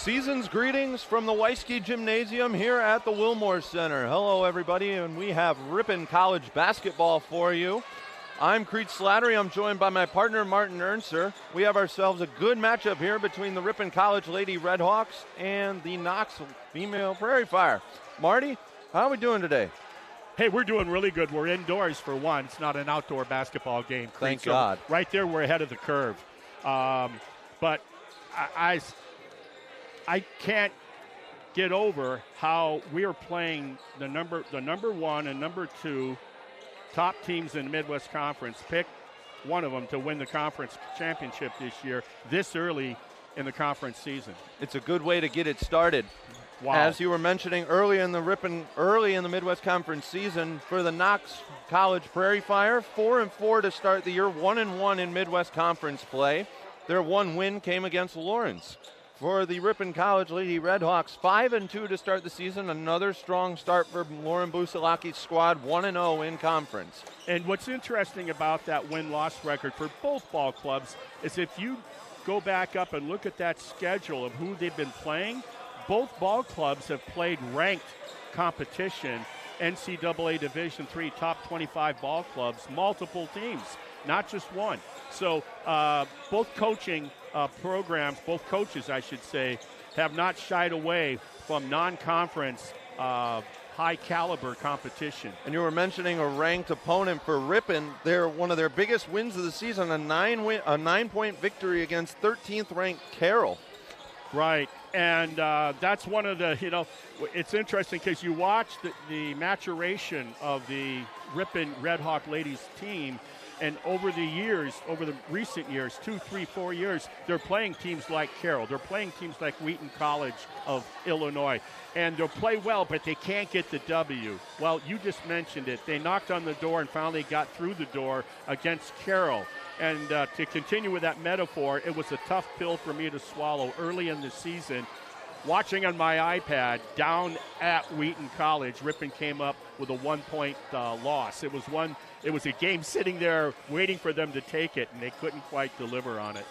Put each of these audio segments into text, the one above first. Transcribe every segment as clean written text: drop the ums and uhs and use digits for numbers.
Season's greetings from the Weisky Gymnasium here at the Willmore Center. Hello, everybody, and we have Ripon College basketball for you. I'm Crete Slattery. I'm joined by my partner, Martin Ernser. We have ourselves a good matchup here between the Ripon College Lady Redhawks and the Knox female Prairie Fire. Marty, how are we doing today? Hey, we're doing really good. We're indoors for one. It's not an outdoor basketball game. Crete. Thank God. Right there, we're ahead of the curve. But I can't get over how we are playing the number one and number two top teams in the Midwest Conference. Pick one of them to win the conference championship this year, this early in the conference season. It's a good way to get it started. Wow. As you were mentioning early in the Midwest Conference season for the Knox College Prairie Fire, 4-4 to start the year, 1-1 in Midwest Conference play. Their one win came against Lawrence. For the Ripon College Lady Redhawks, 5-2 to start the season. Another strong start for Lauren Busilaki's squad, 1-0 in conference. And what's interesting about that win-loss record for both ball clubs is if you go back up and look at that schedule of who they've been playing, both ball clubs have played ranked competition, NCAA Division III top 25 ball clubs, multiple teams, not just one. So both coaching programs, both coaches, I should say, have not shied away from non-conference high-caliber competition. And you were mentioning a ranked opponent for Ripon. They're one of their biggest wins of the season, a 9-point victory against 13th-ranked Carroll. Right, and that's one of the, it's interesting because you watch the maturation of the Ripon Redhawk ladies team, and over the recent years, 2, 3, 4 years, they're playing teams like Carroll. They're playing teams like Wheaton College of Illinois. And they'll play well, but they can't get the W. Well, you just mentioned it. They knocked on the door and finally got through the door against Carroll. And to continue with that metaphor, it was a tough pill for me to swallow early in the season. Watching on my iPad down at Wheaton College, Ripon came up with a 1-point loss. It was a game sitting there waiting for them to take it, and they couldn't quite deliver on it.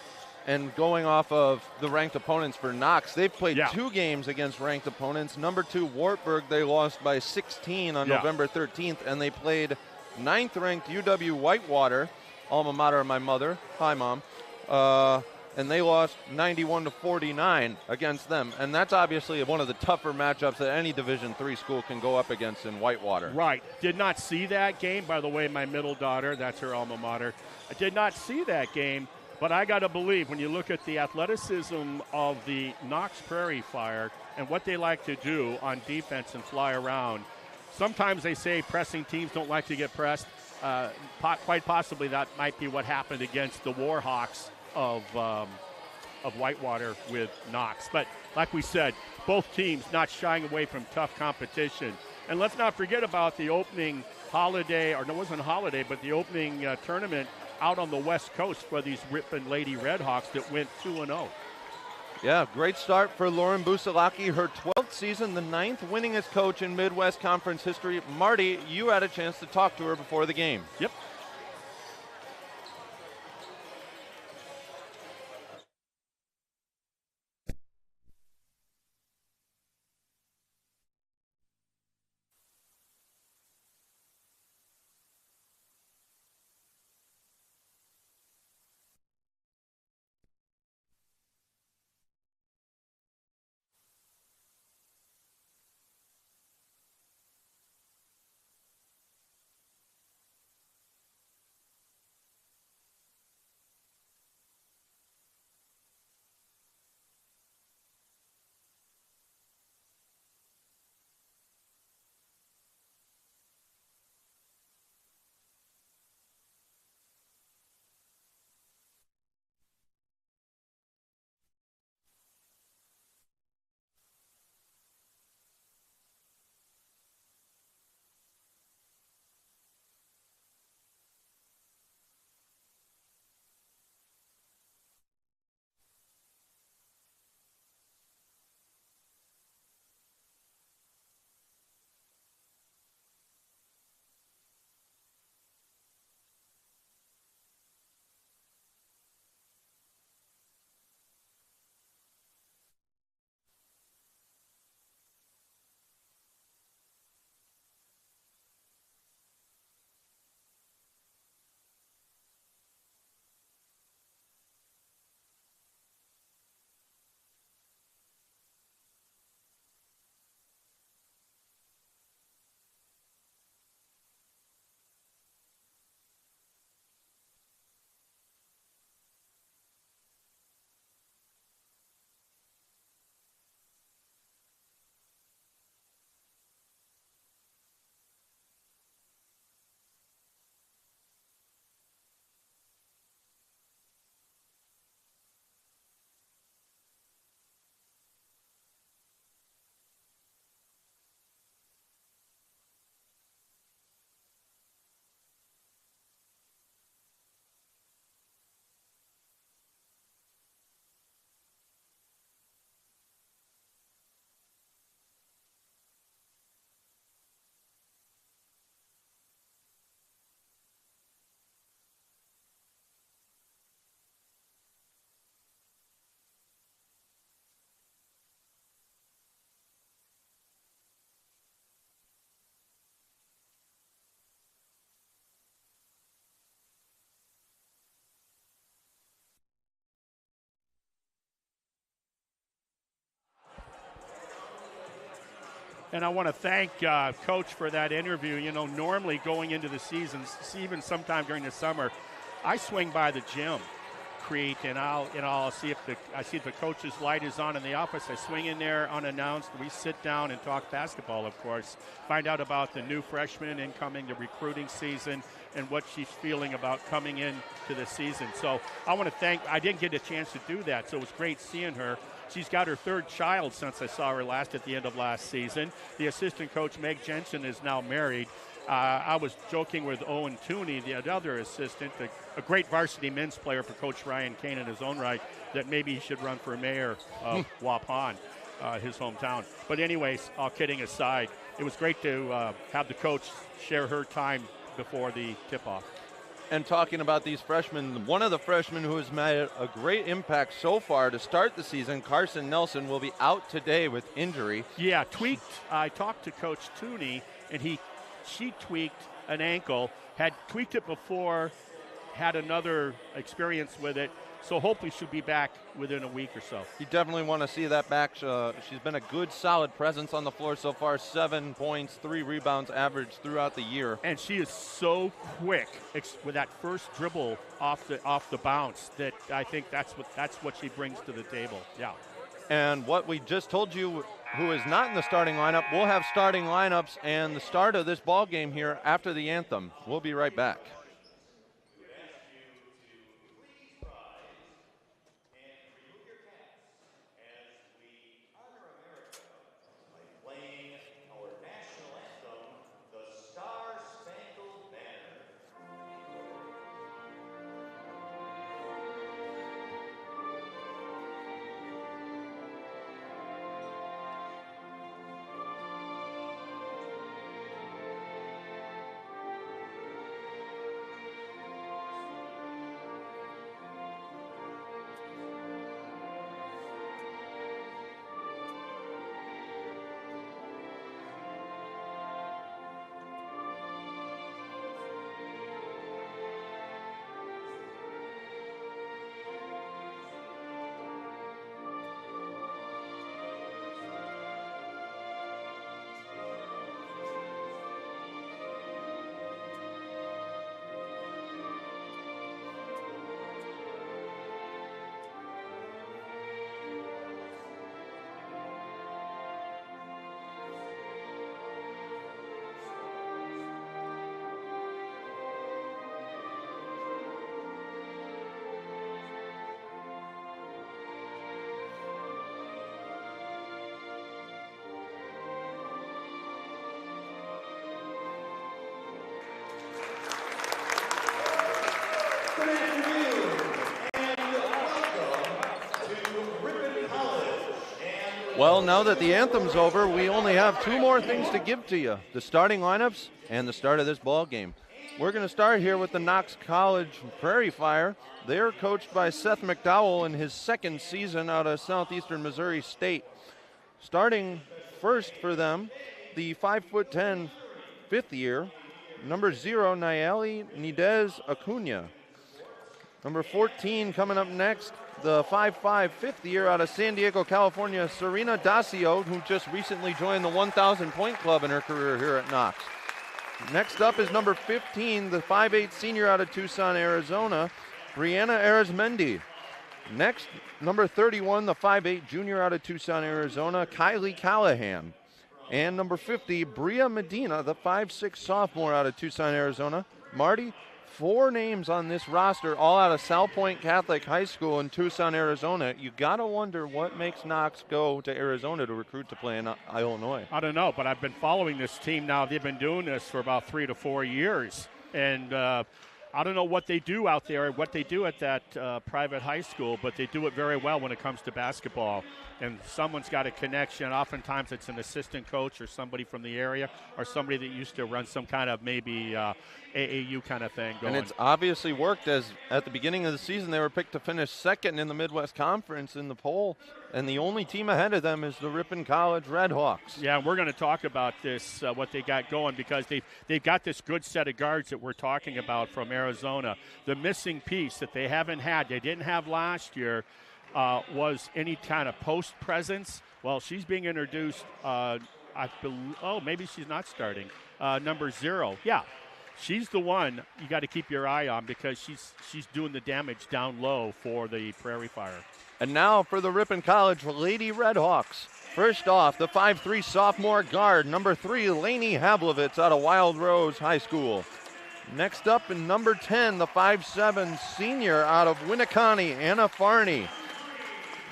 And going off of the ranked opponents for Knox, they've played 2 games against ranked opponents. Number 2, Wartburg, they lost by 16 on November 13th, and they played 9th-ranked UW Whitewater, alma mater of my mother. Hi, Mom. And they lost 91-49 against them. And that's obviously one of the tougher matchups that any Division III school can go up against in Whitewater. Right. Did not see that game. By the way, my middle daughter, that's her alma mater. I did not see that game, but I got to believe when you look at the athleticism of the Knox Prairie Fire and what they like to do on defense and fly around, sometimes they say pressing teams don't like to get pressed. Quite possibly that might be what happened against the Warhawks of Whitewater with Knox. But like we said, both teams not shying away from tough competition. And let's not forget about the opening holiday, or no, it wasn't a holiday, but the opening tournament out on the West Coast for these Ripon Lady Redhawks that went 2-0. Yeah, great start for Lauren Busilak, her 12th season, the 9th winningest coach in Midwest Conference history. Marty, you had a chance to talk to her before the game. Yep. And I want to thank Coach for that interview. You know, normally going into the seasons, even sometime during the summer, I swing by the gym, Crete, and I'll see if the coach's light is on in the office. I swing in there unannounced. We sit down and talk basketball, of course. Find out about the new freshman incoming, the recruiting season, and what she's feeling about coming in to the season. So I want to thank. I didn't get a chance to do that, so it was great seeing her. She's got her third child since I saw her last at the end of last season. The assistant coach, Meg Jensen, is now married. I was joking with Owen Tooney, the other assistant, a great varsity men's player for Coach Ryan Kane in his own right, that maybe he should run for mayor of Waupun, his hometown. But anyways, all kidding aside, it was great to have the coach share her time before the tip-off. And talking about these freshmen, one of the freshmen who has made a great impact so far to start the season, Carson Nelson, will be out today with injury. Yeah, tweaked. I talked to Coach Tooney, and she tweaked an ankle, had tweaked it before, had another experience with it, so hopefully she'll be back within a week or so. You definitely want to see that back. She's been a good, solid presence on the floor so far. 7 points, 3 rebounds average throughout the year. And she is so quick with that first dribble off the bounce that I think that's what she brings to the table. Yeah. And what we just told you, who is not in the starting lineup, we'll have starting lineups and the start of this ball game here after the anthem. We'll be right back. Well, now that the anthem's over, we only have 2 more things to give to you: the starting lineups and the start of this ball game. We're going to start here with the Knox College Prairie Fire. They're coached by Seth McDowell in his 2nd season out of Southeastern Missouri State. Starting first for them, the 5'10", 5th year, number 0, Nayeli Nidez Acuna. Number 14 coming up next, the 5'5", 5th year out of San Diego, California, Serena Dacio, who just recently joined the 1,000-point club in her career here at Knox. Next up is number 15, the 5'8" senior out of Tucson, Arizona, Brianna Arizmendi. Next, number 31, the 5'8" junior out of Tucson, Arizona, Kylie Callahan. And number 50, Bria Medina, the 5'6" sophomore out of Tucson, Arizona. Marty, 4 names on this roster, all out of South Point Catholic High School in Tucson, Arizona. You got to wonder what makes Knox go to Arizona to recruit to play in Illinois. I don't know, but I've been following this team now. They've been doing this for about 3 to 4 years. And I don't know what they do out there, what they do at that private high school, but they do it very well when it comes to basketball. And someone's got a connection. Oftentimes it's an assistant coach or somebody from the area or somebody that used to run some kind of maybe AAU kind of thing going. And it's obviously worked, as at the beginning of the season they were picked to finish 2nd in the Midwest Conference in the poll. And the only team ahead of them is the Ripon College Redhawks. Yeah, we're going to talk about this, what they got going, because they've got this good set of guards that we're talking about from Arizona. The missing piece that they haven't had, they didn't have last year, was any kind of post presence. Well, she's being introduced maybe she's not starting. Number 0. Yeah, she's the one you got to keep your eye on because she's doing the damage down low for the Prairie Fire. And now for the Ripon College Lady Redhawks. First off, the 5'3" sophomore guard, number 3, Lainey Havlovitz out of Wild Rose High School. Next up in number 10, the 5'7" senior out of Winneconne, Anna Farney.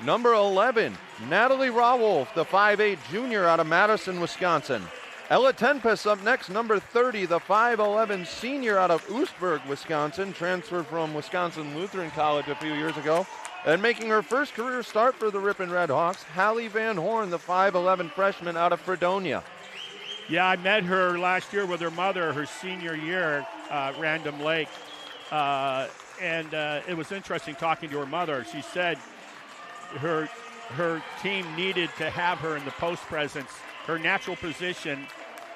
Number 11, Natalie Rawolf, the 5'8" junior out of Madison, Wisconsin. Ella Tenpes up next, number 30, the 5'11" senior out of Oostburg, Wisconsin, transferred from Wisconsin Lutheran College a few years ago. And making her first career start for the Ripon Redhawks, Hallie Van Horn, the 5'11" freshman out of Fredonia. Yeah, I met her last year with her mother, her senior year, Random Lake. And it was interesting talking to her mother. She said her team needed to have her in the post presence. Her natural position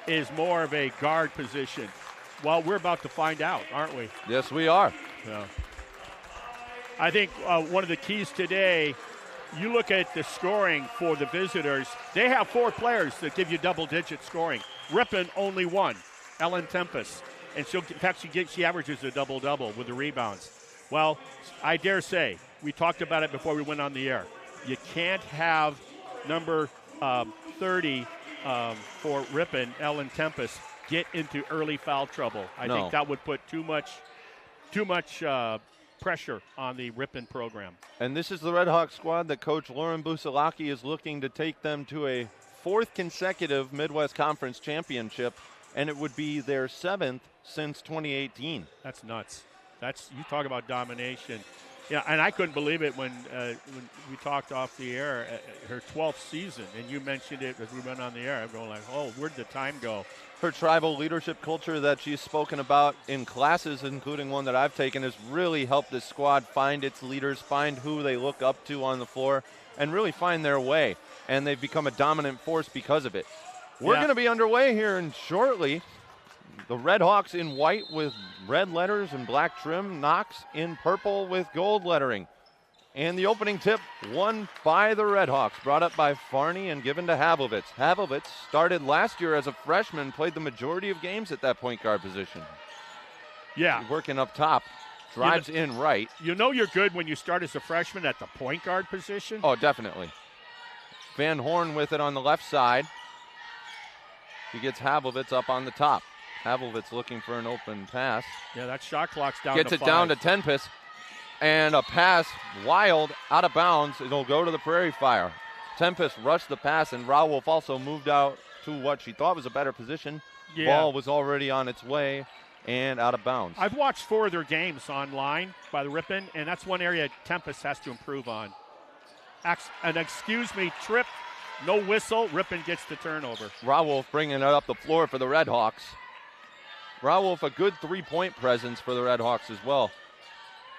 is more of a guard position. Well, we're about to find out, aren't we? Yes, we are. Yeah. I think one of the keys today, you look at the scoring for the visitors. They have 4 players that give you double-digit scoring. Ripon only 1, Ellen Tempest. And she averages a double-double with the rebounds. Well, I dare say, we talked about it before we went on the air. You can't have number 30 for Ripon, Ellen Tempest, get into early foul trouble. I think that would put too much pressure on the Ripon program. And this is the Redhawks squad that Coach Coach Busilak is looking to take them to a 4th consecutive Midwest Conference championship, and it would be their 7th since 2018. That's nuts. You talk about domination. Yeah, and I couldn't believe it when we talked off the air, her 12th season, and you mentioned it as we went on the air. I'm going like, oh, where'd the time go? Her tribal leadership culture that she's spoken about in classes, including one that I've taken, has really helped this squad find its leaders, find who they look up to on the floor, and really find their way. And they've become a dominant force because of it. We're going to be underway here and shortly. The Redhawks in white with red letters and black trim. Knox in purple with gold lettering. And the opening tip won by the Redhawks, brought up by Farney and given to Havlovitz. Havlovitz started last year as a freshman, played the majority of games at that point guard position. Yeah. Working up top, drives in right. You know you're good when you start as a freshman at the point guard position? Oh, definitely. Van Horn with it on the left side. He gets Havlovitz up on the top. Havlovitz looking for an open pass. Yeah, that shot clock's down Gets to it 5. down to Tenpes. And a pass wild out of bounds. It'll go to the Prairie Fire. Tempest rushed the pass, and Rawolf also moved out to what she thought was a better position. Yeah. Ball was already on its way and out of bounds. I've watched 4 of their games online by the Ripon, and that's one area Tempest has to improve on. An excuse-me trip, no whistle, Ripon gets the turnover. Rawolf bringing it up the floor for the Redhawks. Rawolf, a good 3-point presence for the Redhawks as well.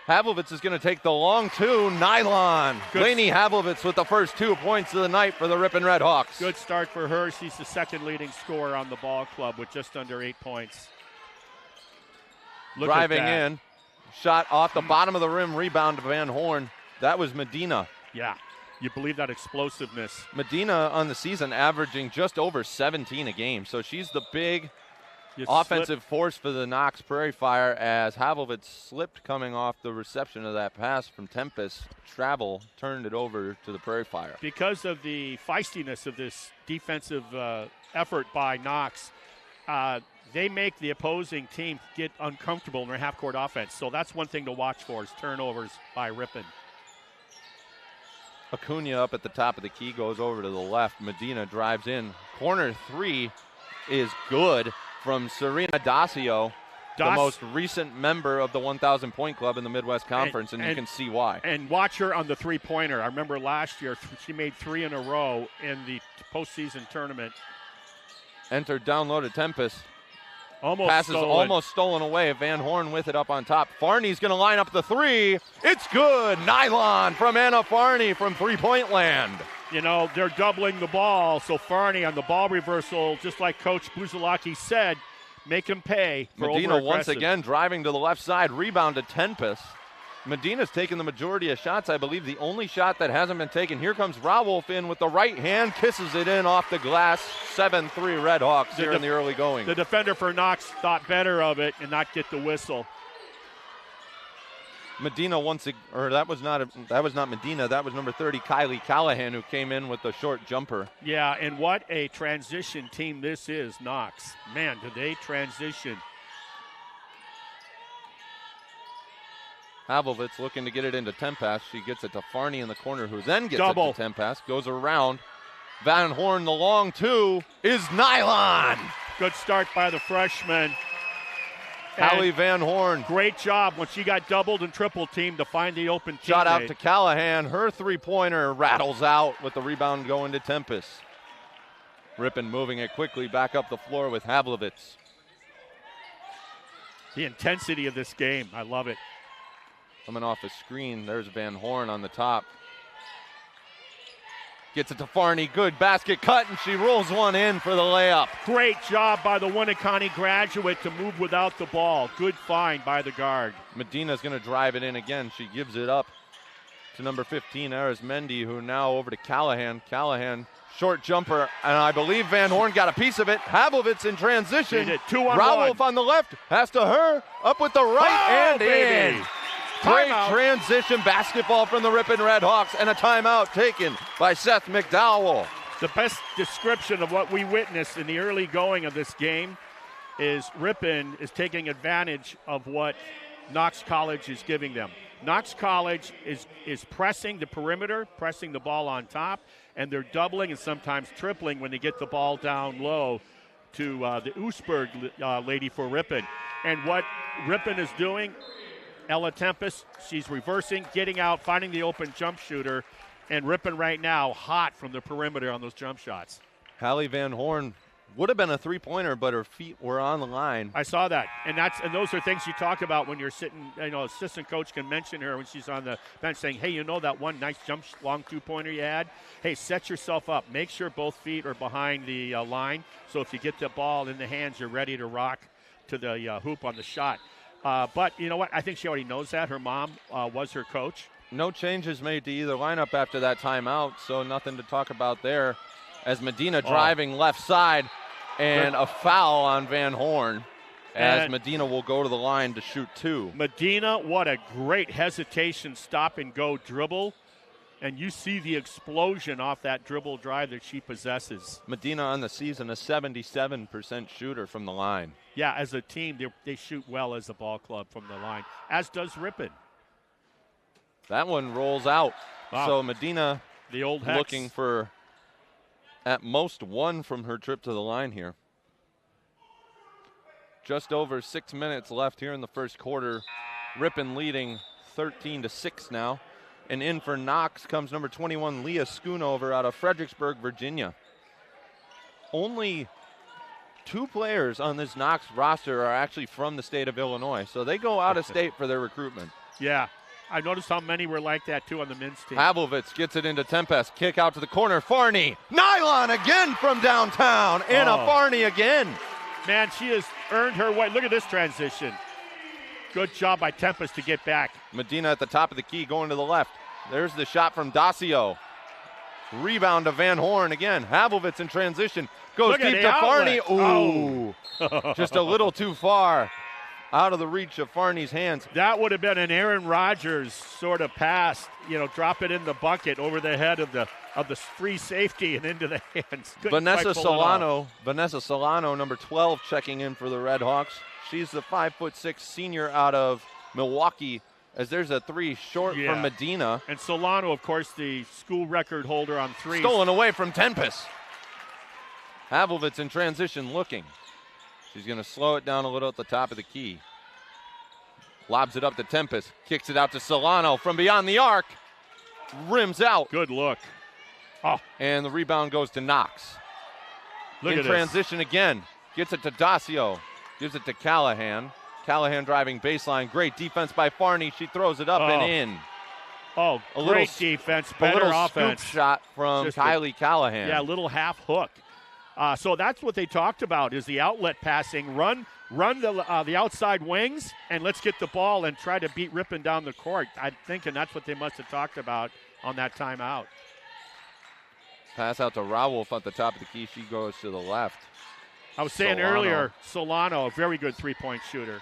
Havlovitz is going to take the long 2, nylon. Lainey Havlovitz with the first 2 points of the night for the Ripon Redhawks. Good start for her. She's the 2nd leading scorer on the ball club with just under 8 points. Driving in, shot off the bottom of the rim, rebound to Van Horn. That was Medina. Yeah, you believe that explosiveness. Medina on the season averaging just over 17 a game, so she's the big offensive force for the Knox Prairie Fire as Havlovitz slipped coming off the reception of that pass from Tempest. Travel turned it over to the Prairie Fire. Because of the feistiness of this defensive effort by Knox, they make the opposing team get uncomfortable in their half-court offense. So that's one thing to watch for is turnovers by Ripon. Acuna up at the top of the key goes over to the left. Medina drives in. Corner 3 is good from Serena Dacio, the most recent member of the 1,000 Point Club in the Midwest Conference, and you can see why. And watch her on the three-pointer. I remember last year she made 3 in a row in the postseason tournament. Entered down low to Tempest. Almost stolen away. Van Horn with it up on top. Farney's going to line up the 3. It's good. Nylon from Anna Farney from three-point land. You know, they're doubling the ball, so Farney on the ball reversal, just like Coach Busilak said, make him pay for Medina once again driving to the left side. Rebound to Tempest. Medina's taken the majority of shots. I believe the only shot that hasn't been taken. Here comes Rawolf in with the right hand, kisses it in off the glass. 7-3 Redhawks here in the early going. The defender for Knox thought better of it and not get the whistle. Medina that was not Medina. That was number 30, Kylie Callahan, who came in with the short jumper. Yeah, and what a transition team this is, Knox. Man, did they transition. Havlovitz looking to get it into Tempest. She gets it to Farney in the corner, who then gets Double. it to Tempest. Goes around. Van Horn, the long two, is nylon. Good start by the freshman. Hallie Van Horn. Great job when she got doubled and triple teamed to find the open teammate. Shot out to Callahan. Her three-pointer rattles out with the rebound going to Tempest. Ripon moving it quickly back up the floor with Havlovitz. The intensity of this game, I love it. Coming off a screen, there's Van Horn on the top. Gets it to Farney, good basket cut, and she rolls one in for the layup. Great job by the Winneconne graduate to move without the ball. Good find by the guard. Medina's going to drive it in again. She gives it up to number 15, Arizmendi, who now over to Callahan. Callahan, short jumper, and I believe Van Horn got a piece of it. Havlovitz in transition. 2-on-1. Rawolf on the left, has to her, up with the right, and baby. in. Great transition basketball from the Ripon Redhawks, and a timeout taken by Seth McDowell. The best description of what we witnessed in the early going of this game is Ripon is taking advantage of what Knox College is giving them. Knox College is pressing the perimeter, pressing the ball on top, and they're doubling and sometimes tripling when they get the ball down low to the Oostburg lady for Ripon. And what Ripon is doing, Ella Tempest, she's reversing, getting out, finding the open jump shooter, and Ripon right now hot from the perimeter on those jump shots. Hallie Van Horn would have been a three-pointer, but her feet were on the line. I saw that, and those are things you talk about when you're sitting. Assistant coach can mention her when she's on the bench, saying, "Hey, that one nice long two-pointer you had? Hey, set yourself up. Make sure both feet are behind the line, so if you get the ball in the hands, you're ready to rock to the hoop on the shot." But you know what? I think she already knows that. Her mom was her coach. No changes made to either lineup after that timeout, so nothing to talk about there. As Medina driving left side, and a foul on Van Horn, as Medina will go to the line to shoot two. Medina, what a great hesitation, stop-and-go dribble. And you see the explosion off that dribble drive that she possesses. Medina on the season, a 77% shooter from the line. Yeah, as a team, they shoot well as a ball club from the line, as does Ripon. That one rolls out. Wow. So Medina the old Hex. Looking for at most one from her trip to the line here. Just over 6 minutes left here in the first quarter. Ripon leading 13-6 now. And in for Knox comes number 21, Leah Schoonover out of Fredericksburg, Virginia. Only 2 players on this Knox roster are actually from the state of Illinois, so they go out of state for their recruitment. Yeah, I noticed how many were like that, too, on the men's team. Havlovitz gets it into Tempest. Kick out to the corner. Farney. Nylon again from downtown. And a Farney again. Man, she has earned her way. Look at this transition. Good job by Tempest to get back. Medina at the top of the key going to the left. There's the shot from Dacio. Rebound to Van Horn again. Havlovitz in transition. Goes deep to Farney. Ooh. Just a little too far. Out of the reach of Farney's hands. That would have been an Aaron Rodgers sort of pass. Drop it in the bucket over the head of the free safety and into the hands. Vanessa Solano, number 12, checking in for the Redhawks. She's the 5'6" senior out of Milwaukee, as there's a 3 short from Medina. And Solano, of course, the school record holder on 3. Stolen away from Tempest. Havlovitz in transition looking. She's going to slow it down a little at the top of the key. Lobs it up to Tempest. Kicks it out to Solano from beyond the arc. Rims out. Good look. And the rebound goes to Knox. Look in at transition this. Again. Gets it to Dacio. Gives it to Callahan. Callahan driving baseline. Great defense by Farney. She throws it up and in. Great defense. Better offense. Scoop shot from Kylie Callahan. Yeah, a little half hook. So that's what they talked about is the outlet passing. Run run the outside wings, and let's get the ball and try to beat Ripon down the court. I'm thinking that's what they must have talked about on that timeout. Pass out to Rawolf at the top of the key. She goes to the left. I was saying earlier, Solano, a very good three-point shooter.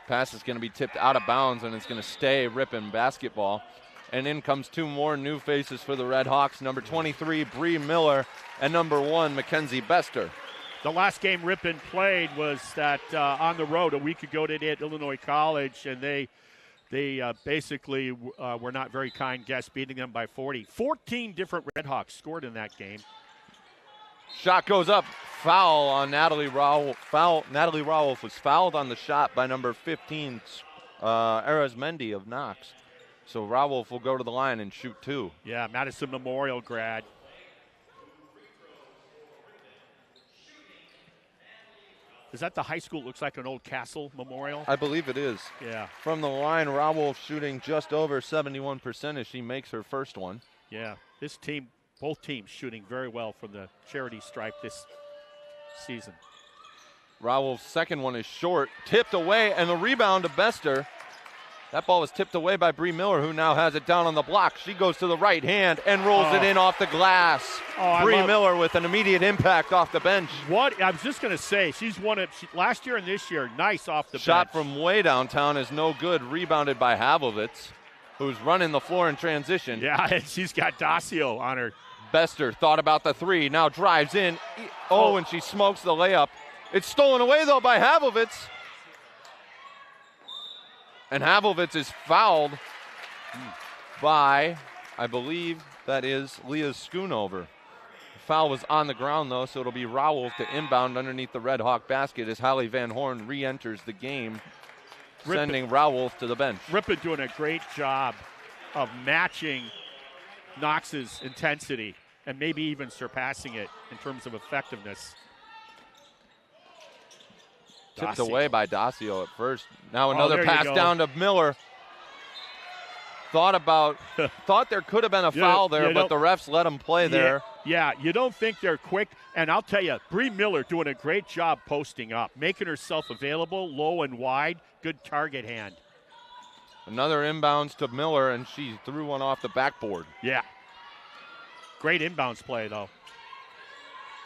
Pass is going to be tipped out of bounds, and it's going to stay Ripon basketball. And in comes two more new faces for the Redhawks, number 23, Bree Miller, and number 1, Mackenzie Bester. The last game Ripon played was that on the road a week ago at Illinois College, and they basically were not very kind guests, beating them by 40. 14 different Redhawks scored in that game. Shot goes up. Foul on Natalie Rawolf. Natalie Rawolf was fouled on the shot by number 15, Arizmendi of Knox. So Rawolf will go to the line and shoot 2. Yeah, Madison Memorial grad. Is that the high school? It looks like an old castle memorial. I believe it is. Yeah. From the line, Rawolf shooting just over 71% as she makes her first one. Yeah, this team, both teams shooting very well from the charity stripe this season. Rawolf's second one is short, tipped away, and the rebound to Bester. That ball was tipped away by Bree Miller, who now has it down on the block. She goes to the right hand and rolls it in off the glass. Bree Miller with an immediate impact off the bench. What I was just going to say, she's won it last year and this year. Nice off the bench. Shot from way downtown is no good. Rebounded by Havlovitz, who's running the floor in transition. Yeah, and she's got Dacio on her. Bester thought about the 3, now drives in. And she smokes the layup. It's stolen away, though, by Havlovitz. And Havlovitz is fouled by, I believe that is Leah Schoonover. The foul was on the ground, though, so it'll be Rawolf to inbound underneath the Red Hawk basket as Hallie Van Horn re-enters the game, sending Rawolf to the bench. Ripon doing a great job of matching Knox's intensity and maybe even surpassing it in terms of effectiveness. Tipped away by Dacio at first. Now another pass down to Miller. Thought there could have been a foul there, but the refs let him play there. Yeah, you don't think they're quick. And I'll tell you, Bree Miller doing a great job posting up, making herself available low and wide. Good target hand. Another inbounds to Miller, and she threw one off the backboard. Yeah. Great inbounds play, though.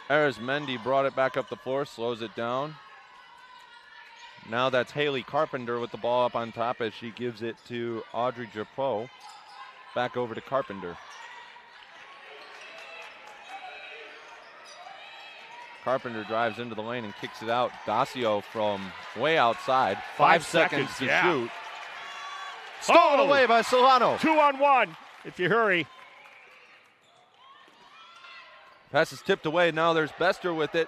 Arizmendi brought it back up the floor, slows it down. Now that's Haley Carpenter with the ball up on top as she gives it to Audrey Drapeau. Back over to Carpenter. Carpenter drives into the lane and kicks it out. Dacio from way outside. 5 seconds to shoot. Stolen away by Solano. 2-on-1 if you hurry. Pass is tipped away. Now there's Bester with it.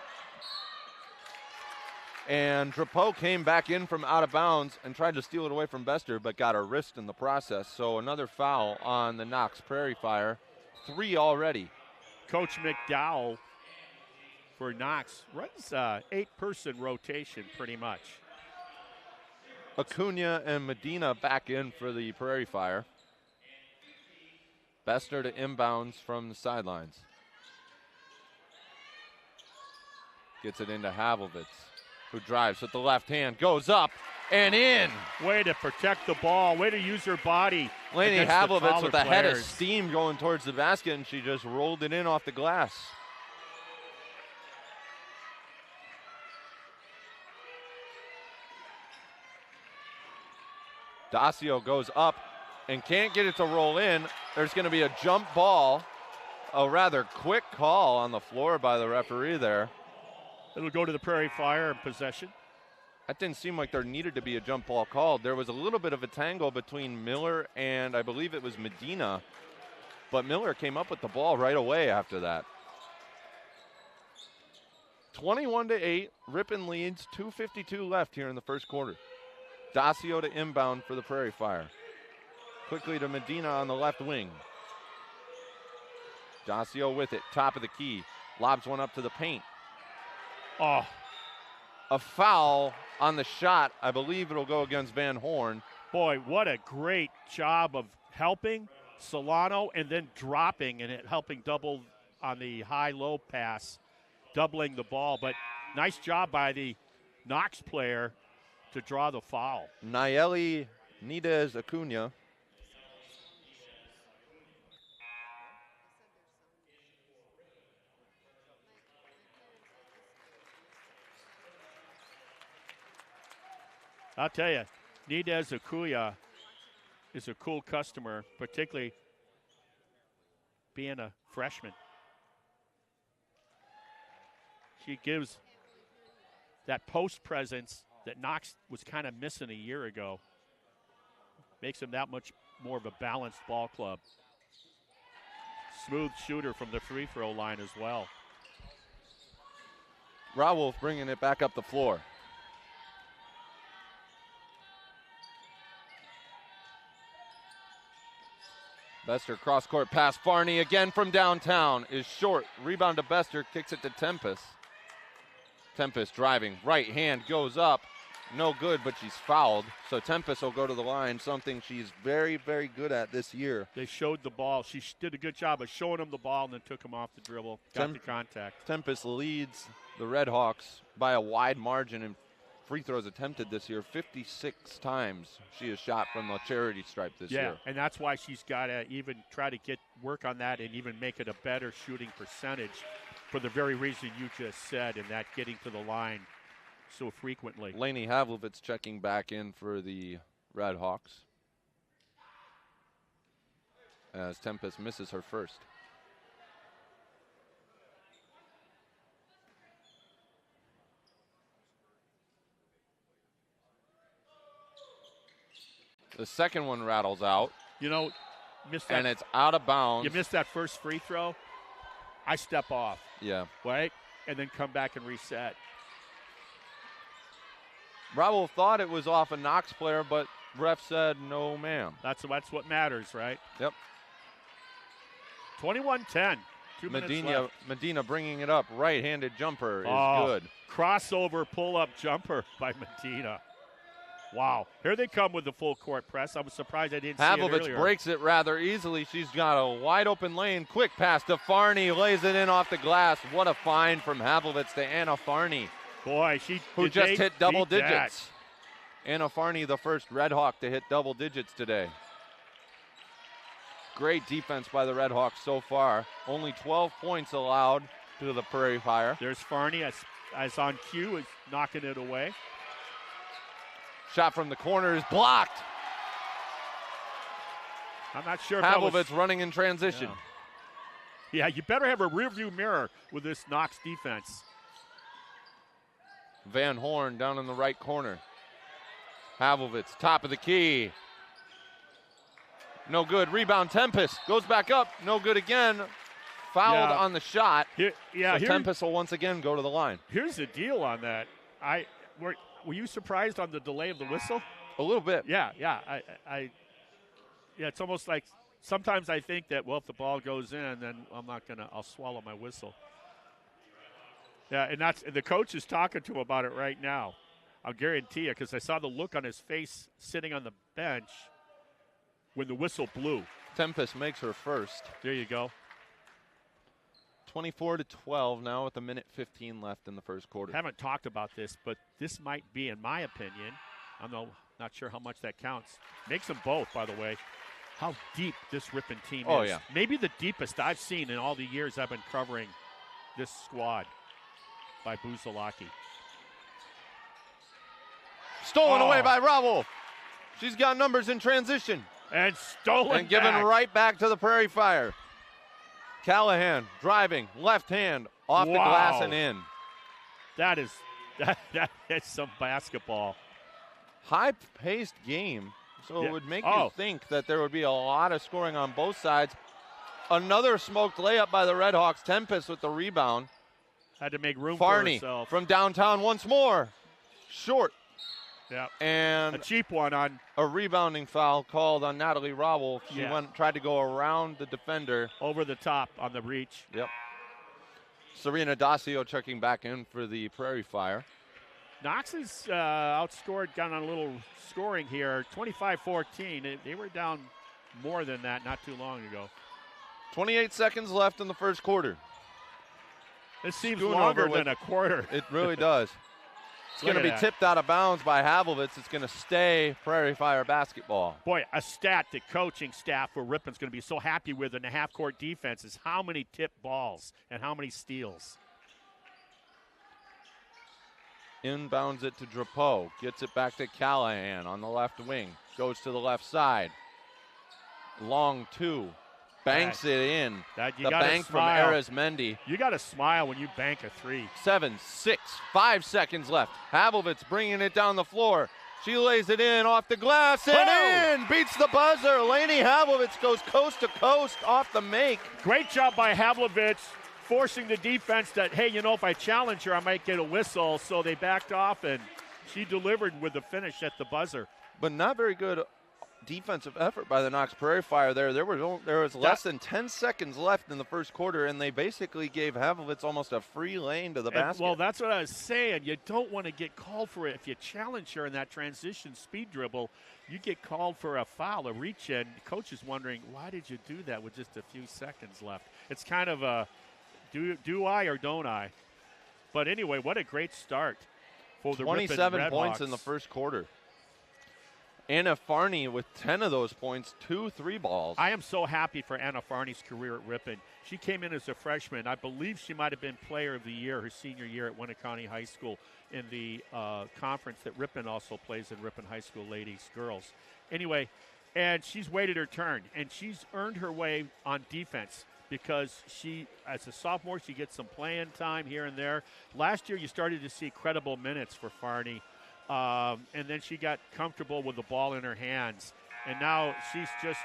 And Drapeau came back in from out of bounds and tried to steal it away from Bester, but got her wrist in the process. So another foul on the Knox Prairie Fire. 3 already. Coach McDowell for Knox runs 8-person rotation pretty much. Acuna and Medina back in for the Prairie Fire. Bester to inbounds from the sidelines. Gets it into Havlovitz, who drives with the left hand, goes up and in. Way to protect the ball, way to use her body. Lainey Havlovitz with a head of steam going towards the basket, and she just rolled it in off the glass. Dacio goes up and can't get it to roll in. There's going to be a jump ball, a rather quick call on the floor by the referee there. It'll go to the Prairie Fire in possession. That didn't seem like there needed to be a jump ball called. There was a little bit of a tangle between Miller and I believe it was Medina, but Miller came up with the ball right away after that. 21-8, Ripon leads, 2:52 left here in the first quarter. Dacio to inbound for the Prairie Fire. Quickly to Medina on the left wing. Dacio with it, top of the key. Lobs one up to the paint. Oh. A foul on the shot. I believe it'll go against Van Horn. Boy, what a great job of helping Solano and then dropping and helping double on the high-low pass, doubling the ball. But nice job by the Knox player to draw the foul. Nayeli Nidez Acuna. I'll tell you, Nidez Acuna is a cool customer, particularly being a freshman. She gives that post presence that Knox was kind of missing a year ago. Makes him that much more of a balanced ball club. Smooth shooter from the free throw line as well. Rawolf bringing it back up the floor. Bester cross-court pass. Farney again from downtown is short. Rebound to Bester, kicks it to Tempest. Tempest driving, right hand goes up. No good, but she's fouled. So Tempest will go to the line, something she's very, very good at this year. They showed the ball. She did a good job of showing him the ball and then took him off the dribble, got the contact. Tempest leads the Redhawks by a wide margin in free throws attempted this year. 56 times she has shot from the charity stripe this year. Yeah, and that's why she's got to even try to work on that and even make it a better shooting percentage for the very reason you just said, and that getting to the line so frequently. Lainey Havlovitz checking back in for the Redhawks as Tempest misses her first. The second one rattles out. You know, missed that. And it's out of bounds. You missed that first free throw. I step off. Yeah. Right? And then come back and reset. Rawolf thought it was off a Knox player, but ref said no, ma'am. That's what matters, right? Yep. 21-10. 2 minutes left. Medina bringing it up. Right-handed jumper is good. Crossover pull-up jumper by Medina. Wow. Here they come with the full court press. I was surprised I didn't see it earlier. Havlovitz breaks it rather easily. She's got a wide open lane. Quick pass to Farney. Lays it in off the glass. What a find from Havlovitz to Anna Farney. Boy, who just hit double digits. Anna Farney, the first Red Hawk to hit double digits today. Great defense by the Red Hawks so far. Only 12 points allowed to the Prairie Fire. There's Farney as on cue, is knocking it away. Shot from the corner is blocked. I'm not sure if Havlovitz running in transition. Yeah, you better have a rearview mirror with this Knox defense. Van Horn down in the right corner. Havlovitz, top of the key. No good. Rebound, Tempest. Goes back up. No good again. Fouled on the shot. So Tempest will once again go to the line. Here's the deal on that. Were you surprised on the delay of the whistle? A little bit. Yeah. It's almost like sometimes I think that, well, if the ball goes in, then I'll swallow my whistle. Yeah, and the coach is talking to him about it right now. I'll guarantee you, because I saw the look on his face sitting on the bench when the whistle blew. Tempest makes her first. There you go. 24-12 now with 1:15 left in the first quarter. Haven't talked about this, but this might be, in my opinion, not sure how much that counts. Makes them both, by the way, how deep this Ripon team is. Oh, yeah. Maybe the deepest I've seen in all the years I've been covering this squad by Busilak. Stolen away by Rawolf. She's got numbers in transition. And stolen and given right back to the Prairie Fire. Callahan driving, left hand, off the glass and in. That is some basketball. High-paced game, so it would make you think that there would be a lot of scoring on both sides. Another smoked layup by the Redhawks. Tempest with the rebound. Had to make room Farney for herself. From downtown once more. Short. Yeah. And a cheap one on a rebounding foul called on Natalie Rawolf. She tried to go around the defender. Over the top on the reach. Yep. Serena Dacio checking back in for the Prairie Fire. Knox is outscored, got on a little scoring here, 25-14. They were down more than that not too long ago. 28 seconds left in the first quarter. This seems longer than a quarter. It really does. It's going to be tipped out of bounds by Havlevitz. It's going to stay Prairie Fire basketball. Boy, a stat the coaching staff for Ripon's going to be so happy with in the half-court defense is how many tipped balls and how many steals. Inbounds it to Drapeau. Gets it back to Callahan on the left wing. Goes to the left side. Long two. Banks it in. The bank from Arizmendi. You got to smile when you bank a three. 7, 6, 5 seconds left. Havlevitz bringing it down the floor. She lays it in off the glass and in. Beats the buzzer. Lainey Havlevitz goes coast to coast off the make. Great job by Havlevitz, forcing the defense that, hey, you know, if I challenge her, I might get a whistle. So they backed off, and she delivered with the finish at the buzzer. But not very good defensive effort by the Knox Prairie Fire there. There was less than 10 seconds left in the first quarter, and they basically gave Havlevitz almost a free lane to the basket. Well, that's what I was saying. You don't want to get called for it. If you challenge her in that transition speed dribble, you get called for a foul, a reach-in. The coach is wondering, why did you do that with just a few seconds left? It's kind of a do I or don't I? But anyway, what a great start for the 27 Redhawks. Points in the first quarter. Anna Farney with 10 of those points, 2 3 balls. I am so happy for Anna Farney's career at Ripon. She came in as a freshman. I believe she might have been Player of the Year her senior year at Winneconne High School in the conference that Ripon also plays in, Ripon High School ladies, girls. Anyway, and she's waited her turn, and she's earned her way on defense because she, as a sophomore, she gets some playing time here and there. Last year, you started to see credible minutes for Farney. And then she got comfortable with the ball in her hands. And now she's just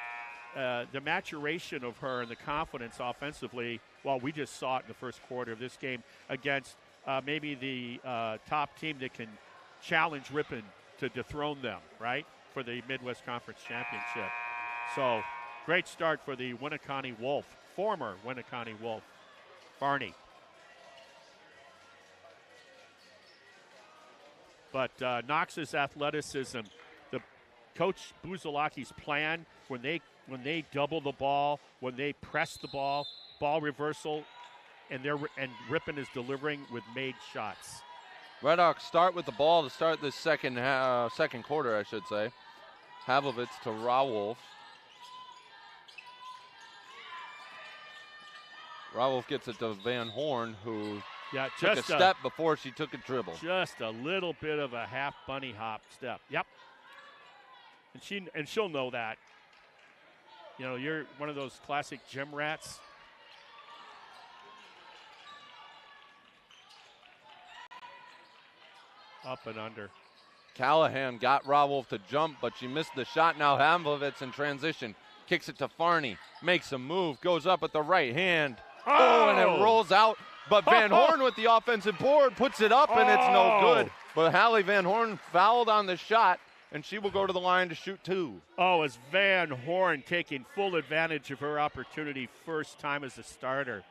the maturation of her and the confidence offensively, well, we just saw it in the first quarter of this game against maybe the top team that can challenge Ripon to dethrone them, right, for the Midwest Conference Championship. So great start for the Winneconne Wolf, former Winneconne Wolf, Farney. But Knox's athleticism, the Coach Busilaki's plan, when they double the ball, when they press the ball reversal, and Ripon is delivering with made shots. Redhawks start with the ball to start this second quarter, I should say. Havlevitz to Rawolf. Rawolf gets it to Van Horn, who took a step before she took a dribble. Just a little bit of a half bunny hop step. Yep. And she'll know that. You know, you're one of those classic gym rats. Up and under. Callahan got Rawolf to jump, but she missed the shot. Now Havlevitz in transition. Kicks it to Farney. Makes a move. Goes up at the right hand. Oh, and it rolls out. But Van Horn with the offensive board puts it up, and it's no good. But Hallie Van Horn fouled on the shot, and she will go to the line to shoot 2. Oh, it's Van Horn taking full advantage of her opportunity first time as a starter.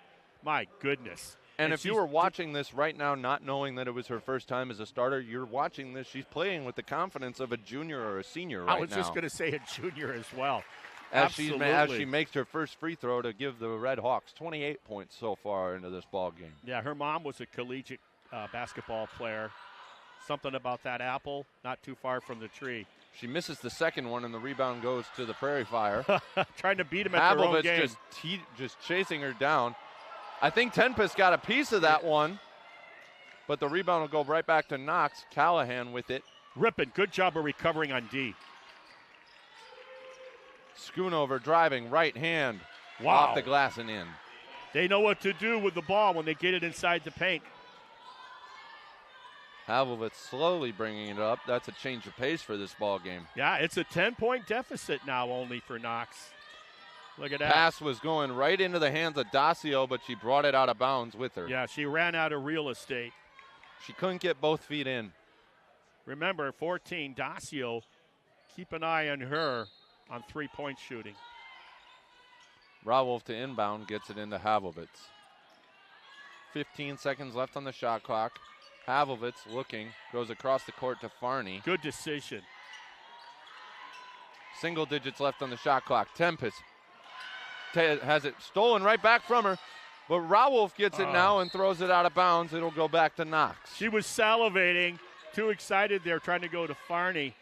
My goodness. And if you were watching this right now, not knowing that it was her first time as a starter, you're watching this. She's playing with the confidence of a junior or a senior right now. I was just going to say a junior as well. As she makes her first free throw to give the Redhawks 28 points so far into this ball game. Yeah, her mom was a collegiate basketball player. Something about that apple, not too far from the tree. She misses the second one, and the rebound goes to the Prairie Fire. Trying to beat him at their own game. Just chasing her down. I think Tempest got a piece of that one, but the rebound will go right back to Knox. Callahan with it. Ripon, good job of recovering on D. Schoonover driving, right hand, off the glass and in. They know what to do with the ball when they get it inside the paint. Havlevitz slowly bringing it up. That's a change of pace for this ball game. Yeah, it's a 10-point deficit now only for Knox. Look at that. Pass was going right into the hands of Dacio, but she brought it out of bounds with her. Yeah, she ran out of real estate. She couldn't get both feet in. Remember, 14, Dacio, keep an eye on her on three-point shooting. Rawolf to inbound, gets it into Havlevitz. 15 seconds left on the shot clock. Havlevitz looking, goes across the court to Farney. Good decision. Single digits left on the shot clock. Tempest has it stolen right back from her, but Rawolf gets it now and throws it out of bounds. It'll go back to Knox. She was salivating, too excited. They're trying to go to Farney.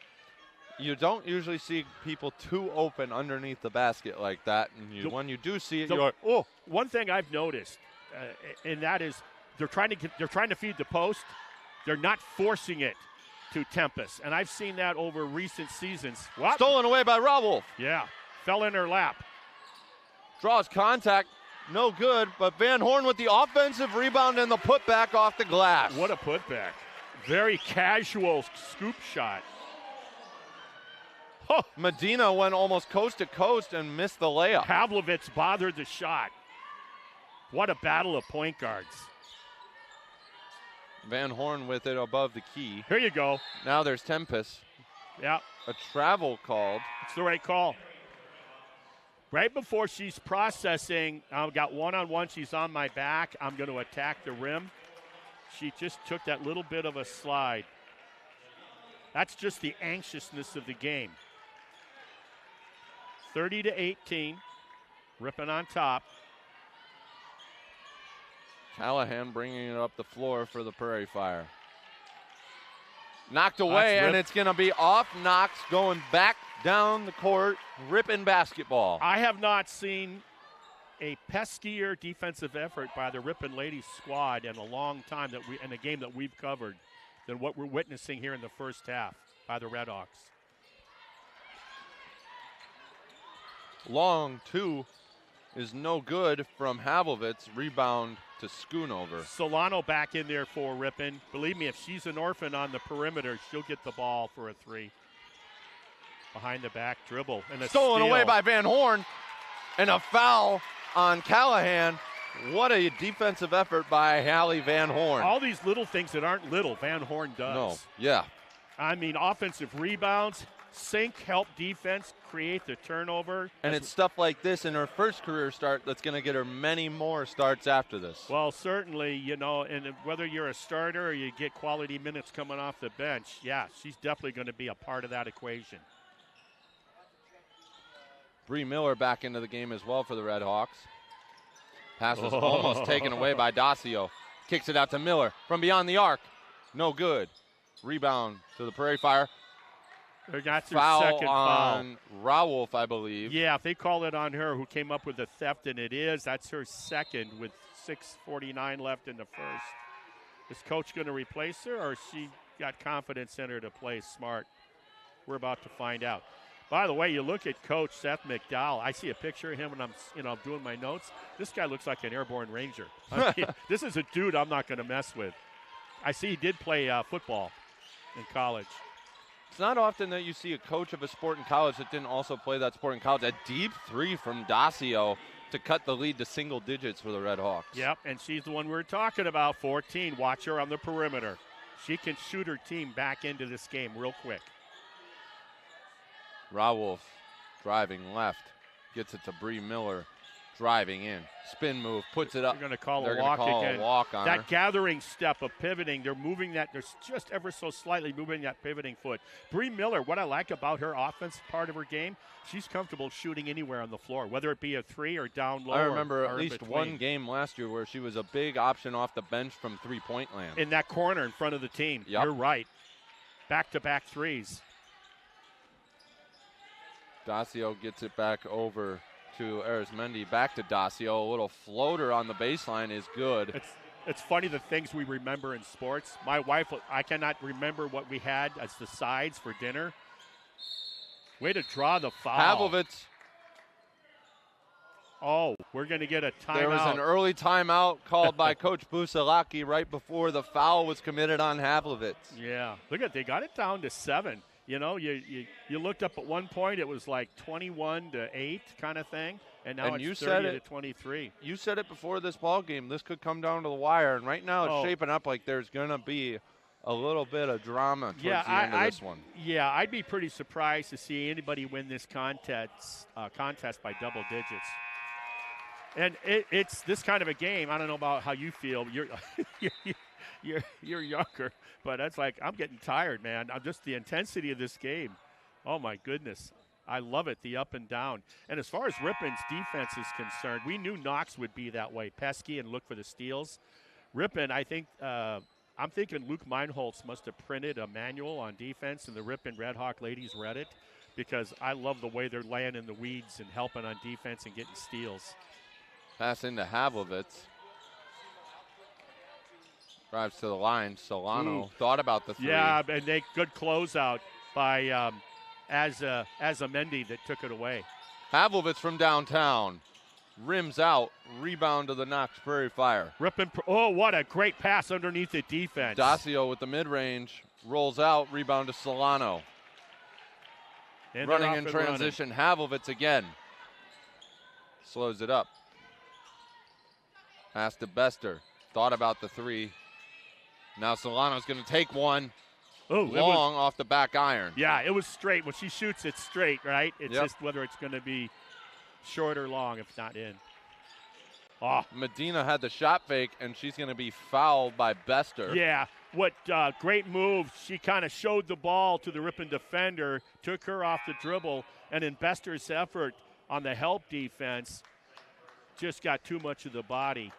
You don't usually see people too open underneath the basket like that. And when you do see it, you're oh. One thing I've noticed, and that is they're trying to feed the post. They're not forcing it to Tempest. And I've seen that over recent seasons. What? Stolen away by Rawolf. Yeah, fell in her lap. Draws contact. No good, but Van Horn with the offensive rebound and the putback off the glass. What a putback. Very casual scoop shot. Oh. Medina went almost coast to coast and missed the layup. Pavlovitz bothered the shot. What a battle of point guards. Van Horn with it above the key. Here you go. Now there's Tempest. Yeah. A travel called. It's the right call. Right before she's processing, I've got one-on-one, she's on my back. I'm going to attack the rim. She just took that little bit of a slide. That's just the anxiousness of the game. 30-18, Ripon on top. Callahan bringing it up the floor for the Prairie Fire. Knocked away, and it's going to be off Knox, going back down the court, Ripon basketball. I have not seen a peskier defensive effort by the Ripon ladies squad in a long time in a game that we've covered than what we're witnessing here in the first half by the Redhawks. Long two is no good from Havlovitz. Rebound to Schoonover. Solano back in there for Ripon. Believe me, if she's an orphan on the perimeter, she'll get the ball for a three. Behind the back dribble. And a stolen steal. Away by Van Horn. And a foul on Callahan. What a defensive effort by Hallie Van Horn. All these little things that aren't little, Van Horn does. No, yeah. I mean, offensive rebounds, sink, help defense, create the turnover. And it's stuff like this in her first career start that's going to get her many more starts after this. Well, certainly, you know, and whether you're a starter or you get quality minutes coming off the bench, yeah, she's definitely going to be a part of that equation. Bree Miller back into the game as well for the Redhawks. Pass was almost taken away by Dacio. Kicks it out to Miller from beyond the arc. No good. Rebound to the Prairie Fire. That's foul their second on Rawolf, I believe. Yeah, if they call it on her, who came up with the theft, and it is, that's her second with 6:49 left in the first. Is Coach going to replace her, or she got confidence in her to play smart? We're about to find out. By the way, you look at Coach Seth McDowell. I see a picture of him when I'm doing my notes. This guy looks like an airborne ranger. I mean, this is a dude I'm not going to mess with. I see he did play football in college. It's not often that you see a coach of a sport in college that didn't also play that sport in college. A deep three from Dacio to cut the lead to single digits for the Redhawks. Yep, and she's the one we're talking about, 14. Watch her on the perimeter. She can shoot her team back into this game real quick. Rawolf driving left, gets it to Bree Miller, driving in, spin move, puts it up. They're going to call a walk again. A walk on that her. Gathering step of pivoting, they're moving that. They're just ever so slightly moving that pivoting foot. Bree Miller, what I like about her offensive part of her game, she's comfortable shooting anywhere on the floor, whether it be a three or down low. I remember or at least one game last year where she was a big option off the bench from three-point land. In that corner in front of the team. Yep. You're right. Back-to-back threes. Dacio gets it back over to Arizmendi. Back to Dacio. A little floater on the baseline is good. It's funny the things we remember in sports. My wife, I cannot remember what we had as the sides for dinner. Way to draw the foul. Havlovitz. Oh, we're going to get a timeout. There was an early timeout called by Coach Busilak right before the foul was committed on Havlovitz. Yeah. Look at, they got it down to 7. You know, you looked up at one point, it was like 21-8 kind of thing, and now it's 30-23. You said it before this ball game. This could come down to the wire, and right now it's shaping up like there's going to be a little bit of drama towards the end of this one. Yeah, I'd be pretty surprised to see anybody win this contest by double digits. And it's this kind of a game. I don't know about how you feel. You're younger, but that's like, I'm getting tired, man. I'm just the intensity of this game. Oh, my goodness. I love it, the up and down. And as far as Ripon's defense is concerned, we knew Knox would be that way, pesky and look for the steals. Ripon, I think I'm thinking Luke Meinholz must have printed a manual on defense, and the Ripon Redhawk ladies read it, because I love the way they're laying in the weeds and helping on defense and getting steals. Pass into Havlovitz. Drives to the line. Solano thought about the three. Yeah, and good closeout by Azamendi that took it away. Havlovitz from downtown. Rims out. Rebound to the Knox Prairie Fire. Ripon. Oh, what a great pass underneath the defense. Dacio with the mid-range. Rolls out. Rebound to Solano. And running in transition. Havlovitz again. Slows it up. Pass to Bester. Thought about the three. Now Solano's going to take one. Long off the back iron. Yeah, it was straight. When she shoots, it's straight, right? It's just whether it's going to be short or long if not in. Oh. Medina had the shot fake, and she's going to be fouled by Bester. Yeah, what great move. She kind of showed the ball to the Ripon defender, took her off the dribble, and in Bester's effort on the help defense, just got too much of the body.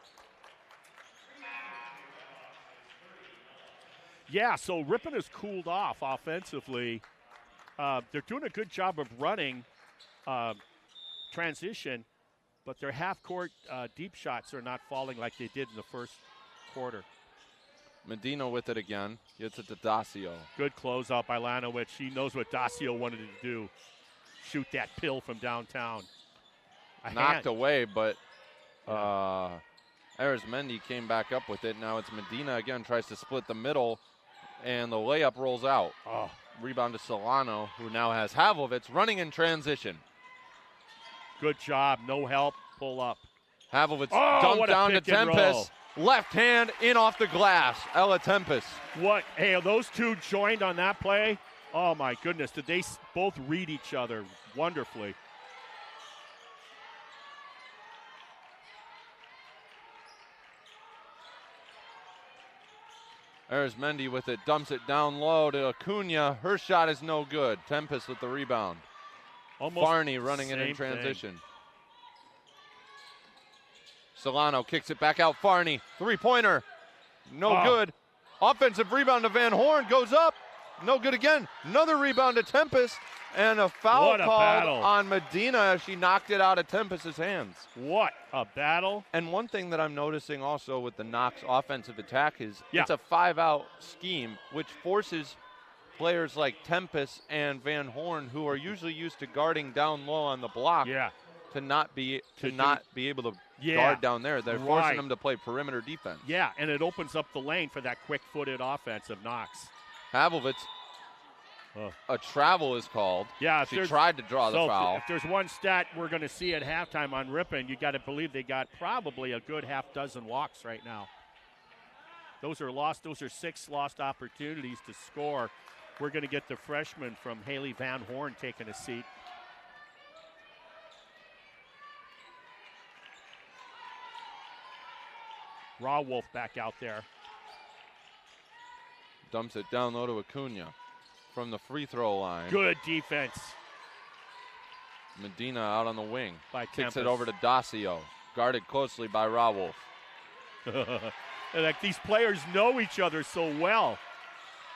Yeah, so Ripon has cooled off offensively. They're doing a good job of running transition, but their half-court deep shots are not falling like they did in the first quarter. Medina with it again. Gets it to Dacio. Good closeout by Lanowicz. She knows what Dacio wanted to do. Shoot that pill from downtown. Knocked away, but Arizmendi came back up with it. Now it's Medina again, tries to split the middle, and the layup rolls out. Oh. Rebound to Solano, who now has Havlovitz running in transition. Good job. No help. Pull up. Havlovitz dumped down to Tempest. Left hand in off the glass. Ella Tempest. What? Hey, are those two joined on that play? Oh, my goodness. Did they both read each other wonderfully? Arizmendi with it, dumps it down low to Acuna. Her shot is no good. Tempest with the rebound. Almost Farney running it in transition. Solano kicks it back out. Farney, three-pointer. No good. Offensive rebound to Van Horn. Goes up. No good again. Another rebound to Tempest. And a foul called on Medina as she knocked it out of Tempest's hands. What a battle. And one thing that I'm noticing also with the Knox offensive attack is it's a 5-out scheme, which forces players like Tempest and Van Horn, who are usually used to guarding down low on the block, to not be able to guard down there. They're forcing them to play perimeter defense. Yeah, and it opens up the lane for that quick-footed offense of Knox. Havlovitz. A travel is called. Yeah, she tried to draw the foul. If there's one stat we're going to see at halftime on Ripon, you got to believe they got probably a good half dozen walks right now. Those are lost. Those are 6 lost opportunities to score. We're going to get the freshman from Haley Van Horn taking a seat. Raw Wolf back out there. Dumps it down low to Acuna from the free throw line. Good defense. Medina out on the wing. Kicks it Tempest. over to Dacio. Guarded closely by Raw Wolf. Like these players know each other so well.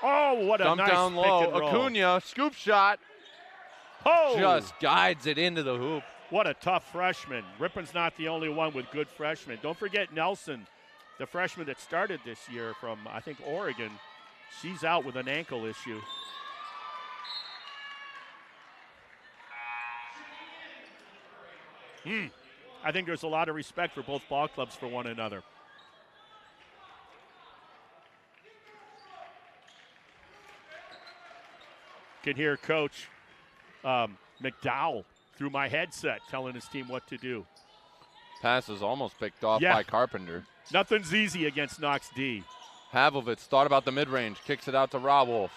Oh, what a Dump nice down pick low. and roll. Acuna, scoop shot. Oh! Just guides it into the hoop. What a tough freshman. Ripon's not the only one with good freshmen. Don't forget Nelson, the freshman that started this year from, I think, Oregon. She's out with an ankle issue. I think there's a lot of respect for both ball clubs for one another. Can hear Coach McDowell through my headset telling his team what to do. Pass is almost picked off by Carpenter. Nothing's easy against Knox D. Havlovitz thought about the mid-range, kicks it out to Raw Wolf.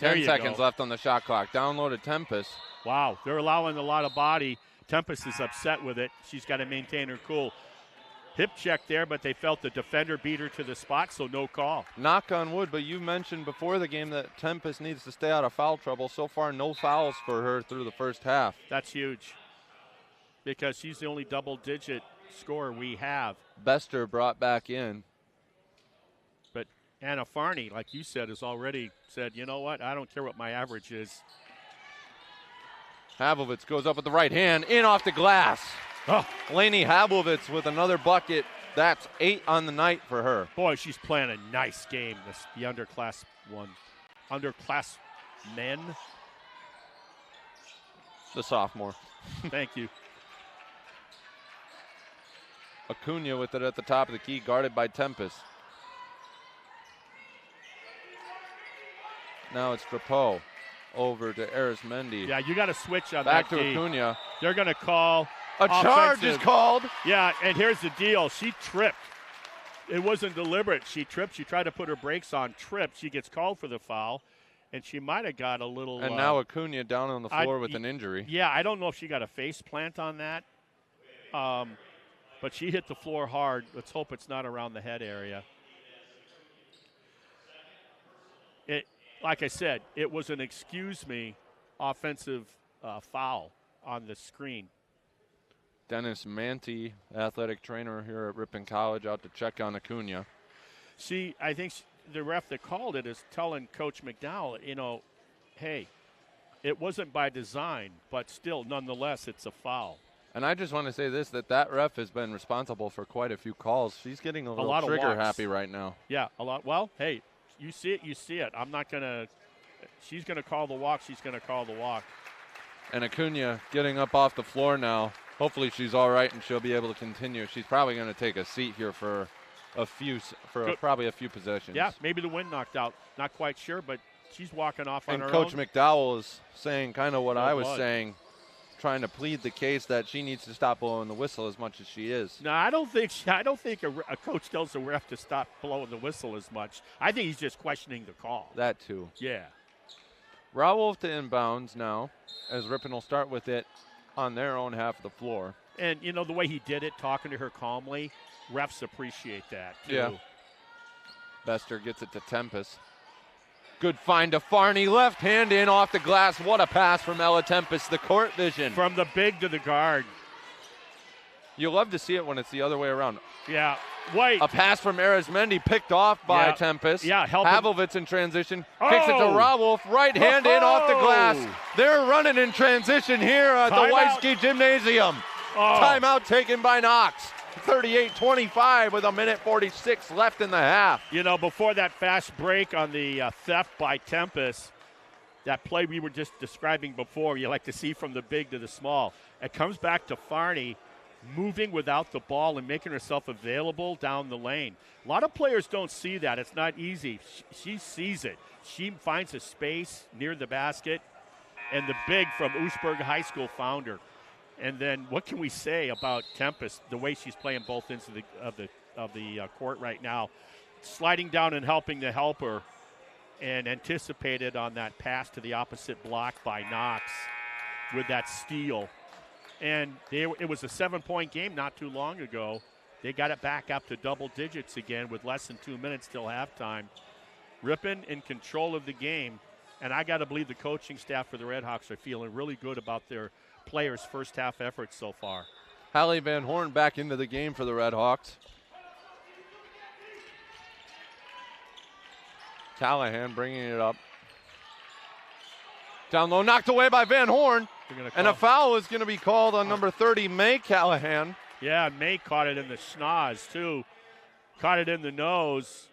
10 seconds left on the shot clock. Down low to Tempest. Wow, they're allowing a lot of body. Tempest is upset with it. She's got to maintain her cool. Hip check there, but they felt the defender beat her to the spot, so no call. Knock on wood, but you mentioned before the game that Tempest needs to stay out of foul trouble. So far, no fouls for her through the first half. That's huge because she's the only double-digit score we have. Bester brought back in. But Anna Farney, like you said, has already said, you know what, I don't care what my average is. Havlovitz goes up with the right hand, in off the glass. Oh. Lainey Havlovitz with another bucket. That's 8 on the night for her. Boy, she's playing a nice game, the underclass one. Underclass men. The sophomore. Thank you. Acuna with it at the top of the key, guarded by Tempest. Now it's Drapeau over to Arismendi. Yeah, you got to switch on back that to key. Acuna. They're going to call a charge is called. Yeah, and here's the deal. She tripped. It wasn't deliberate. She tripped. She tried to put her brakes on, tripped. She gets called for the foul, and she might have got a little. And now Acuna down on the floor with an injury. Yeah, I don't know if she got a face plant on that. But she hit the floor hard. Let's hope it's not around the head area. Like I said, it was an excuse me offensive foul on the screen. Dennis Manti, athletic trainer here at Ripon College, out to check on Acuna. I think the ref that called it is telling Coach McDowell, hey, it wasn't by design, but still, nonetheless, it's a foul. And I just want to say this, that ref has been responsible for quite a few calls. She's getting a little trigger happy right now. Yeah, a lot. Well, hey, you see it, you see it. I'm not going to – she's going to call the walk. She's going to call the walk. And Acuna getting up off the floor now. Hopefully she's all right and she'll be able to continue. She's probably going to take a seat here for probably a few possessions. Yeah, maybe the wind knocked out. Not quite sure, but she's walking off on her own. And Coach McDowell is saying kind of what I was saying, trying to plead the case that she needs to stop blowing the whistle as much as she is. No, I don't think a coach tells the ref to stop blowing the whistle as much. I think he's just questioning the call. That too. Yeah. Rawolf to inbounds now, as Ripon will start with it on their own half of the floor. And, the way he did it, talking to her calmly, refs appreciate that, too. Yeah. Bester gets it to Tempest. Good find to Farney. Left hand in off the glass. What a pass from Ella Tempest, the court vision. From the big to the guard. You love to see it when it's the other way around. Yeah. White. A pass from Arismendi picked off by Tempest. Yeah, Havlovitz in transition. Kicks it to Rawolf. Right hand in off the glass. They're running in transition here at the Weisky Gymnasium. Timeout taken by Knox. 38-25 with 1:46 left in the half. Before that fast break on the theft by Tempest, that play we were just describing before, you like to see from the big to the small. It comes back to Farney moving without the ball and making herself available down the lane. A lot of players don't see that. It's not easy. She sees it. She finds a space near the basket, and the big from Oostburg High School found her. And then what can we say about Tempest, the way she's playing both ends of the court right now, sliding down and helping the helper, and anticipated on that pass to the opposite block by Knox with that steal. And it was a 7-point game not too long ago. They got it back up to double digits again with less than 2 minutes till halftime. Ripon in control of the game, and I got to believe the coaching staff for the Redhawks are feeling really good about their players' first half efforts so far. Hallie Van Horn back into the game for the Redhawks. Callahan bringing it up. Down low, knocked away by Van Horn. And a foul is going to be called on number 30, May Callahan. Yeah, May caught it in the schnoz, too. Caught it in the nose.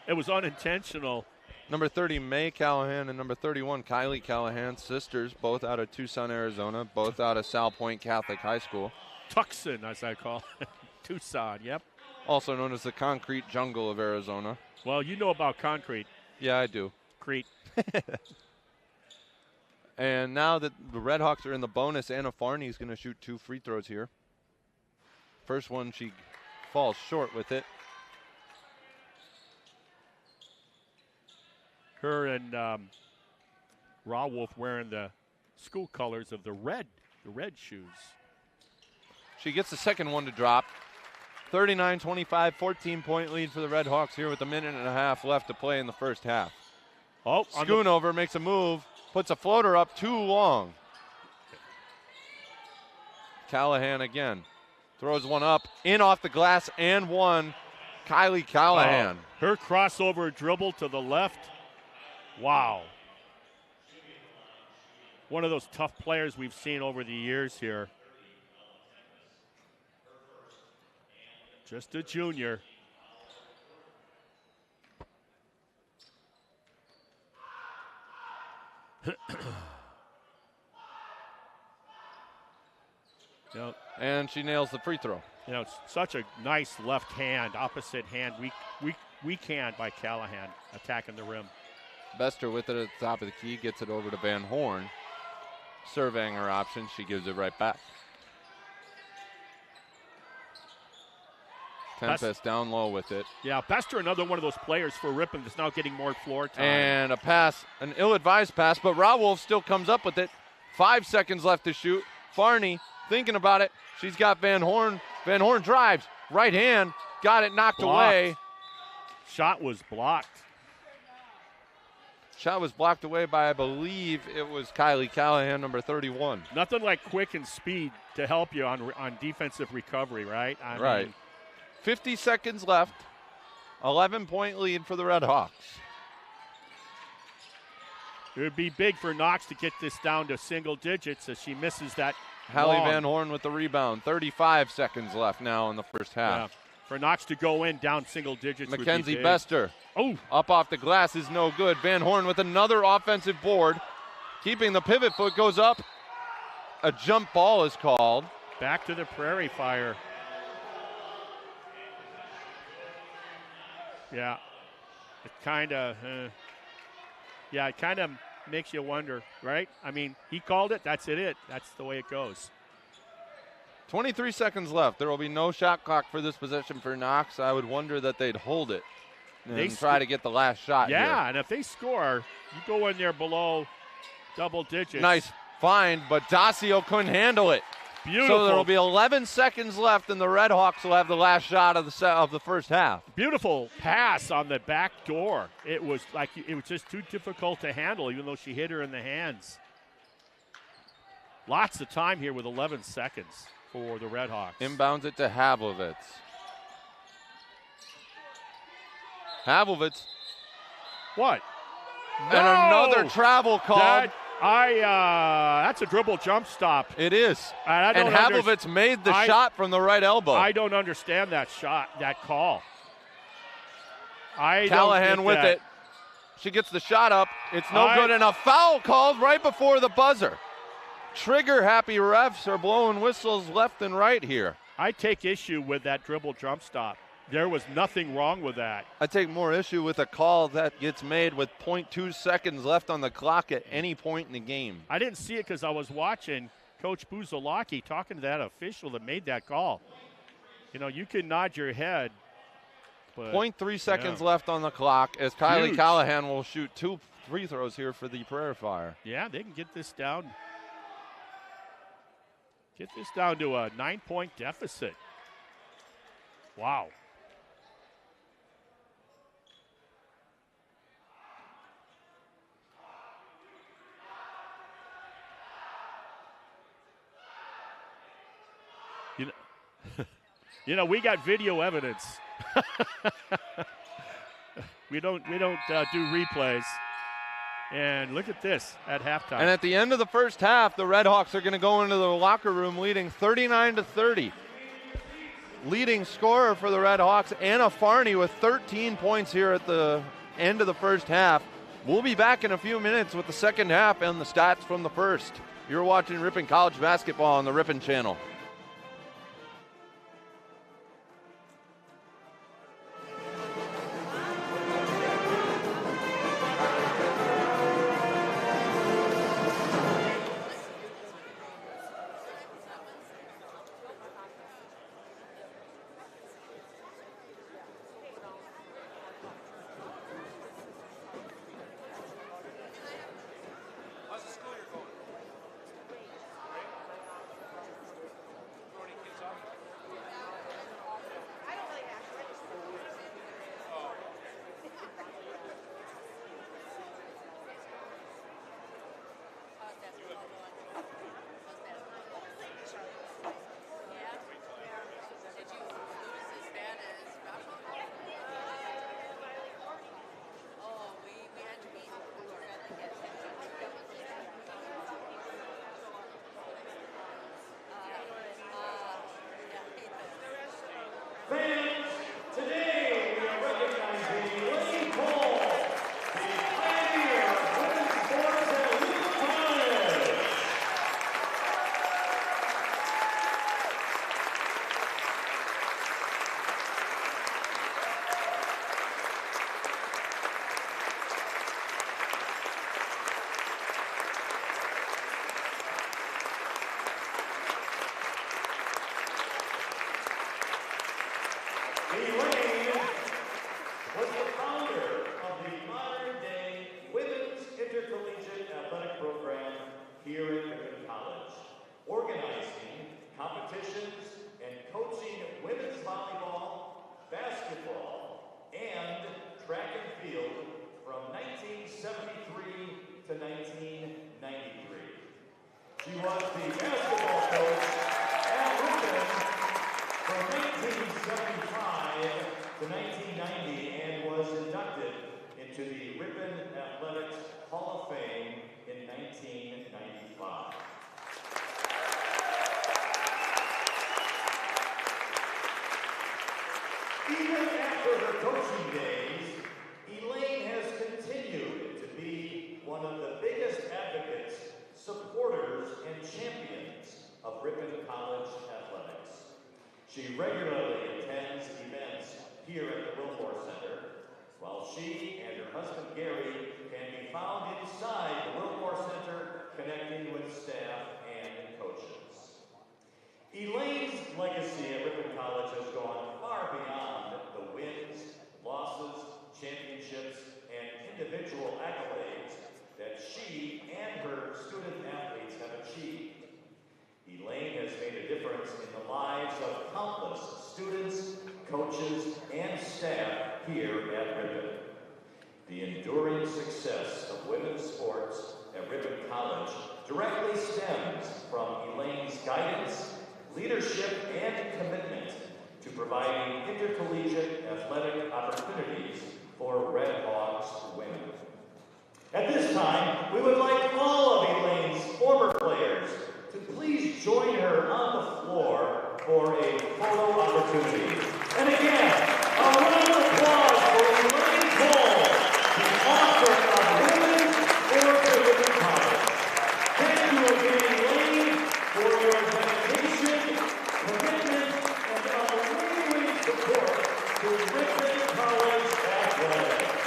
It was unintentional. Number 30, May Callahan, and number 31, Kylie Callahan, sisters, both out of Tucson, Arizona, both out of Sal Point Catholic High School. Tucson, as I call it. Tucson, yep. Also known as the concrete jungle of Arizona. Well, you know about concrete. Yeah, I do. Crete. And now that the Redhawks are in the bonus, Anna Farney is going to shoot 2 free throws here. First one, she falls short with it. Her and Rawolf wearing the school colors of the red shoes. She gets the second one to drop. 39-25, 14-point lead for the Redhawks here with 1.5 minutes left to play in the first half. Schoonover makes a move, puts a floater up too long. Callahan again. Throws one up, in off the glass, and one. Kylie Callahan. Her crossover dribble to the left. Wow. One of those tough players we've seen over the years here. Just a junior. And she nails the free throw. It's such a nice left hand, opposite hand, weak hand by Callahan, attacking the rim. Bester with it at the top of the key, gets it over to Van Horn. Surveying her options, she gives it right back. Tempest down low with it. Yeah, Bester, another one of those players for Ripon that's now getting more floor time. And a pass, an ill-advised pass, but Rawolf still comes up with it. 5 seconds left to shoot. Farney thinking about it. She's got Van Horn. Van Horn drives. Right hand. Got it knocked away. Shot was blocked. Shot was blocked away by, I believe, it was Kylie Callahan, number 31. Nothing like quick and speed to help you on defensive recovery, right? I mean, 50 seconds left. 11-point lead for the Redhawks. It would be big for Knox to get this down to single digits as she misses that. Hallie Van Horn with the rebound. 35 seconds left now in the first half. Yeah. For Knox to go in down single digits. Mackenzie Bester. Oh. Up off the glass is no good. Van Horn with another offensive board. Keeping the pivot foot, goes up. A jump ball is called. Back to the Prairie Fire. Yeah. It kind of makes you wonder, right? I mean, he called it. That's it. That's the way it goes. 23 seconds left. There will be no shot clock for this possession for Knox. I would wonder that they'd hold it and try to get the last shot here. And if they score, you go in there below double digits. Nice find, but Dacio couldn't handle it. Beautiful. So there will be 11 seconds left, and the Redhawks will have the last shot of the first half. Beautiful pass on the back door. It was just too difficult to handle, even though she hit her in the hands. Lots of time here with 11 seconds for the Redhawks. Inbounds it to Havlovitz. Havlovitz. What? And another travel called. That's a dribble jump stop. It is. And Havlovitz made the shot from the right elbow. I don't understand that call. Callahan with it. She gets the shot up. It's no good, and a foul called right before the buzzer. Trigger-happy refs are blowing whistles left and right here. I take issue with that dribble jump stop. There was nothing wrong with that. I take more issue with a call that gets made with 0.2 seconds left on the clock at any point in the game. I didn't see it because I was watching Coach Busilak talking to that official that made that call. You can nod your head. But 0.3 seconds left on the clock as Kylie Callahan will shoot 2 free throws here for the Prairie Fire. Yeah, they can get this down. Get this down to a 9-point deficit. Wow. We got video evidence. we don't do replays. And look at this at halftime. And at the end of the first half, the Redhawks are going to go into the locker room leading 39-30. Leading scorer for the Redhawks, Anna Farney, with 13 points here at the end of the first half. We'll be back in a few minutes with the second half and the stats from the first. You're watching Ripon College Basketball on the Ripon Channel. to 1990 and was inducted into the Ripon Athletics Hall of Fame in 1995. Even after her coaching days, Elaine has continued to be one of the biggest advocates, supporters, and champions of Ripon College athletics. She regularly attends events here at the Willmore Center, while she and her husband Gary can be found inside the Willmore Center connecting with staff and coaches. Elaine's legacy at Ripon College has gone far beyond the wins, losses, championships, and individual accolades that she and her student athletes have achieved. Elaine has made a difference in the lives of countless students, coaches, and staff here at Ripon. The enduring success of women's sports at Ripon College directly stems from Elaine's guidance, leadership, and commitment to providing intercollegiate athletic opportunities for Redhawks women. At this time, we would like all of Elaine's former players to please join her on the floor for a photo opportunity. And again, a round of applause for Elaine Cole, the author of Women for the Ripon College. Thank you again, Elaine, for your dedication, commitment, and unwavering support to Ripon College athletics.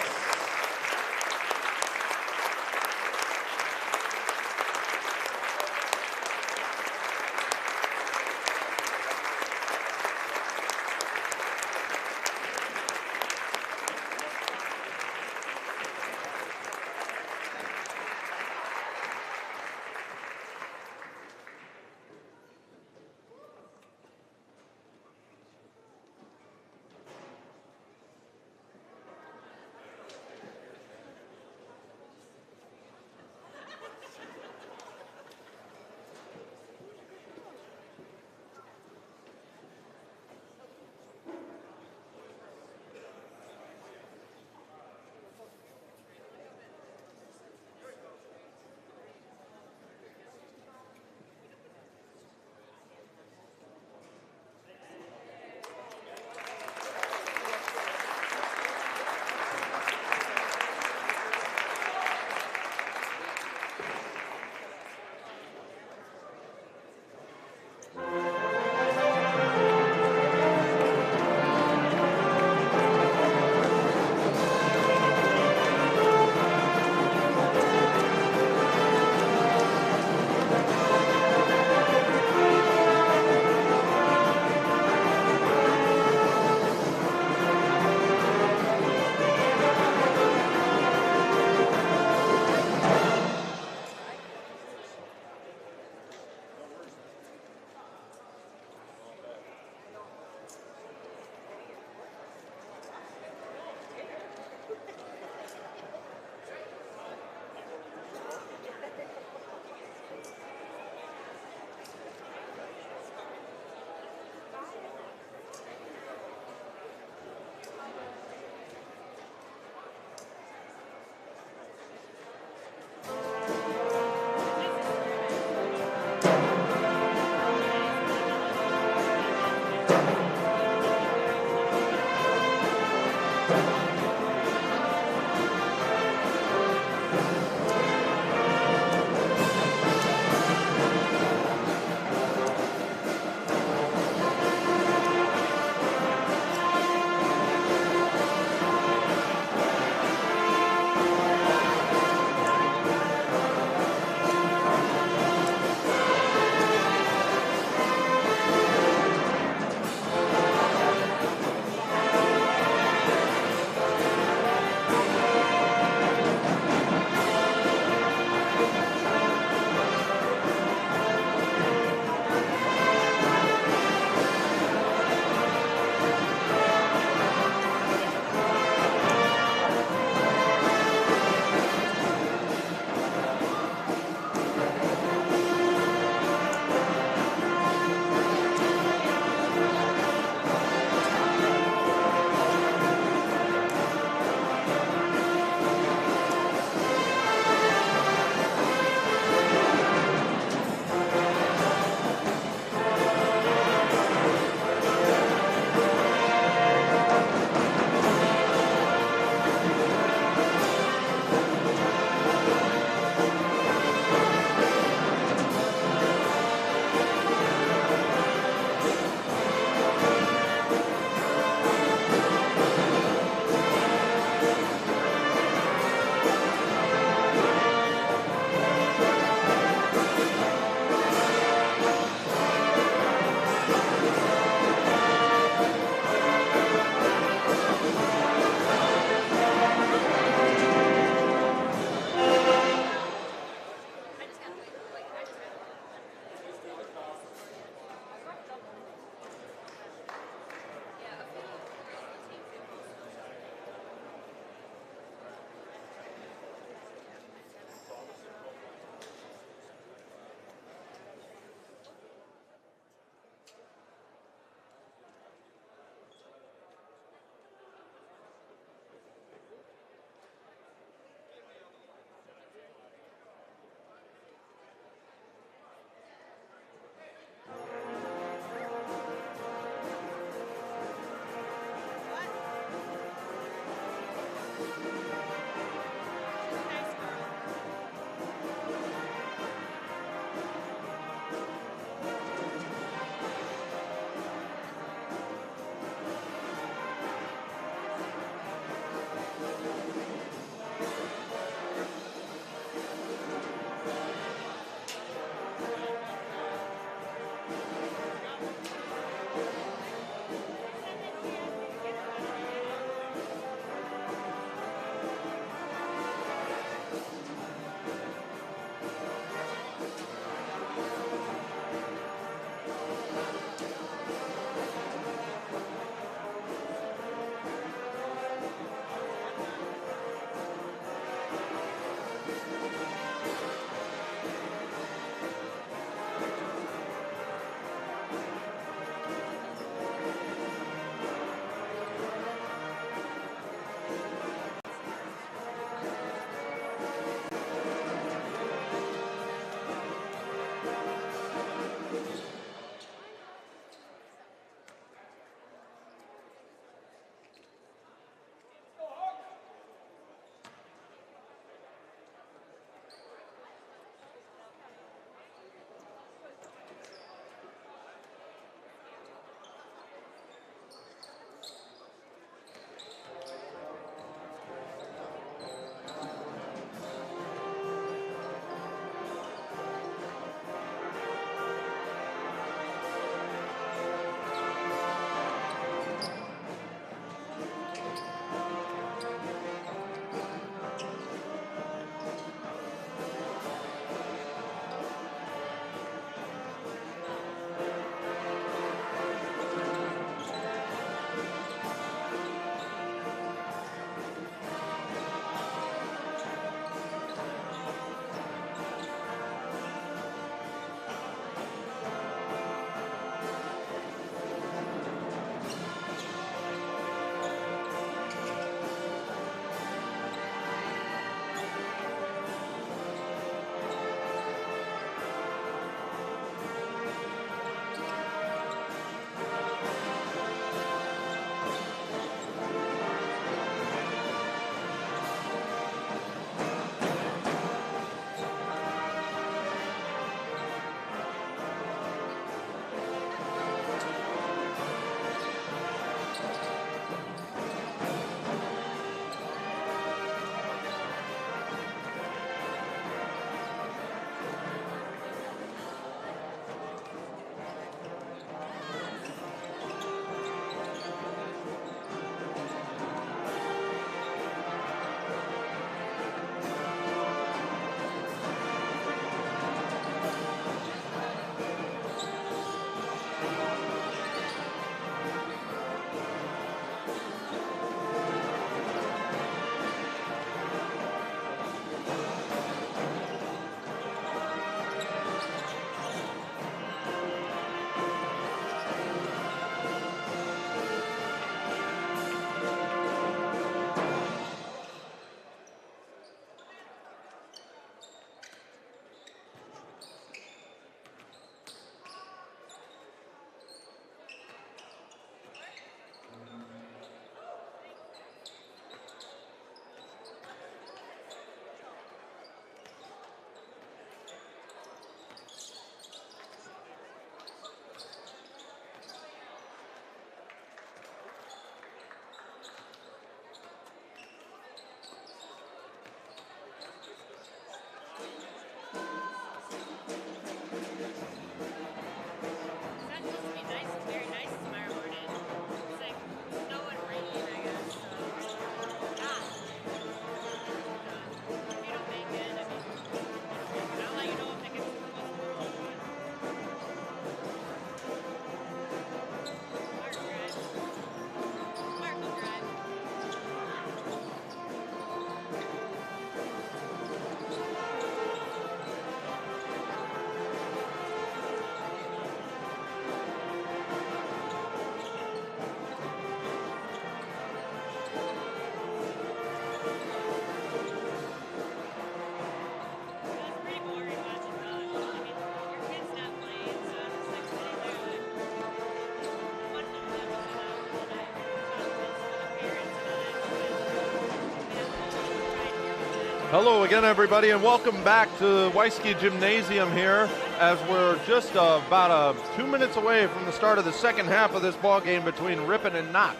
Hello again, everybody, and welcome back to Weisky Gymnasium here as we're just about 2 minutes away from the start of the second half of this ball game between Ripon and Knox.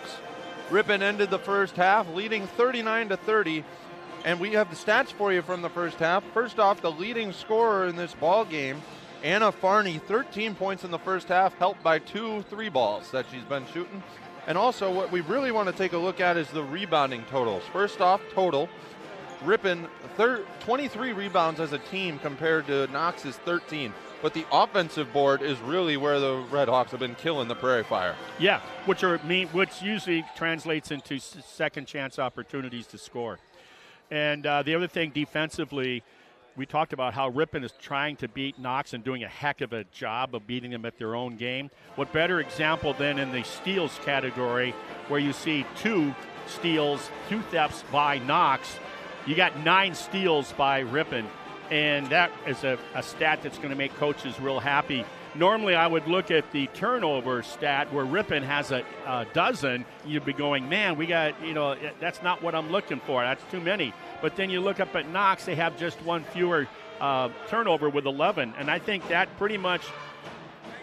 Ripon ended the first half leading 39-30, and we have the stats for you from the first half. First off, the leading scorer in this ball game, Anna Farney, 13 points in the first half, helped by 2 3 balls that she's been shooting. And also what we really want to take a look at is the rebounding totals. First off, total. Ripon, 23 rebounds as a team compared to Knox's 13. But the offensive board is really where the Redhawks have been killing the Prairie Fire. Yeah, which usually translates into second chance opportunities to score. And the other thing defensively, we talked about how Ripon is trying to beat Knox and doing a heck of a job of beating them at their own game. What better example than in the steals category where you see 2 steals, 2 thefts by Knox. You got 9 steals by Ripon, and that is a stat that's going to make coaches real happy. Normally, I would look at the turnover stat where Ripon has a dozen. You'd be going, man, we got, that's not what I'm looking for. That's too many. But then you look up at Knox, they have just 1 fewer turnover with 11. And I think that pretty much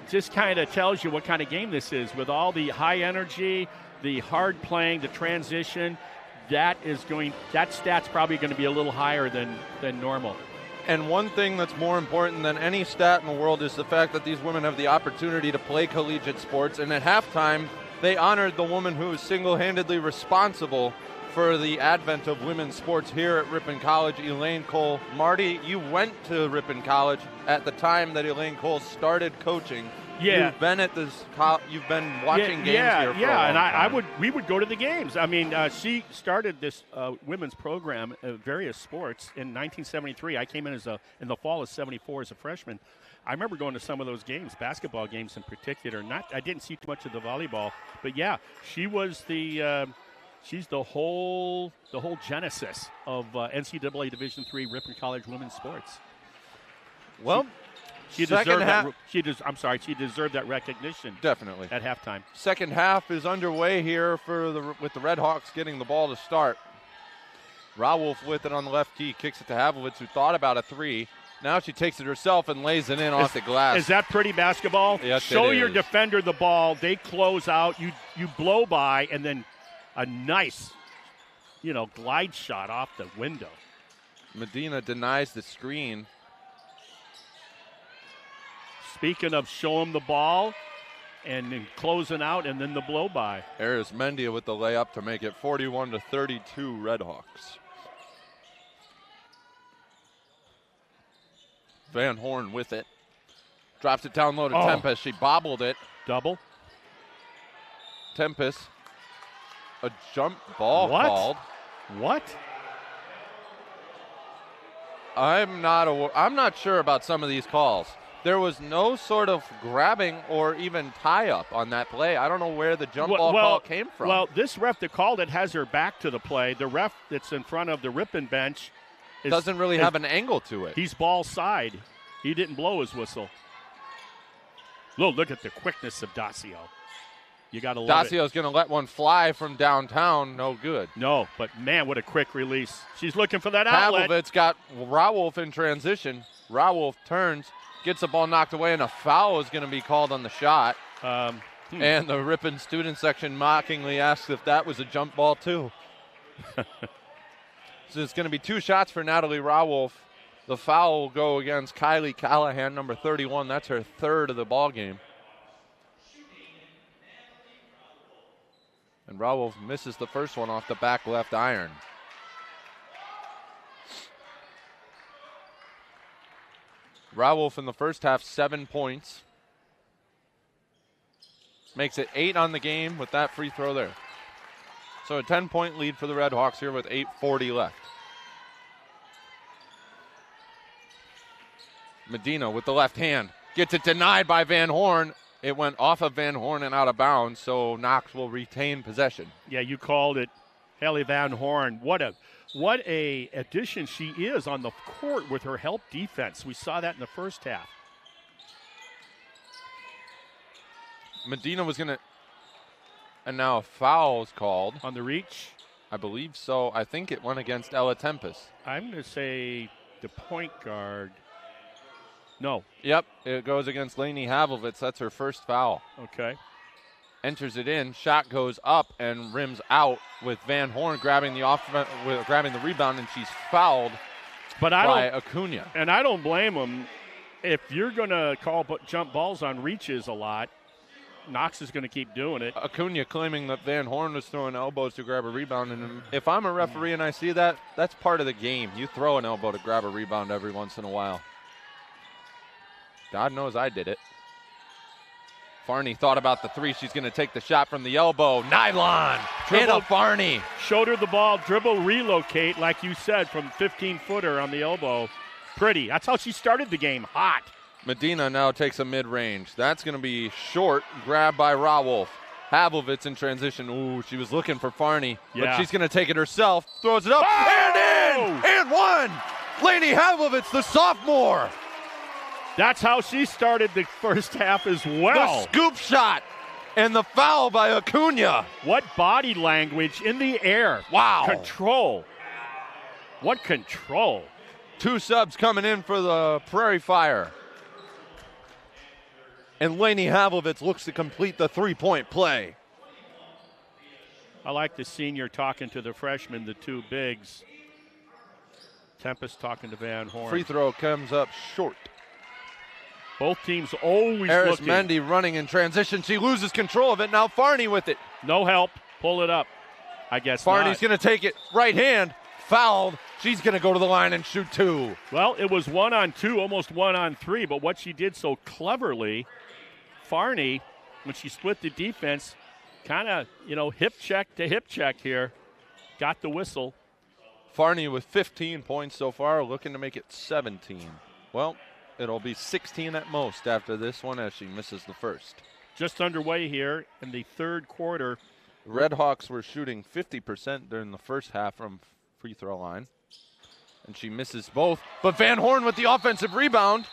just kind of tells you what kind of game this is. With all the high energy, the hard playing, the transition, that stat's probably going to be a little higher than normal. And one thing that's more important than any stat in the world is the fact that these women have the opportunity to play collegiate sports. And at halftime, they honored the woman who is single-handedly responsible for the advent of women's sports here at Ripon College, Elaine Cole. Marty, you went to Ripon College at the time that Elaine Cole started coaching. Yeah, you've been at this. You've been watching games here for a long time. We would go to the games. I mean, she started this women's program at various sports in 1973. I came in in the fall of '74 as a freshman. I remember going to some of those games, basketball games in particular. I didn't see too much of the volleyball, but yeah, she was she's the whole genesis of NCAA Division III Ripon College women's sports. Well. She deserved that recognition. Definitely. At halftime. Second half is underway here with the Redhawks getting the ball to start. Rawolf with it on the left key, kicks it to Havlitz, who thought about a 3. Now she takes it herself and lays it in off the glass. Is that pretty basketball? Yes, Show it your is. defender the ball. They close out. You blow by, and then a nice, glide shot off the window. Medina denies the screen. Speaking of show him the ball and then closing out and then the blow by. There's Mendia with the layup to make it 41-32 Redhawks. Van Horn with it. Drops it down low to Tempest. She bobbled it. Double. Tempest. A jump ball called. What? I'm not sure about some of these calls. There was no sort of grabbing or even tie-up on that play. I don't know where the jump ball call came from. Well, this ref that called it has her back to the play. The ref that's in front of the Ripon bench doesn't really have an angle to it. He's ball side. He didn't blow his whistle. Look at the quickness of Dacio. You got to love it. Dacio's going to let one fly from downtown. No good. No, but man, what a quick release. She's looking for that outlet. Havlitz got Rawolf in transition. Rawolf turns. Gets the ball knocked away, and a foul is going to be called on the shot. And the Ripon student section mockingly asks if that was a jump ball, too. So it's going to be 2 shots for Natalie Rawolf. The foul will go against Kylie Callahan, number 31. That's her 3rd of the ball game. And Rawolf misses the first one off the back left iron. Rawolf in the first half, 7 points. Makes it 8 on the game with that free throw there. So a 10-point lead for the Redhawks here with 8:40 left. Medina with the left hand. Gets it denied by Van Horn. It went off of Van Horn and out of bounds, so Knox will retain possession. Yeah, you called it. Hallie Van Horn, what a addition she is on the court with her help defense. We saw that in the first half. Medina was going to, and now a foul is called. On the reach? I believe so. I think it went against Ella Tempest. I'm going to say the point guard. No. Yep, it goes against Lainey Havlovitz. That's her first foul. Okay. Enters it in, shot goes up and rims out with Van Horn grabbing the rebound, and she's fouled by Acuna. And I don't blame them. If you're going to call jump balls on reaches a lot, Knox is going to keep doing it. Acuna claiming that Van Horn was throwing elbows to grab a rebound, and if I'm a referee and I see that, that's part of the game. You throw an elbow to grab a rebound every once in a while. God knows I did it. Farney thought about the three. She's going to take the shot from the elbow. Nylon. Dribble. Farney. Shoulder the ball, dribble, relocate, like you said, from 15-footer on the elbow. Pretty. That's how she started the game. Hot. Medina now takes a mid-range. That's going to be short. Grabbed by Rawolf. Havlovitz in transition. Ooh, she was looking for Farney. Yeah. But she's going to take it herself. Throws it up. And in! And one! Lainey Havlovitz, the sophomore. That's how she started the first half as well. The scoop shot and the foul by Acuna. What body language in the air. Wow. Control. What control. 2 subs coming in for the Prairie Fire. And Lainey Havlovitz looks to complete the 3-point play. I like the senior talking to the freshman, the 2 bigs. Tempest talking to Van Horn. Free throw comes up short. Both teams always Eris looking. Mendy running in transition. She loses control of it. Now Farney with it. No help. Pull it up. I guess Farney's going to take it. Right hand. Fouled. She's going to go to the line and shoot 2. Well, it was 1-on-2, almost 1-on-3, but what she did so cleverly, Farney, when she split the defense, kind of, hip check to hip check here, got the whistle. Farney with 15 points so far, looking to make it 17. Well, it'll be 16 at most after this one as she misses the first. Just underway here in the third quarter. Redhawks were shooting 50% during the first half from free throw line. And she misses both. But Van Horn with the offensive rebound.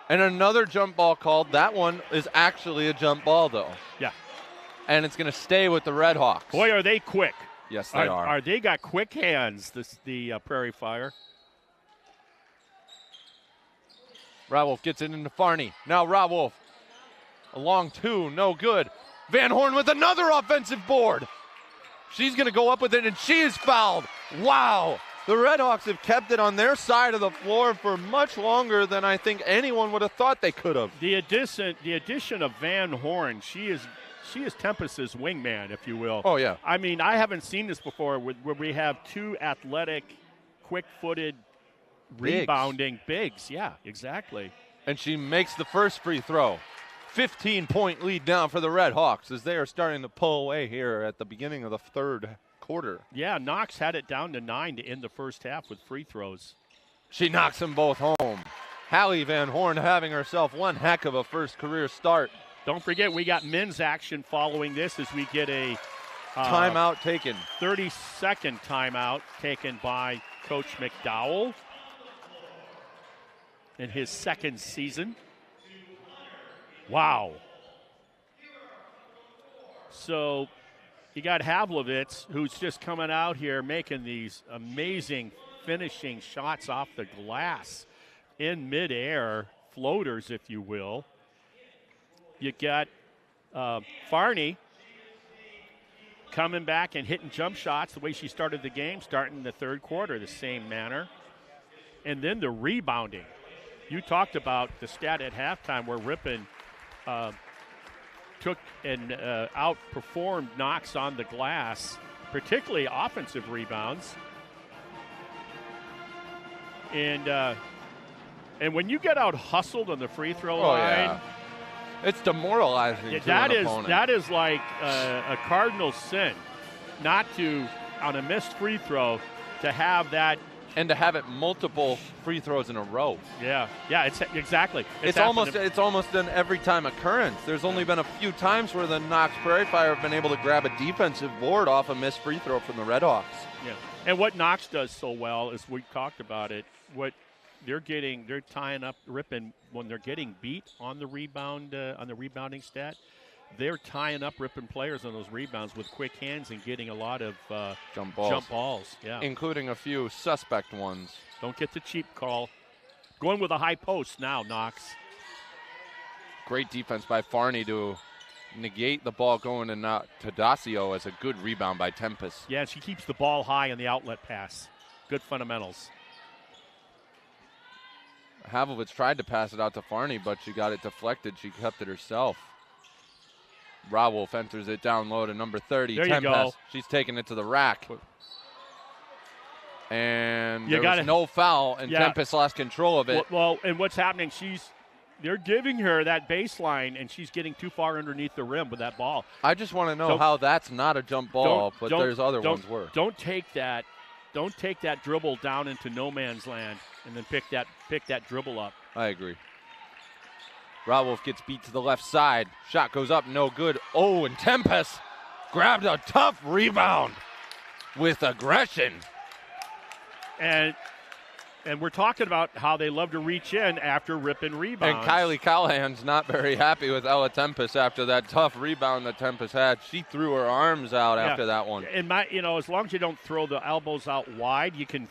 And another jump ball called. That one is actually a jump ball, though. Yeah. And it's going to stay with the Redhawks. Boy, are they quick. Yes, they are. They got quick hands, the Prairie Fire. Rawolf gets it into Farney. Now Rawolf. A long 2, no good. Van Horn with another offensive board. She's going to go up with it, and she is fouled. Wow. The Redhawks have kept it on their side of the floor for much longer than I think anyone would have thought they could have. The addition of Van Horn, she is Tempest's wingman, if you will. Oh, yeah. I mean, I haven't seen this before where we have 2 athletic, quick-footed, rebounding bigs. Yeah, exactly. And she makes the first free throw. 15-point lead now for the Redhawks as they are starting to pull away here at the beginning of the third quarter. Yeah, Knox had it down to 9 to end the first half with free throws. She knocks them both home. Hallie Van Horn having herself one heck of a first career start. Don't forget, we got men's action following this as we get a timeout taken. 30-second timeout taken by Coach McDowell in his second season. Wow. So you got Havlovitz, who's just coming out here making these amazing finishing shots off the glass in midair, floaters, if you will. You got Farney coming back and hitting jump shots the way she started the game, starting the third quarter the same manner. And then the rebounding. You talked about the stat at halftime where Ripon took and outperformed Knox on the glass, particularly offensive rebounds. And when you get out hustled on the free throw line, yeah. It's demoralizing. That is like a cardinal sin, not to, on a missed free throw, to have that. And to have it multiple free throws in a row. Yeah, it's exactly. It's almost an every time occurrence. There's only been a few times where the Knox Prairie Fire have been able to grab a defensive board off a missed free throw from the Redhawks. Yeah, and what Knox does so well is we talked about it. What they're tying up Ripon when they're getting beat on the rebounding stat. they're tying up Ripon players on those rebounds with quick hands and getting a lot of jump balls. Yeah, including a few suspect ones. Don't get the cheap call. Going with a high post now, Knox. Great defense by Farney to negate the ball going to Dacio as a good rebound by Tempest. Yeah, she keeps the ball high on the outlet pass. Good fundamentals. Havlovich tried to pass it out to Farney, but she got it deflected. She kept it herself. Rawolf enters it down low to number 30, there Tempest. You go. She's taking it to the rack. And there was no foul, and Tempest lost control of it. Well, and what's happening, they're giving her that baseline, and she's getting too far underneath the rim with that ball. I just want to know how that's not a jump ball, but there's other ones were. Don't take that dribble down into no man's land and then pick that dribble up. I agree. Rawolf gets beat to the left side. Shot goes up, no good. Oh, and Tempest grabbed a tough rebound with aggression. And we're talking about how they love to reach in after Ripon rebounds. And Kylie Callahan's not very happy with Ella Tempest after that tough rebound that Tempest had. She threw her arms out after that one. And as long as you don't throw the elbows out wide, you can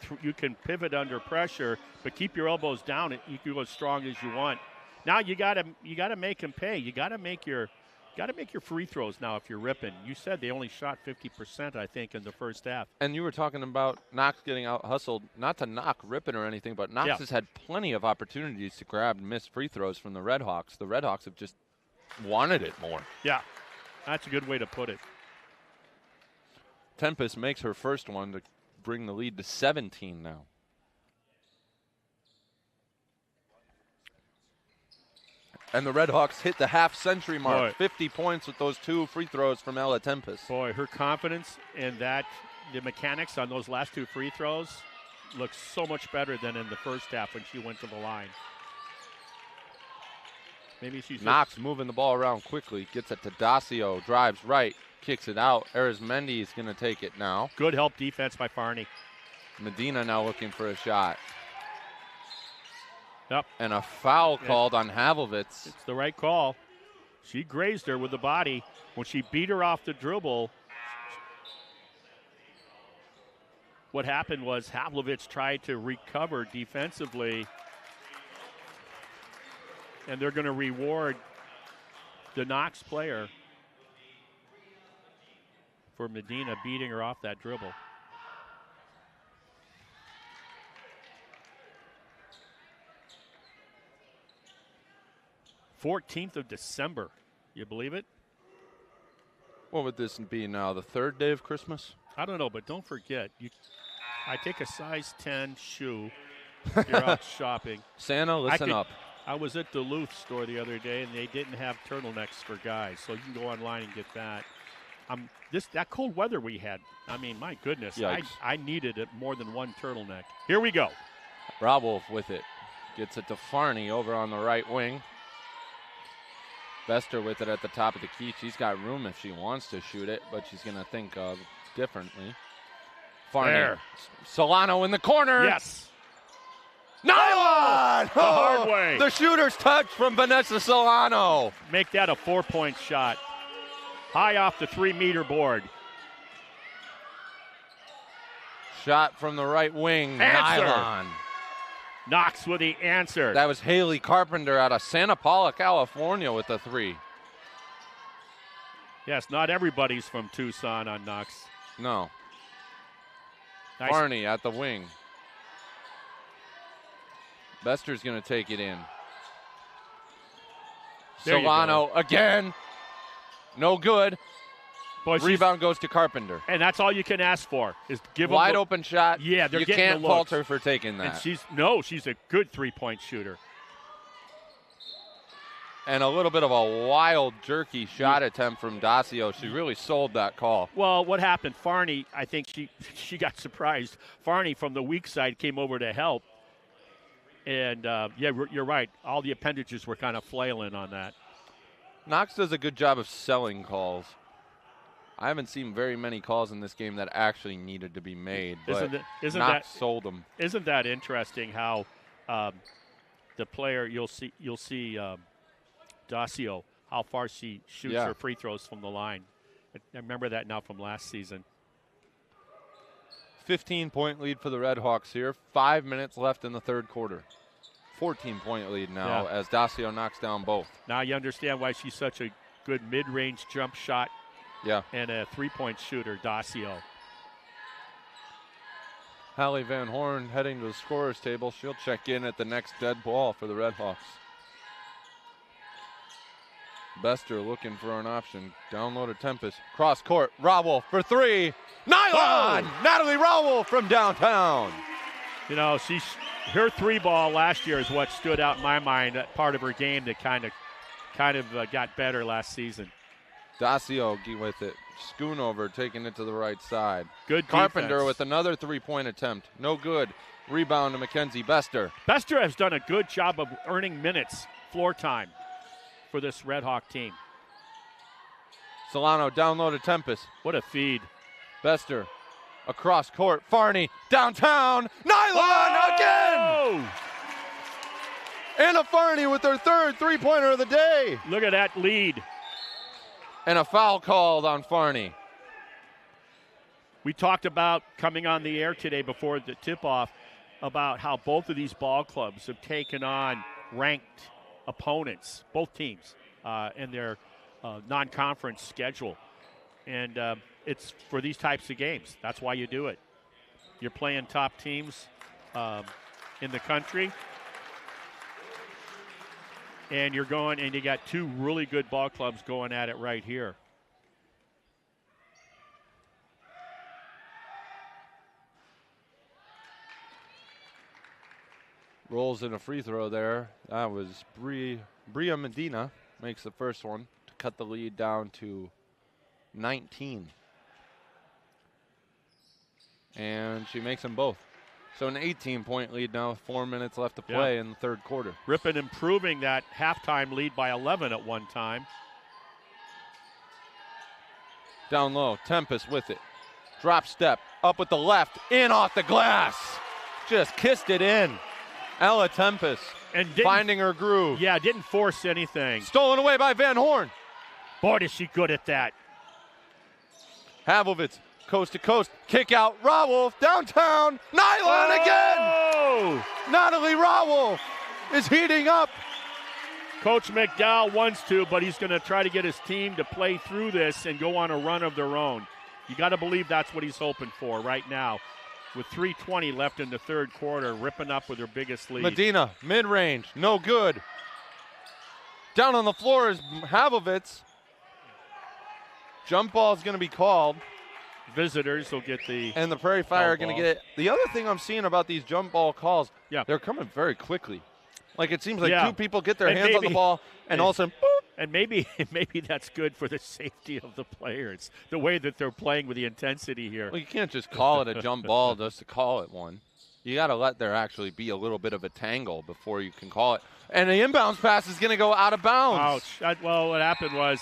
pivot under pressure, but keep your elbows down and you can go as strong as you want. Now you gotta make them pay. You gotta make your free throws now if you're Ripon. You said they only shot 50%, I think, in the first half. And you were talking about Knox getting out hustled, not to knock Ripon or anything, but Knox has had plenty of opportunities to grab and miss free throws from the Redhawks. The Redhawks have just wanted it more. Yeah, that's a good way to put it. Tempest makes her first one to bring the lead to 17 now. And the Redhawks hit the half-century mark. 50 points with those 2 free throws from Ella Tempest. Boy, her confidence in the mechanics on those last 2 free throws looks so much better than in the first half when she went to the line. Maybe she's Knox moving the ball around quickly. Gets it to Dacio. Drives right. Kicks it out. Arizmendi is going to take it now. Good help defense by Farney. Medina now looking for a shot. Yep. And a foul called on Havlovitz. It's the right call. She grazed her with the body. When she beat her off the dribble, what happened was Havlovitz tried to recover defensively, and they're going to reward the Knox player for Medina beating her off that dribble. 14th of December. You believe it? What would this be now, the 3rd day of Christmas? I don't know, but don't forget, I take a size 10 shoe. You're out shopping. Santa, listen up. I was at Duluth store the other day, and they didn't have turtlenecks for guys, so you can go online and get that. That cold weather we had, I mean, my goodness, I needed it more than one turtleneck. Here we go. Rawolf with it. Gets it to Farney over on the right wing. Bester with it at the top of the key. She's got room if she wants to shoot it, but she's going to think of differently. Farney. There. Solano in the corner. Yes. Nylon! The hard way. The shooter's touch from Vanessa Solano. Make that a 4-point shot. High off the 3-meter board. Shot from the right wing. Ernser. Nylon. Knox with the answer. That was Haley Carpenter out of Santa Paula, California with the 3. Yes, not everybody's from Tucson on Knox. No. Nice. Farney at the wing. Bester's going to take it in. There Solano again. No good. Boy, rebound goes to Carpenter. And that's all you can ask for is give wide open shot. Yeah, they're you getting can't the looks. fault her for taking that. And she's a good 3-point shooter. And a little bit of a wild, jerky shot attempt from Dacio. She really sold that call. Well, what happened? Farney, I think she got surprised. Farney from the weak side came over to help. And, you're right. All the appendages were kind of flailing on that. Knox does a good job of selling calls. I haven't seen very many calls in this game that actually needed to be made, but Knox sold them. Isn't that interesting how the player, you'll see Dacio how far she shoots her free throws from the line. I remember that now from last season. 15-point lead for the Redhawks here. 5 minutes left in the third quarter. 14-point lead now as Dacio knocks down both. Now you understand why she's such a good mid-range jump shot and a three-point shooter, Dacio. Hallie Van Horn heading to the scorer's table. She'll check in at the next dead ball for the Redhawks. Bester looking for an option. Down low to Tempest. Cross court. Rawolf for three. Nylon! Oh! Natalie Rawolf from downtown. You know, her three ball last year is what stood out in my mind. That part of her game that kind of got better last season. Dacio with it. Schoonover taking it to the right side. Good Carpenter defense. with another three-point attempt. No good. Rebound to Mackenzie Bester. Bester has done a good job of earning minutes, floor time, for this Red Hawk team. Solano down low to Tempest. What a feed. Bester across court. Farney downtown. Nylon again! Anna Farney with her third three-pointer of the day. Look at that lead. And a foul called on Farney. We talked about coming on the air today before the tip-off about how both of these ball clubs have taken on ranked opponents, both teams, in their non-conference schedule. And it's for these types of games. That's why you do it. You're playing top teams in the country. And you're going, and you got two really good ball clubs going at it right here. Rolls in a free throw there. That was Bria Medina makes the first one to cut the lead down to 19. And she makes them both. So an 18-point lead now with 4 minutes left to play in the third quarter. Ripon improving that halftime lead by 11 at one time. Down low, Tempest with it. Drop step, up with the left, in off the glass. Just kissed it in. Ella Tempest and finding her groove. Yeah, didn't force anything. Stolen away by Van Horn. Boy, is she good at that. Havovitz, coast to coast, kick out, Rawolf, downtown, Nylon again! Natalie Rawolf is heating up. Coach McDowell wants to, but he's going to try to get his team to play through this and go on a run of their own. You got to believe that's what he's hoping for right now. With 3:20 left in the third quarter, ripping up with her biggest lead. Medina, mid-range, no good. Down on the floor is Havovitz. Jump ball is going to be called. Visitors will get and the Prairie Fire are going to get it. The other thing I'm seeing about these jump ball calls, they're coming very quickly. Like it seems like two people get their hands on the ball and all of a sudden, boop. And maybe that's good for the safety of the players, the way that they're playing with the intensity here. Well, you can't just call it a jump ball just to call it one. You got to let there actually be a little bit of a tangle before you can call it. And the inbounds pass is going to go out of bounds. Ouch. Well, what happened was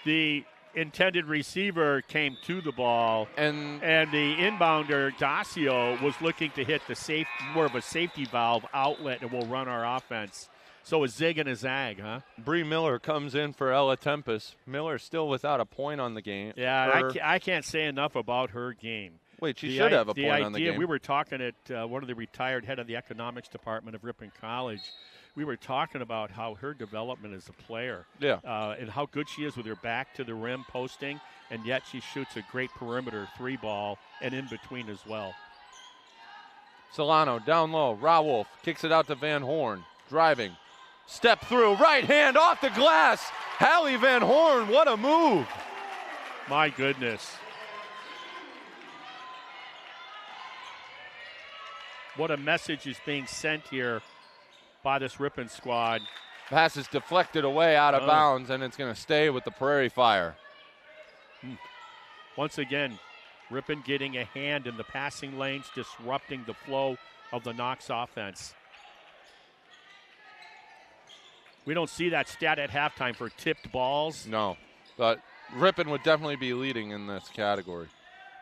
the intended receiver came to the ball, and the inbounder, Dacio, was looking to hit the more of a safety valve outlet and will run our offense. So a zig and a zag, huh? Bree Miller comes in for Ella Tempest. Miller still without a point on the game. Yeah, I can't say enough about her game. Wait, she should have a point on the game. We were talking at one of the retired head of the economics department of Ripon College. We were talking about how her development as a player, and how good she is with her back to the rim posting, and yet she shoots a great perimeter three ball and in between as well. Solano down low. Rawolf kicks it out to Van Horn. Driving. Step through. Right hand off the glass. Hallie Van Horn, what a move. My goodness. What a message is being sent here by this Ripon squad. Pass is deflected away out of bounds, and it's going to stay with the Prairie Fire. Once again, Ripon getting a hand in the passing lanes, disrupting the flow of the Knox offense. We don't see that stat at halftime for tipped balls. No, but Ripon would definitely be leading in this category.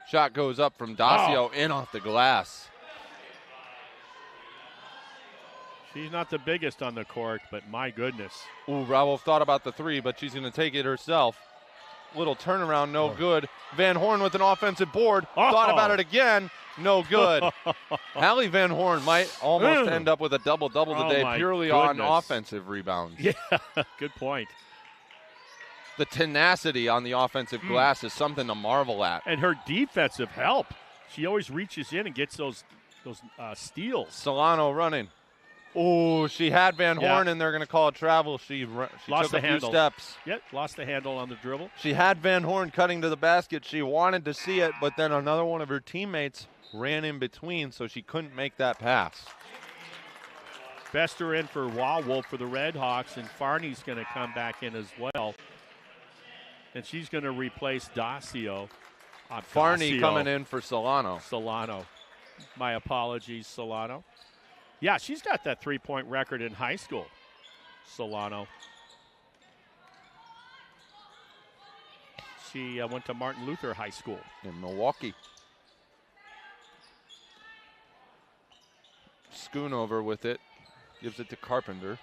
Shot goes up from Dacio in off the glass. She's not the biggest on the court, but my goodness. Ooh, Raul thought about the three, but she's going to take it herself. Little turnaround, no good. Van Horn with an offensive board. Thought about it again, no good. Hallie Van Horn might almost end up with a double-double today purely on offensive rebounds. Yeah, good point. The tenacity on the offensive glass is something to marvel at. And her defensive help. She always reaches in and gets those steals. Solano running. Oh, she had Van Horn, and they're going to call it travel. She lost took the a handle. few steps. Yep, lost the handle on the dribble. She had Van Horn cutting to the basket. She wanted to see it, but then another one of her teammates ran in between, so she couldn't make that pass. Bester in for Wawolf for the Redhawks, and Farney's going to come back in as well. And she's going to replace Dacio. Farney coming in for Solano. Solano. My apologies, Solano. Yeah, she's got that three-point record in high school, Solano. She went to Martin Luther High School. In Milwaukee. Schoonover with it. Gives it to Carpenter.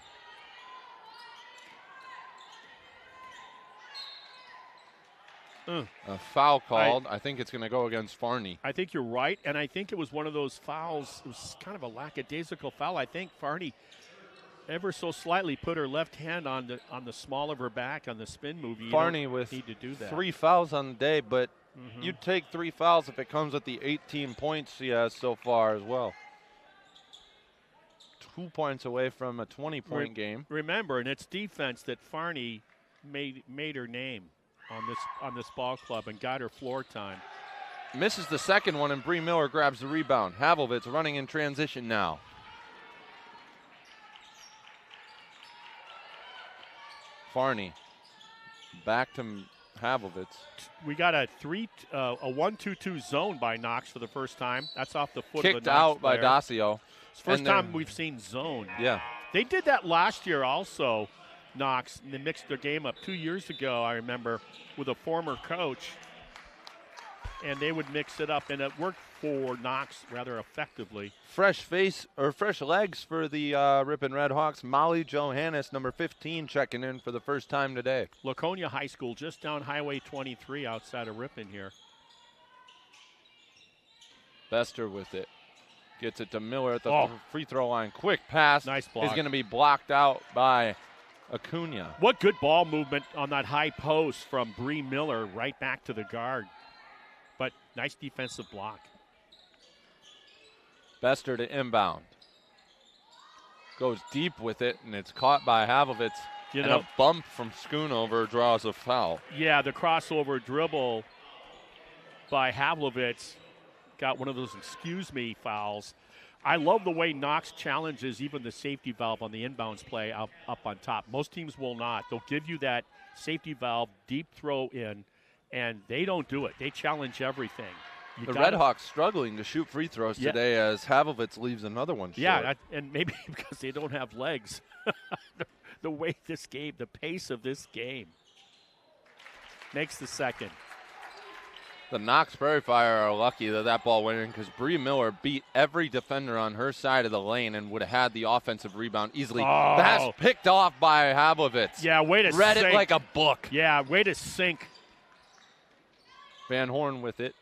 A foul called. I think it's going to go against Farney. I think you're right, and I think it was one of those fouls. It was kind of a lackadaisical foul. I think Farney ever so slightly put her left hand on the small of her back on the spin move. You Farney with need to do that. 3 fouls on the day, but you'd take 3 fouls if it comes with the 18 points she has so far as well. 2 points away from a 20-point game. Remember, and it's defense that Farney made her name on this ball club and got her floor time. Misses the second one, and Bree Miller grabs the rebound. Havlevitz running in transition now. Farney back to Havlevitz. We got a 1-2-2 zone by Knox for the first time. That's off the foot Kicked of the Knox out player. by Dacio. It's the first time we've seen zone. Yeah. They did that last year also, Knox. They mixed their game up 2 years ago, I remember, with a former coach. And they would mix it up, and it worked for Knox rather effectively. Fresh legs for the Ripon Redhawks. Molly Johannes, number 15, checking in for the first time today. Laconia High School, just down Highway 23 outside of Ripon here. Bester with it. Gets it to Miller at the free throw line. Quick pass. Nice block. Is going to be blocked out by Acuna. What good ball movement on that high post from Bree Miller right back to the guard. But nice defensive block. Bester to inbound. Goes deep with it, and it's caught by Havlevitz. And a bump from Schoonover draws a foul. Yeah, the crossover dribble by Havlevitz got one of those excuse me fouls. I love the way Knox challenges even the safety valve on the inbounds play up on top. Most teams will not. They'll give you that safety valve, deep throw in, and they don't do it. They challenge everything. The Redhawks struggling to shoot free throws today as Havlevitz leaves another one short. Yeah, and maybe because they don't have legs. The way this game, the pace of this game makes the second. The Knox Prairie Fire are lucky that ball went in because Bree Miller beat every defender on her side of the lane and would have had the offensive rebound easily. Pass picked off by Havlevitz. Yeah, way to read it like a book. Yeah, way to sink. Van Horn with it.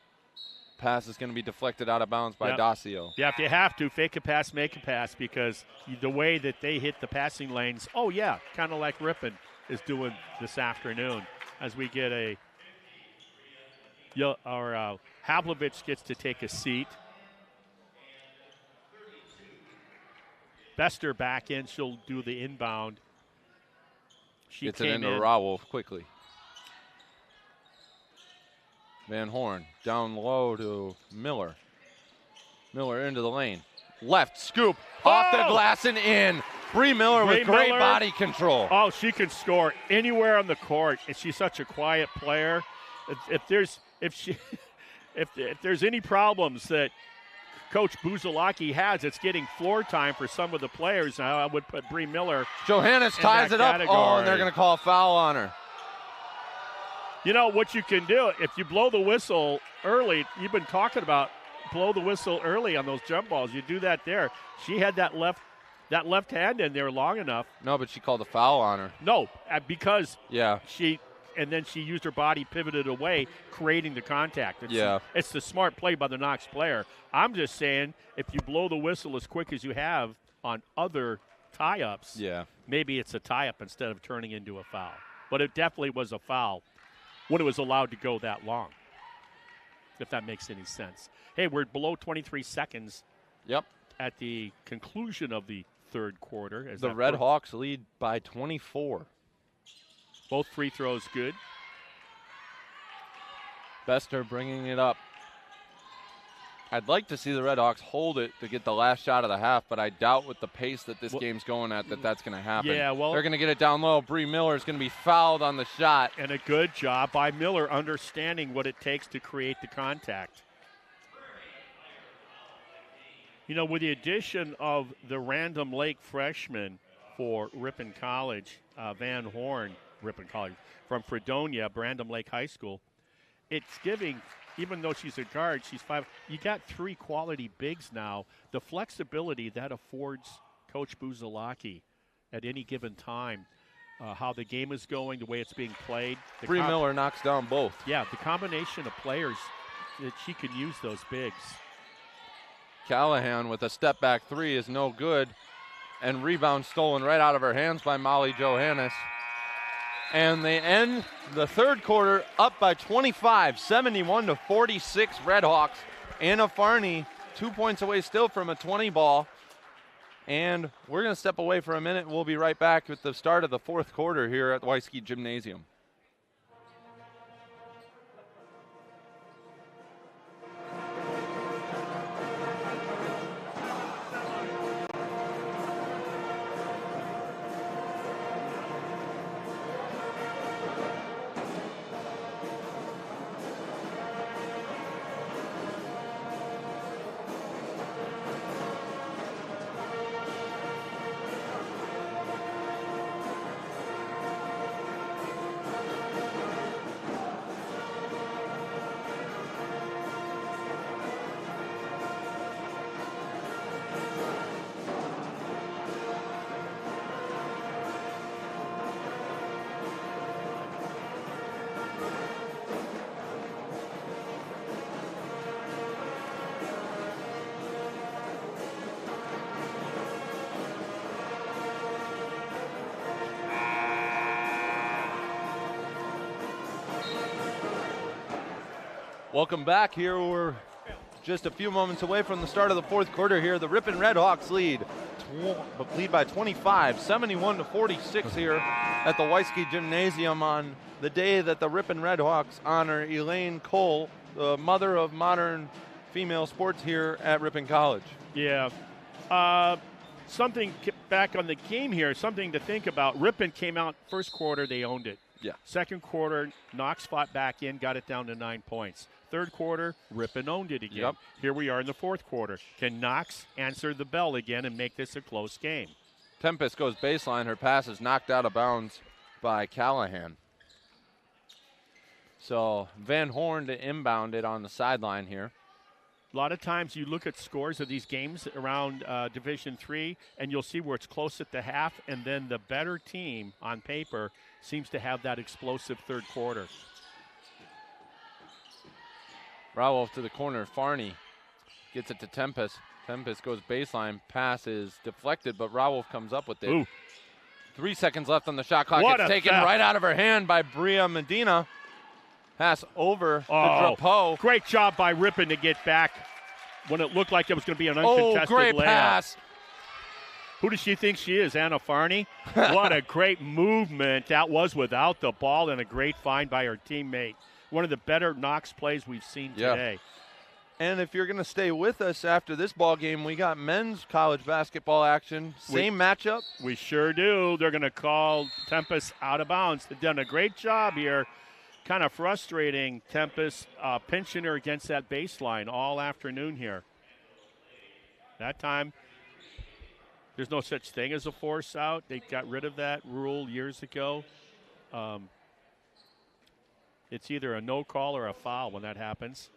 Pass is going to be deflected out of bounds by Dacio. Yeah, if you have to, fake a pass, make a pass, because the way that they hit the passing lanes, kind of like Ripon is doing this afternoon as we get Havlevitz gets to take a seat. Bester back in. She'll do the inbound. She gets it into Raul quickly. Van Horn down low to Miller. Miller into the lane. Left scoop off the glass and in. Bree Miller with great body control. Oh, she can score anywhere on the court. And she's such a quiet player. If there's any problems that Coach Busilak has, it's getting floor time for some of the players. Now I would put Bree Miller. Johannes ties it up. Oh, and they're going to call a foul on her. You know what you can do if you blow the whistle early. You've been talking about blow the whistle early on those jump balls. You do that there. She had that left that left hand in there long enough. No, but she called a foul on her. No, because yeah, and then she used her body, pivoted away, creating the contact. It's the smart play by the Knox player. I'm just saying, if you blow the whistle as quick as you have on other tie-ups, maybe it's a tie-up instead of turning into a foul. But it definitely was a foul when it was allowed to go that long, if that makes any sense. Hey, we're below 23 seconds at the conclusion of the third quarter. The Redhawks lead by 24. Both free throws good. Bester bringing it up. I'd like to see the Redhawks hold it to get the last shot of the half, but I doubt with the pace that this game's going at that's going to happen. Yeah, well, they're going to get it down low. Bree Miller is going to be fouled on the shot. And a good job by Miller understanding what it takes to create the contact. You know, with the addition of the Random Lake freshman for Ripon College, Van Horn, Ripon College, from Fredonia, Random Lake High School, it's giving, even though she's a guard, she's 5, you got 3 quality bigs now. The flexibility that affords Coach Busilak at any given time, how the game is going, the way it's being played. Bree Miller knocks down both. Yeah, the combination of players that she can use those bigs. Callahan with a step-back 3 is no good, and rebound stolen right out of her hands by Molly Johannes. And they end the third quarter up by 25, 71-46 Redhawks. Anna Farney 2 points away still from a 20 ball. And we're going to step away for a minute. We'll be right back with the start of the fourth quarter here at the Weiske Gymnasium. Welcome back here. We're just a few moments away from the start of the fourth quarter here. The Ripon Redhawks lead by 25, 71-46 here at the Weiske Gymnasium on the day that the Ripon Redhawks honor Elaine Cole, the mother of modern female sports here at Ripon College. Yeah. Something back on the game here, something to think about. Ripon came out first quarter, they owned it. Yeah. Second quarter, Knox fought back in, got it down to 9 points. Third quarter, Ripon owned it again. Yep. Here we are in the fourth quarter. Can Knox answer the bell again and make this a close game? Tempest goes baseline. Her pass is knocked out of bounds by Callahan. So Van Horn to inbound it on the sideline here. A lot of times you look at scores of these games around Division III, and you'll see where it's close at the half, and then the better team on paper seems to have that explosive third quarter. Rawolf to the corner. Farney gets it to Tempest. Tempest goes baseline. Pass is deflected, but Rawolf comes up with it. Ooh. 3 seconds left on the shot clock. What it's taken foul. right out of her hand by Bria Medina. Pass over to Drapeau. Great job by Ripon to get back when it looked like it was going to be an uncontested great layup. Pass. Who does she think she is, Anna Farney? What a great movement that was without the ball, and a great find by her teammate. One of the better Knox plays we've seen today. And if you're going to stay with us after this ball game, we got men's college basketball action. Same matchup. We sure do. They're going to call Tempest out of bounds. They've done a great job here. Kind of frustrating, Tempest pinching her against that baseline all afternoon here. That time, there's no such thing as a force out. They got rid of that rule years ago. It's either a no call or a foul when that happens.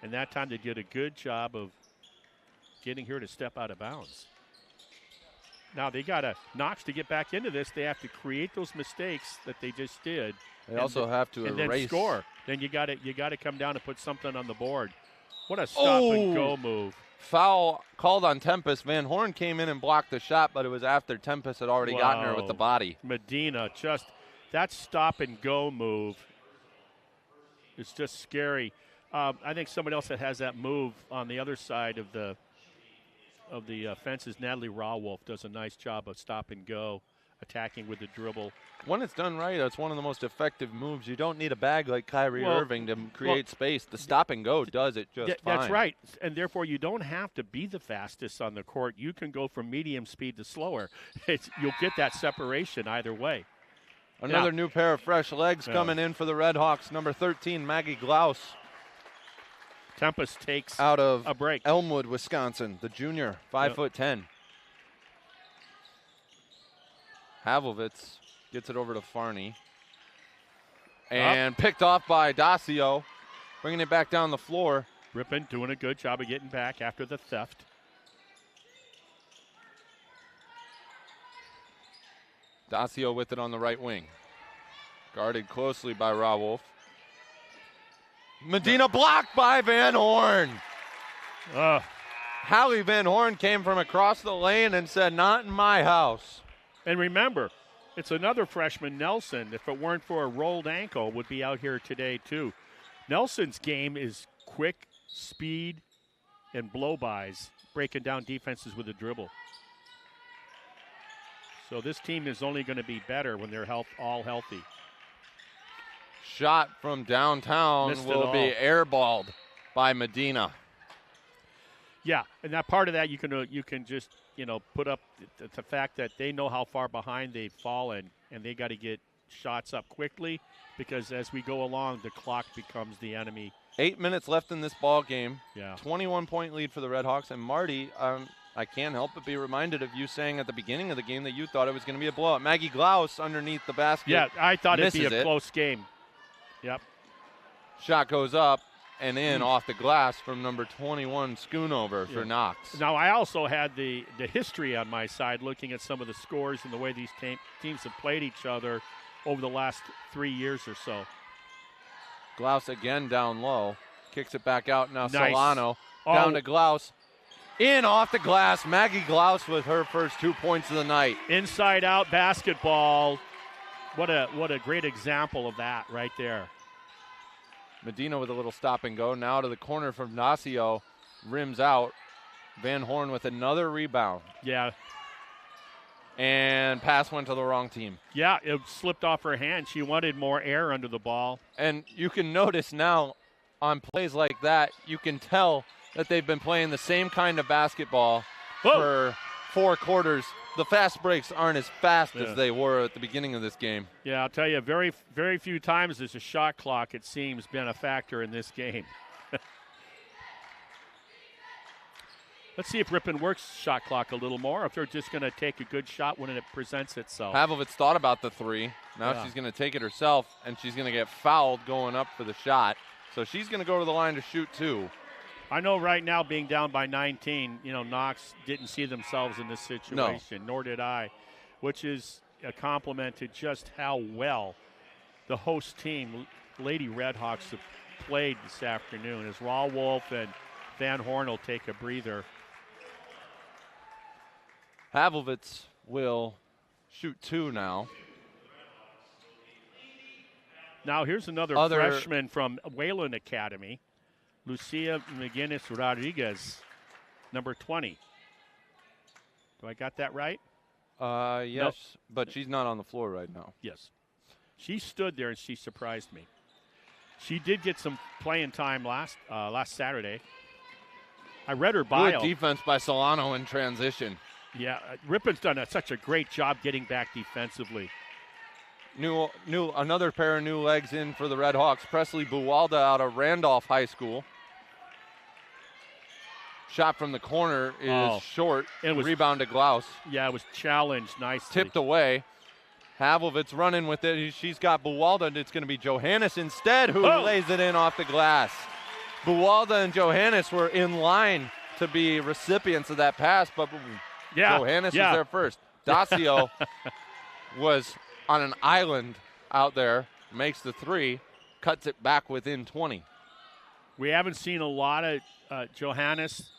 And that time they did a good job of getting her to step out of bounds. Now they got to Knox to get back into this. They have to create those mistakes that they just did. They also have to and erase. Then score. Then you got to come down and put something on the board. What a stop and go move. Foul called on Tempest. Van Horn came in and blocked the shot, but it was after Tempest had already gotten her with the body. Medina, just that stop and go move. It's just scary. I think somebody else that has that move on the other side of the fence is Natalie Rawolf. Does a nice job of stop and go, attacking with the dribble. When it's done right, it's one of the most effective moves. You don't need a bag like Kyrie Irving to create space. The stop and go does it just fine. That's right. And therefore, you don't have to be the fastest on the court. You can go from medium speed to slower. You'll get that separation either way. Another new pair of fresh legs coming in for the Redhawks. Number 13, Maggie Glaus. Tempest takes out of a break. Elmwood, Wisconsin, the junior, 5'10". Havlovitz gets it over to Farney. And picked off by Dacio, bringing it back down the floor. Ripon doing a good job of getting back after the theft. Dacio with it on the right wing. Guarded closely by Rawolf. Medina blocked by Van Horn. Hallie Van Horn came from across the lane and said, "Not in my house." And remember, it's another freshman, Nelson. If it weren't for a rolled ankle, would be out here today too. Nelson's game is quick, speed, and blow-bys, breaking down defenses with a dribble. So this team is only going to be better when they're all healthy. Shot from downtown will be airballed by Medina. Yeah, and that part of that you can just put up the fact that they know how far behind they've fallen, and they got to get shots up quickly because as we go along, the clock becomes the enemy. 8 minutes left in this ball game. Yeah, 21-point lead for the Redhawks. And Marty, I can't help but be reminded of you saying at the beginning of the game that you thought it was going to be a blowout. Maggie Glaus underneath the basket. Yeah, I thought it'd be a close game. Yep. Shot goes up and in off the glass from number 21 Schoonover for Knox. Now, I also had the history on my side looking at some of the scores and the way these teams have played each other over the last 3 years or so. Glaus again down low. Kicks it back out now. Nice. Solano down to Glaus. In off the glass. Maggie Glaus with her first 2 points of the night. Inside out basketball. What a great example of that right there. Medina with a little stop and go. Now to the corner from Dacio. Rims out. Van Horn with another rebound. Yeah. And pass went to the wrong team. Yeah, it slipped off her hand. She wanted more air under the ball. And you can notice now on plays like that, you can tell that they've been playing the same kind of basketball for 4 quarters. The fast breaks aren't as fast as they were at the beginning of this game. Yeah, I'll tell you, very, very few times has a shot clock, it seems, been a factor in this game. Let's see if Ripon works shot clock a little more, if they're just going to take a good shot when it presents itself. Havlovitz thought about the 3. Now she's going to take it herself, and she's going to get fouled going up for the shot. So she's going to go to the line to shoot 2. I know right now being down by 19, Knox didn't see themselves in this situation, nor did I, which is a compliment to just how well the host team, Lady Redhawks, have played this afternoon as Rawolf and Van Horn will take a breather. Havlovitz will shoot 2 now. Now here's another freshman from Wayland Academy. Lucia McGinnis Rodriguez, number 20. Do I got that right? Yes, nope. But she's not on the floor right now. Yes. She stood there and she surprised me. She did get some playing time last Saturday. I read her bio. Good defense by Solano in transition. Yeah, Ripon's done such a great job getting back defensively. Another pair of new legs in for the Redhawks. Presley Buwalda out of Randolph High School. Shot from the corner is short. Rebound to Glaus. Yeah, it was challenged nicely. Tipped away. Havlovitz running with it. She's got Buwalda, and it's going to be Johannes instead who lays it in off the glass. Buwalda and Johannes were in line to be recipients of that pass, but Yeah. Johannes was there first. Dacio was on an island out there, makes the 3, cuts it back within 20. We haven't seen a lot of Johannes.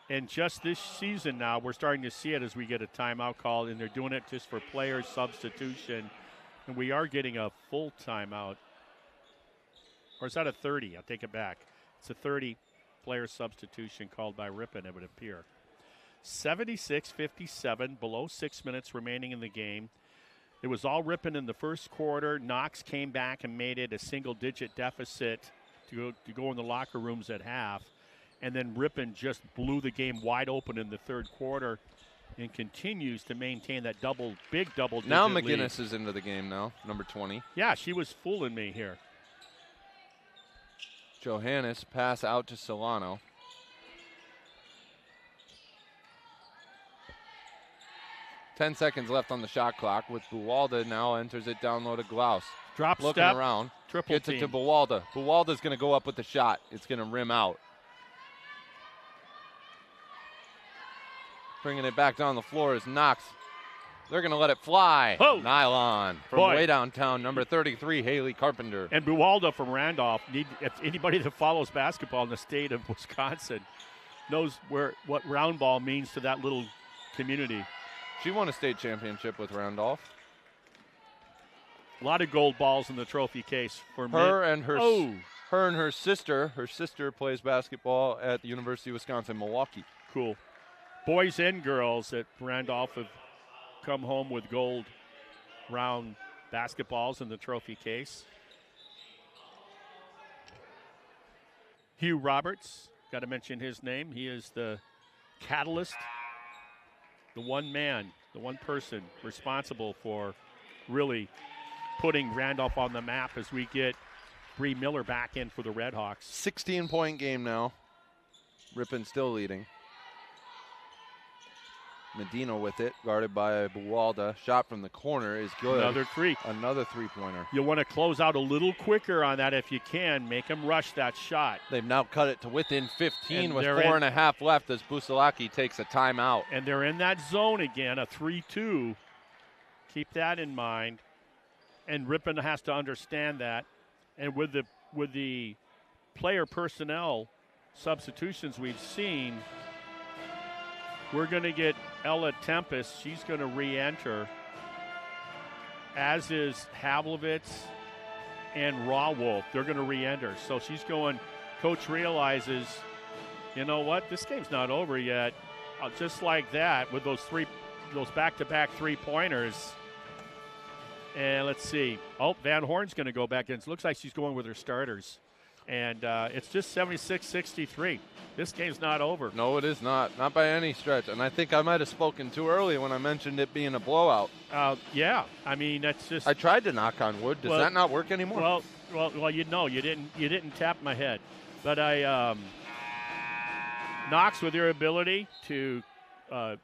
And just this season now, we're starting to see it as we get a timeout call, and they're doing it just for player substitution. And we are getting a full timeout. Or is that a 30? I'll take it back. It's a 30-player substitution called by Ripon, it would appear. 76-57, below 6 minutes remaining in the game. It was all Ripon in the first quarter. Knox came back and made it a single-digit deficit to go in the locker rooms at half. And then Ripon just blew the game wide open in the third quarter and continues to maintain that big double-digit Now lead. McGinnis is into the game now, number 20. Yeah, she was fooling me here. Johannes pass out to Solano. Ten seconds left on the shot clock with Buwalda now enters it down low to Glaus. Drop Looking step, around, triple gets team. it to Buwalda. Buwalda's going to go up with the shot. It's going to rim out. Bringing it back down the floor is Knox. They're going to let it fly. Oh. Nylon from way downtown, number 33, Haley Carpenter. And Buwalda from Randolph. If anybody that follows basketball in the state of Wisconsin knows what round ball means to that little community. She won a state championship with Randolph. A lot of gold balls in the trophy case for her and her sister. Her sister plays basketball at the University of Wisconsin-Milwaukee. Cool. Boys and girls at Randolph have come home with gold round basketballs in the trophy case. Hugh Roberts, got to mention his name. He is the catalyst, the one man, the one person responsible for really putting Randolph on the map as we get Bree Miller back in for the Redhawks. 16-point game now. Ripon still leading. Medina with it, guarded by Buwalda. Shot from the corner is good. Another 3. Another three-pointer. You'll want to close out a little quicker on that if you can. Make them rush that shot. They've now cut it to within 15 and with 4.5 left as Busilak takes a timeout. And they're in that zone again, a 3-2. Keep that in mind. And Ripon has to understand that. And with the player personnel substitutions we've seen, we're going to get Ella Tempest. She's going to re-enter, as is Havlovitz and Rawolf. They're going to re-enter. So she's going, Coach realizes, you know what, this game's not over yet. Just like that, with those back-to-back three-pointers. And let's see. Oh, Van Horn's going to go back in. It looks like she's going with her starters. And it's just 76-63. This game's not over. No, it is not. Not by any stretch. And I think I might have spoken too early when I mentioned it being a blowout. Yeah. I mean, that's just. I tried to knock on wood. Does that not work anymore? Well, you didn't tap my head. But Knox, with their ability to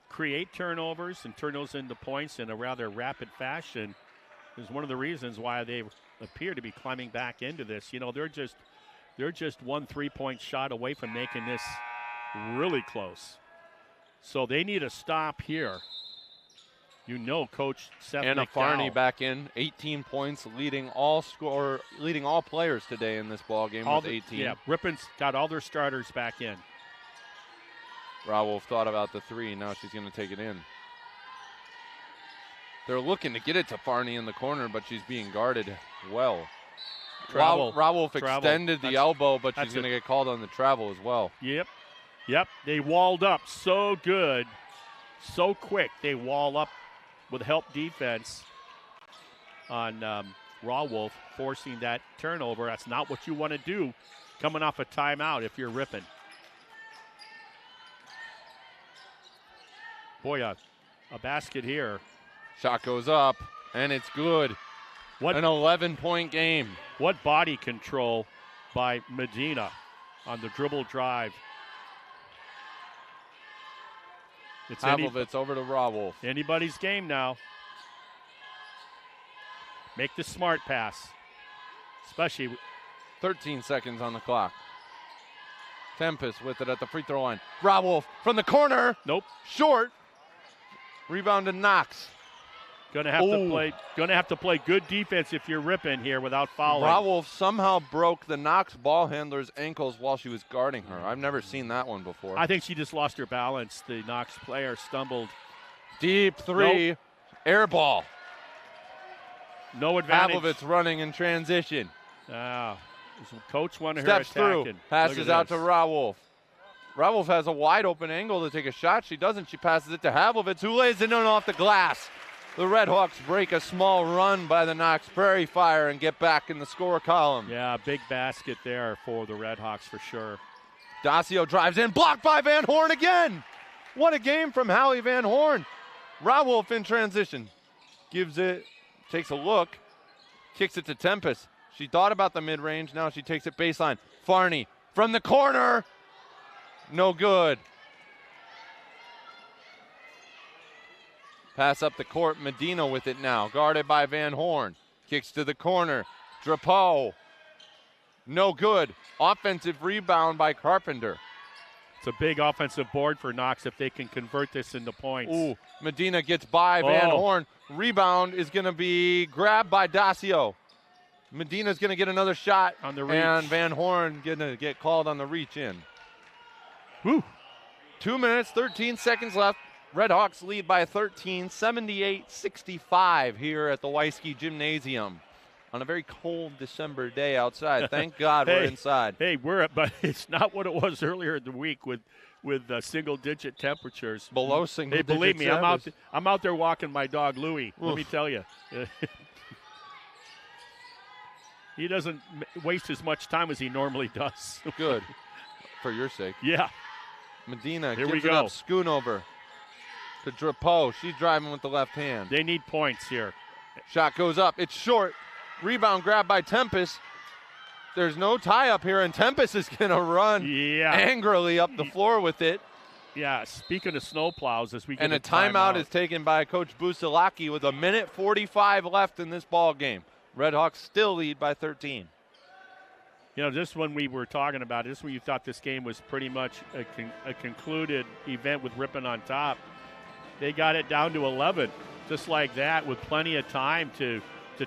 create turnovers and turn those into points in a rather rapid fashion, is one of the reasons why they appear to be climbing back into this. You know, they're just 1 3-point shot away from making this really close. So they need a stop here. You know, Coach Seth Anna McDowell. Farney back in, 18 points, leading all players today in this ball game with 18. Yeah, Ripon's got all their starters back in. Rawolf thought about the 3. Now she's going to take it in. They're looking to get it to Farney in the corner, but she's being guarded well. Rawolf extended the elbow, but she's going to get called on the travel as well. Yep. They walled up so good, so quick. They wall up with help defense on Rawolf, forcing that turnover. That's not what you want to do coming off a timeout if you're Ripon. Boy, a basket here. Shot goes up, and it's good. An 11-point game. What body control by Medina on the dribble drive. It's Havlovitz over to Rawolf. Anybody's game now. Make the smart pass. Especially 13 seconds on the clock. Tempest with it at the free throw line. Rawolf from the corner. Nope. Short. Rebound to Knox. Gonna have to play good defense if you're Ripon here without fouling. Rawolf somehow broke the Knox ball handler's ankles while she was guarding her. I've never seen that one before. I think she just lost her balance. The Knox player stumbled. Deep three. Nope. Air ball. No advantage. Havlovitz running in transition. Coach wanted Steps her attacking. through. Passes out to Rawolf. Rawolf has a wide open angle to take a shot. She doesn't. She passes it to Havlovitz, who lays it in off the glass. The Redhawks break a small run by the Knox Prairie Fire and get back in the score column. Yeah, big basket there for the Redhawks for sure. Dacio drives in, blocked by Van Horn again. What a game from Hallie Van Horn. Rawolf in transition. Gives it, takes a look, kicks it to Tempest. She thought about the mid-range, now she takes it baseline. Farney from the corner. No good. Pass up the court, Medina with it now. Guarded by Van Horn. Kicks to the corner. Drapeau. No good. Offensive rebound by Carpenter. It's a big offensive board for Knox if they can convert this into points. Ooh, Medina gets by Van Horn. Rebound is going to be grabbed by Dacio. Medina's going to get another shot. On the reach. And Van Horn going to get called on the reach in. Woo. 2 minutes, 13 seconds left. Redhawks lead by 13, 78-65 here at the Weisky Gymnasium on a very cold December day outside. Thank God we're inside. Hey, but it's not what it was earlier in the week with single-digit temperatures. Below single-digit. Hey, believe me, temperatures. I'm out there walking my dog Louie. Oof. Let me tell you, he doesn't waste as much time as he normally does. Good, for your sake. Yeah. Medina here gives we it go. up, Schoonover to Drapeau. She's driving with the left hand. They need points here. Shot goes up. It's short. Rebound grabbed by Tempest. There's no tie-up here, and Tempest is going to run angrily up the floor with it. Yeah, speaking of snowplows, as we get a timeout is taken by Coach Busilak with 1:45 left in this ball game. Redhawks still lead by 13. You know, this one we were talking about, this one you thought this game was pretty much a concluded event with Ripon on top. They got it down to 11, just like that, with plenty of time to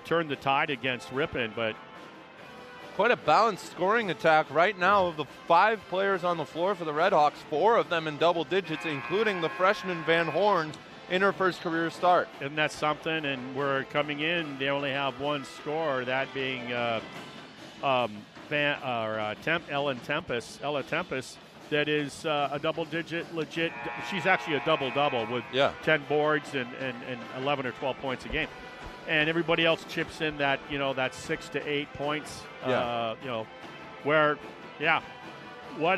turn the tide against Ripon. But quite a balanced scoring attack right now. Of the 5 players on the floor for the Redhawks, 4 of them in double digits, including the freshman Van Horn in her first career start. Isn't that something? And we're coming in, they only have one score, that being Ella Tempest. That is a double-digit legit. She's actually a double-double with 10 boards and 11 or 12 points a game. And everybody else chips in that, that 6 to 8 points. What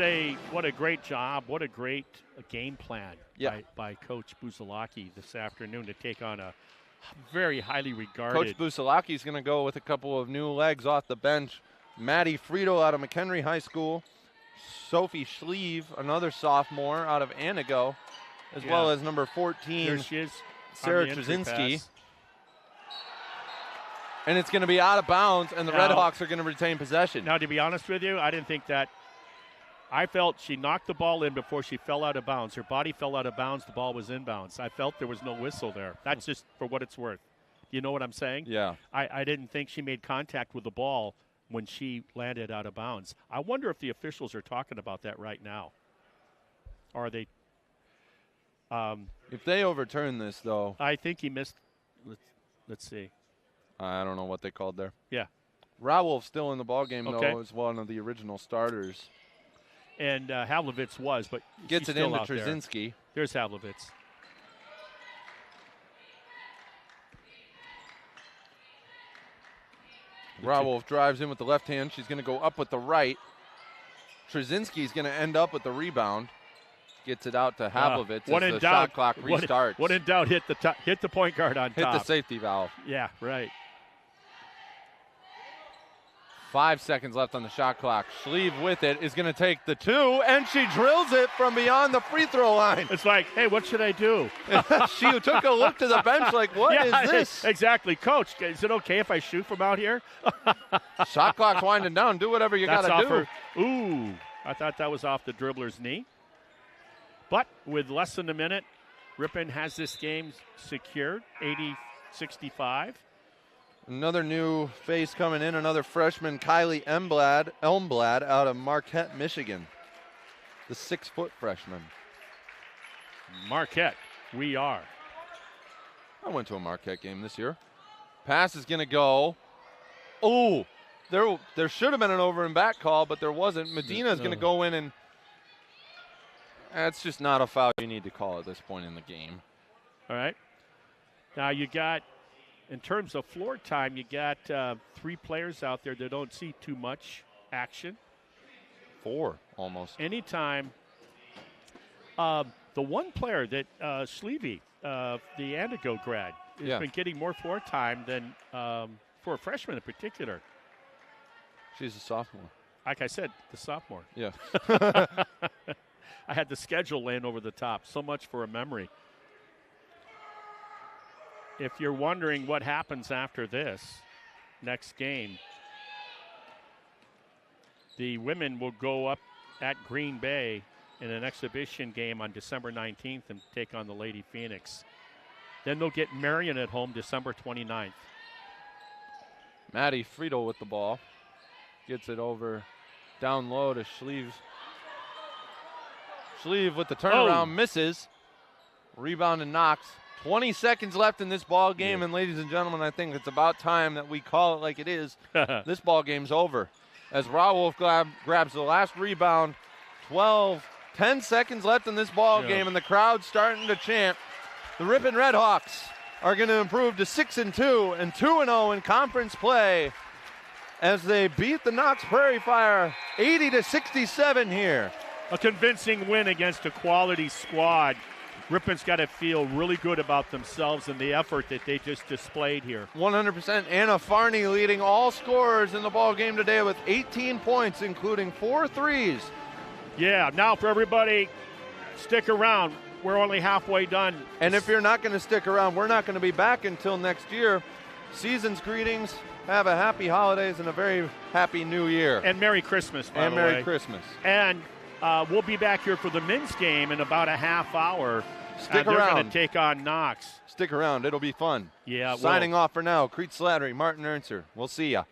a great job. What a great game plan by Coach Busilak this afternoon to take on a very highly regarded. Coach Busilak is going to go with a couple of new legs off the bench. Maddie Friedel out of McHenry High School. Sophie Schlieve, another sophomore out of Anago, as well as number 14, there she is, Sarah Trzynski. And it's going to be out of bounds, and the Redhawks are going to retain possession. Now, to be honest with you, I didn't think that. I felt she knocked the ball in before she fell out of bounds. Her body fell out of bounds. The ball was inbounds. I felt there was no whistle there. That's just for what it's worth. You know what I'm saying? Yeah. I didn't think she made contact with the ball when she landed out of bounds. I wonder if the officials are talking about that right now. Or are they? If they overturn this, though. I think he missed. Let's see. I don't know what they called there. Yeah. Rawolf still in the ballgame, though, as one of the original starters. And Havlovitz was, but gets it into Trzynski. There's Havlovitz. Rawolf drives in with the left hand. She's going to go up with the right. Trzynski's going to end up with the rebound. Gets it out to Havlovitz as the shot clock restarts. When in doubt, hit the point guard on top. Hit the safety valve. Yeah, right. 5 seconds left on the shot clock. Schlieve with it is going to take the 2, and she drills it from beyond the free throw line. It's like, hey, what should I do? She took a look to the bench like, what is this? Exactly. Coach, is it okay if I shoot from out here? Shot clock's winding down. Do whatever you got to do. Ooh, I thought that was off the dribbler's knee. But with less than a minute Ripon has this game secured, 80-65. Another new face coming in, another freshman, Kylie Elmblad out of Marquette, Michigan. The 6-foot freshman. Marquette, we are. I went to a Marquette game this year. Pass is going to go. Oh, there should have been an over and back call, but there wasn't. Medina is going to go in, and that's just not a foul you need to call at this point in the game. All right. Now you got, in terms of floor time, you got 3 players out there that don't see too much action. 4 almost. Anytime. The one player that Sleevey, the Antigo grad, has been getting more floor time than for a freshman in particular. She's a sophomore. Like I said, the sophomore. Yeah. I had the schedule laying over the top. So much for a memory. If you're wondering what happens after this next game, the women will go up at Green Bay in an exhibition game on December 19th and take on the Lady Phoenix. Then they'll get Marion at home December 29th. Maddie Friedel with the ball. Gets it over down low to Schlieve. Schlieve with the turnaround, misses. Rebound to Knox. 20 seconds left in this ball game, and ladies and gentlemen, I think it's about time that we call it like it is. This ball game's over. As Rawolf grabs the last rebound, 10 seconds left in this ball game, and the crowd's starting to chant. The Ripon Redhawks are going to improve to 6-2 and 2-0 in conference play as they beat the Knox Prairie Fire 80-67 here. A convincing win against a quality squad. Ripon's got to feel really good about themselves and the effort that they just displayed here. 100%. Anna Farney leading all scorers in the ball game today with 18 points, including 4 threes. Yeah, now for everybody, stick around. We're only halfway done. And if you're not going to stick around, we're not going to be back until next year. Season's greetings. Have a happy holidays and a very happy new year. And Merry Christmas, by the way. And Merry Christmas. And we'll be back here for the men's game in about a half hour. Stick they're around. They're going to take on Knox. Stick around. It'll be fun. Yeah. Signing off for now. Crete Slattery, Martin Ernser. We'll see ya.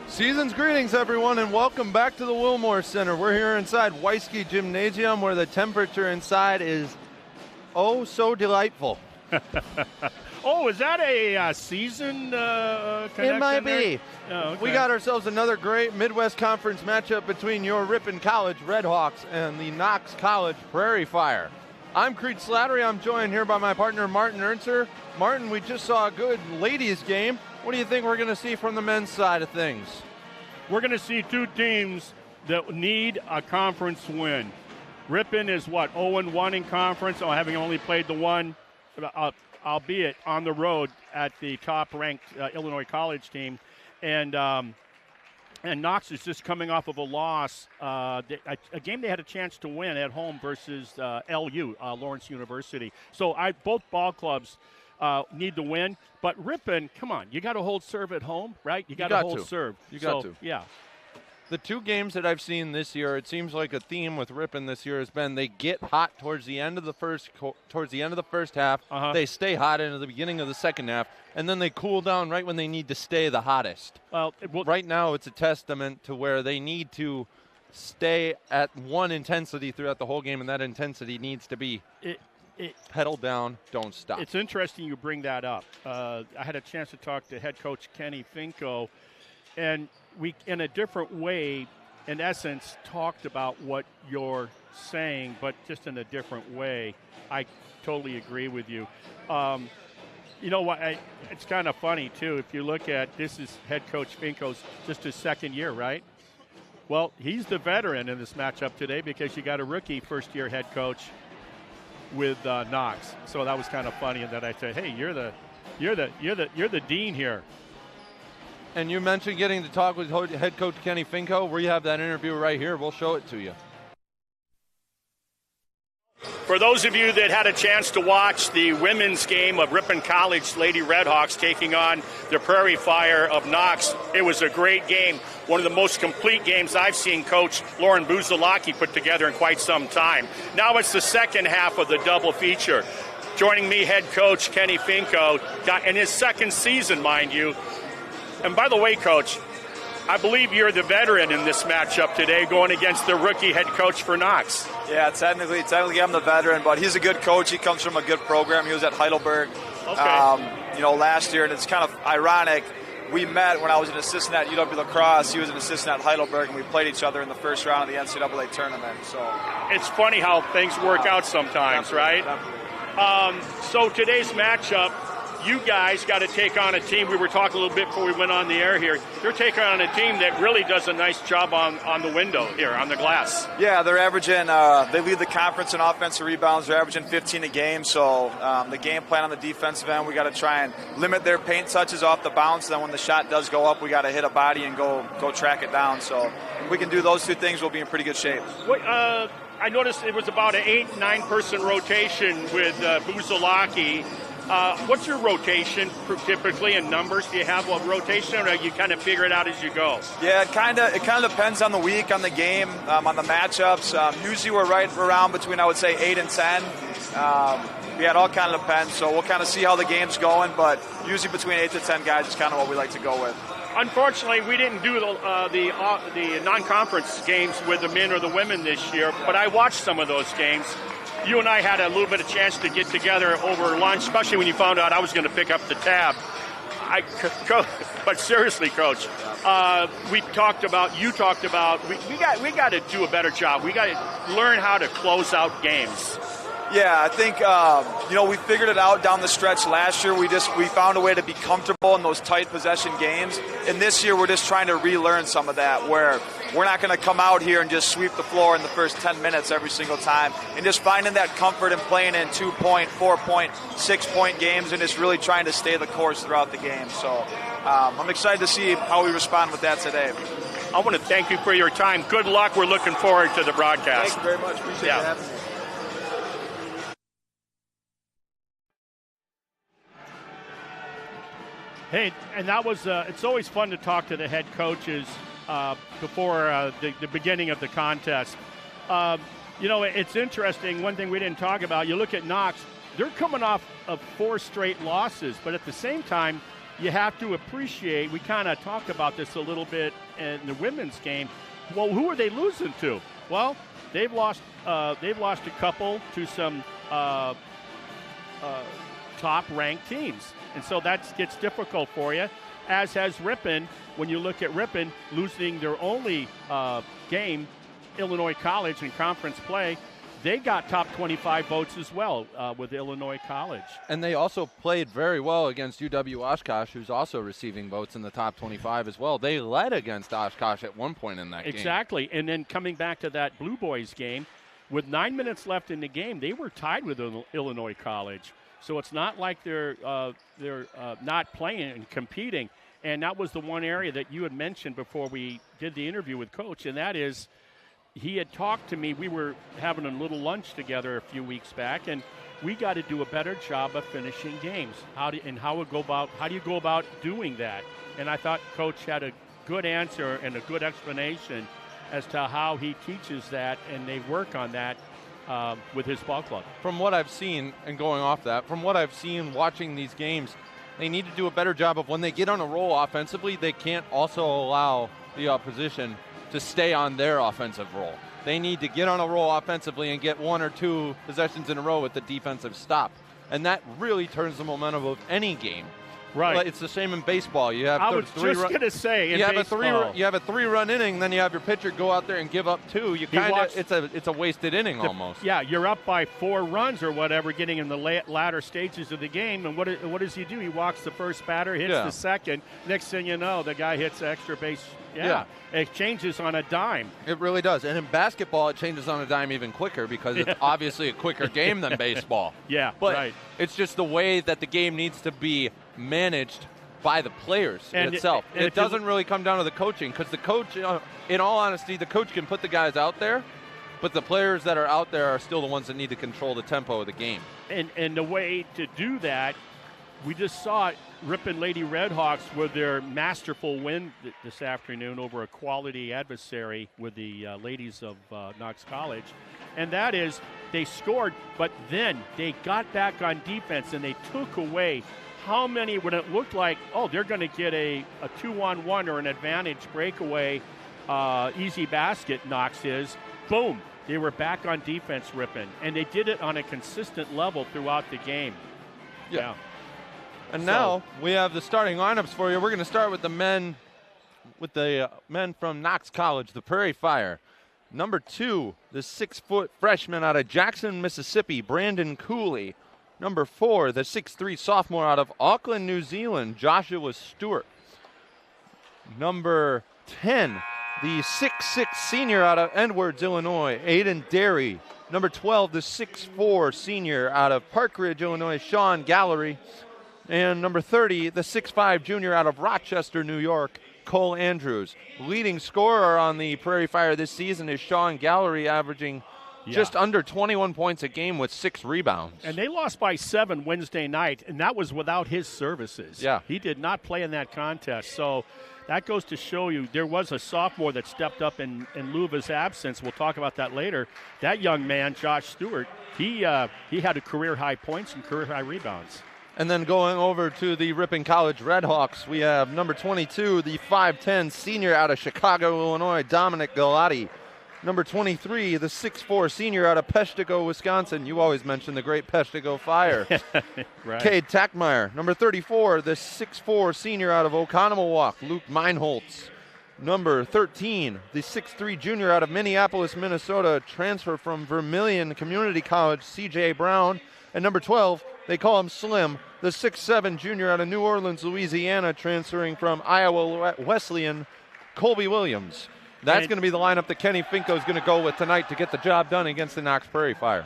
Season's greetings, everyone, and welcome back to the Willmore Center. We're here inside Weisky Gymnasium, where the temperature inside is oh so delightful. Oh, is that a season connection? It might there? be. Oh, okay. We got ourselves another great Midwest Conference matchup between your Ripon College Redhawks and the Knox College Prairie Fire. I'm Crete Slattery. I'm joined here by my partner, Martin Ernser. Martin, we just saw a good ladies game. What do you think we're going to see from the men's side of things? We're going to see two teams that need a conference win. Ripon is, 0-1 in conference, having only played the one, albeit on the road at the top-ranked Illinois College team. And Knox is just coming off of a loss, a game they had a chance to win at home versus LU, Lawrence University. So both ball clubs need to win. But Ripon, come on, you got to hold serve at home, right? You got to hold serve. You got to. Yeah. The two games that I've seen this year, it seems like a theme with Ripon this year has been they get hot towards the end of the first half. Uh-huh. They stay hot into the beginning of the second half, and then they cool down right when they need to stay the hottest. Right now, it's a testament to where they need to stay at one intensity throughout the whole game, and that intensity needs to be pedal down, don't stop. It's interesting you bring that up. I had a chance to talk to head coach Kenny Finko, and we, in a different way, in essence, talked about what you're saying, but just in a different way. I totally agree with you. You know what? It's kind of funny, too. If you look at this is head coach Finko's just his second year, right? Well, he's the veteran in this matchup today because you got a rookie first-year head coach with Knox. So that was kind of funny, and that I said, "Hey, you're the dean here." And you mentioned getting to talk with head coach Kenny Finko. We have that interview right here. We'll show it to you. For those of you that had a chance to watch the women's game of Ripon College Lady Redhawks taking on the Prairie Fire of Knox, it was a great game. One of the most complete games I've seen Coach Lauren Busilak put together in quite some time. Now it's the second half of the double feature. Joining me, head coach Kenny Finko, in his second season, mind you. And by the way, Coach, I believe you're the veteran in this matchup today going against the rookie head coach for Knox. Yeah, technically I'm the veteran, but he's a good coach. He comes from a good program. He was at Heidelberg, last year, and it's kind of ironic. We met when I was an assistant at UW Lacrosse. He was an assistant at Heidelberg, and we played each other in the first round of the NCAA tournament. So it's funny how things work out sometimes, right? Definitely. So today's matchup, you guys got to take on a team. We were talking a little bit before we went on the air here. You're taking on a team that really does a nice job on the window here, on the glass. Yeah, they're averaging, they lead the conference in offensive rebounds. They're averaging 15 a game. So the game plan on the defensive end, we got to try and limit their paint touches off the bounce. Then when the shot does go up, we got to hit a body and go track it down. So if we can do those two things, we'll be in pretty good shape. I noticed it was about an 8-9 person rotation with Busilak. What's your rotation typically in numbers? Do you have a rotation, or you kind of figure it out as you go? Yeah, it kind of depends on the week, on the game, on the matchups. Usually we're right around between, I would say, 8 and 10. It all kind of depends, so we'll kind of see how the game's going, but usually between 8 to 10 guys is kind of what we like to go with. Unfortunately, we didn't do the non-conference games with the men or the women this year, but I watched some of those games. You and I had a little bit of chance to get together over lunch, especially when you found out I was going to pick up the tab. But seriously, Coach, you talked about we got to do a better job. We got to learn how to close out games. Yeah, I think we figured it out down the stretch last year. We found a way to be comfortable in those tight possession games, and this year we're just trying to relearn some of that, where we're not going to come out here and just sweep the floor in the first 10 minutes every single time, and just finding that comfort in playing in 2-point, 4-point, 6-point games, and just really trying to stay the course throughout the game. So I'm excited to see how we respond with that today. I want to thank you for your time. Good luck. We're looking forward to the broadcast. Thank you very much. Appreciate you having me. Hey, and that was, it's always fun to talk to the head coaches before the beginning of the contest. It's interesting, one thing we didn't talk about, you look at Knox, they're coming off of 4 straight losses, but at the same time, you have to appreciate, we kind of talked about this a little bit in the women's game. Well, who are they losing to? Well, they've lost a couple to some top-ranked teams. And so that gets difficult for you, as has Ripon. When you look at Ripon losing their only game, Illinois College in conference play, they got top 25 votes as well with Illinois College. And they also played very well against UW Oshkosh, who's also receiving votes in the top 25 as well. They led against Oshkosh at one point in that game. Exactly. And then coming back to that Blue Boys game, with 9 minutes left in the game, they were tied with Illinois College. So it's not like they're not playing and competing. And that was the one area that you had mentioned before we did the interview with Coach, and that is he had talked to me. We were having a little lunch together a few weeks back, and we got to do a better job of finishing games. How do you go about doing that? And I thought Coach had a good answer and a good explanation as to how he teaches that, and they work on that with his ball club. From what I've seen, and going off that, from what I've seen watching these games, they need to do a better job of when they get on a roll offensively, they can't also allow the opposition to stay on their offensive roll. They need to get on a roll offensively and get one or two possessions in a row with the defensive stop. And that really turns the momentum of any game. Right. It's the same in baseball. You have I was just going to say, in baseball. You have a three-run inning, then you have your pitcher go out there and give up two. It's a wasted inning almost. Yeah, you're up by 4 runs or whatever, getting in the latter stages of the game. And what does he do? He walks the first batter, hits the second. Next thing you know, the guy hits the extra base. Yeah, it changes on a dime. It really does. And in basketball, it changes on a dime even quicker because it's obviously a quicker game than baseball. Yeah, but right. It's just the way that the game needs to be managed by the players itself. It doesn't really come down to the coaching because the coach, in all honesty, the coach can put the guys out there, but the players that are out there are still the ones that need to control the tempo of the game. And the way to do that, we just saw it, Ripon Lady Redhawks with their masterful win this afternoon over a quality adversary with the ladies of Knox College. And that is, they scored, but then they got back on defense and they took away how many, when it looked like, they're going to get a 2-on-1 or an advantage breakaway, easy basket, Knox is, boom, they were back on defense, Ripon. And they did it on a consistent level throughout the game. Yeah. And now we have the starting lineups for you. We're going to start with the men from Knox College, the Prairie Fire. Number 2, the 6-foot freshman out of Jackson, Mississippi, Brandon Cooley. Number 4, the 6'3 sophomore out of Auckland, New Zealand, Joshua Stewart. Number 10, the 6'6 senior out of Edwards, Illinois, Aiden Derry. Number 12, the 6'4 senior out of Park Ridge, Illinois, Sean Gallery. And number 30, the 6'5 junior out of Rochester, New York, Cole Andrews. Leading scorer on the Prairie Fire this season is Sean Gallery, averaging just under 21 points a game with 6 rebounds. And they lost by 7 Wednesday night, and that was without his services. Yeah. He did not play in that contest. So that goes to show you there was a sophomore that stepped up in lieu of his absence. We'll talk about that later. That young man, Josh Stewart, he had a career-high points and career-high rebounds. And then going over to the Ripon College Redhawks, we have number 22, the 5'10 senior out of Chicago, Illinois, Dominic Galati. Number 23, the 6'4 senior out of Peshtigo, Wisconsin. You always mention the great Peshtigo Fire. Right. Cade Tackmeyer. Number 34, the 6'4 senior out of Oconomowoc, Luke Meinholtz. Number 13, the 6'3 junior out of Minneapolis, Minnesota, transfer from Vermilion Community College, C.J. Brown. And number 12, they call him Slim, the 6'7 junior out of New Orleans, Louisiana, transferring from Iowa Wesleyan, Colby Williams. That's going to be the lineup that Kenny Finko is going to go with tonight to get the job done against the Knox Prairie Fire.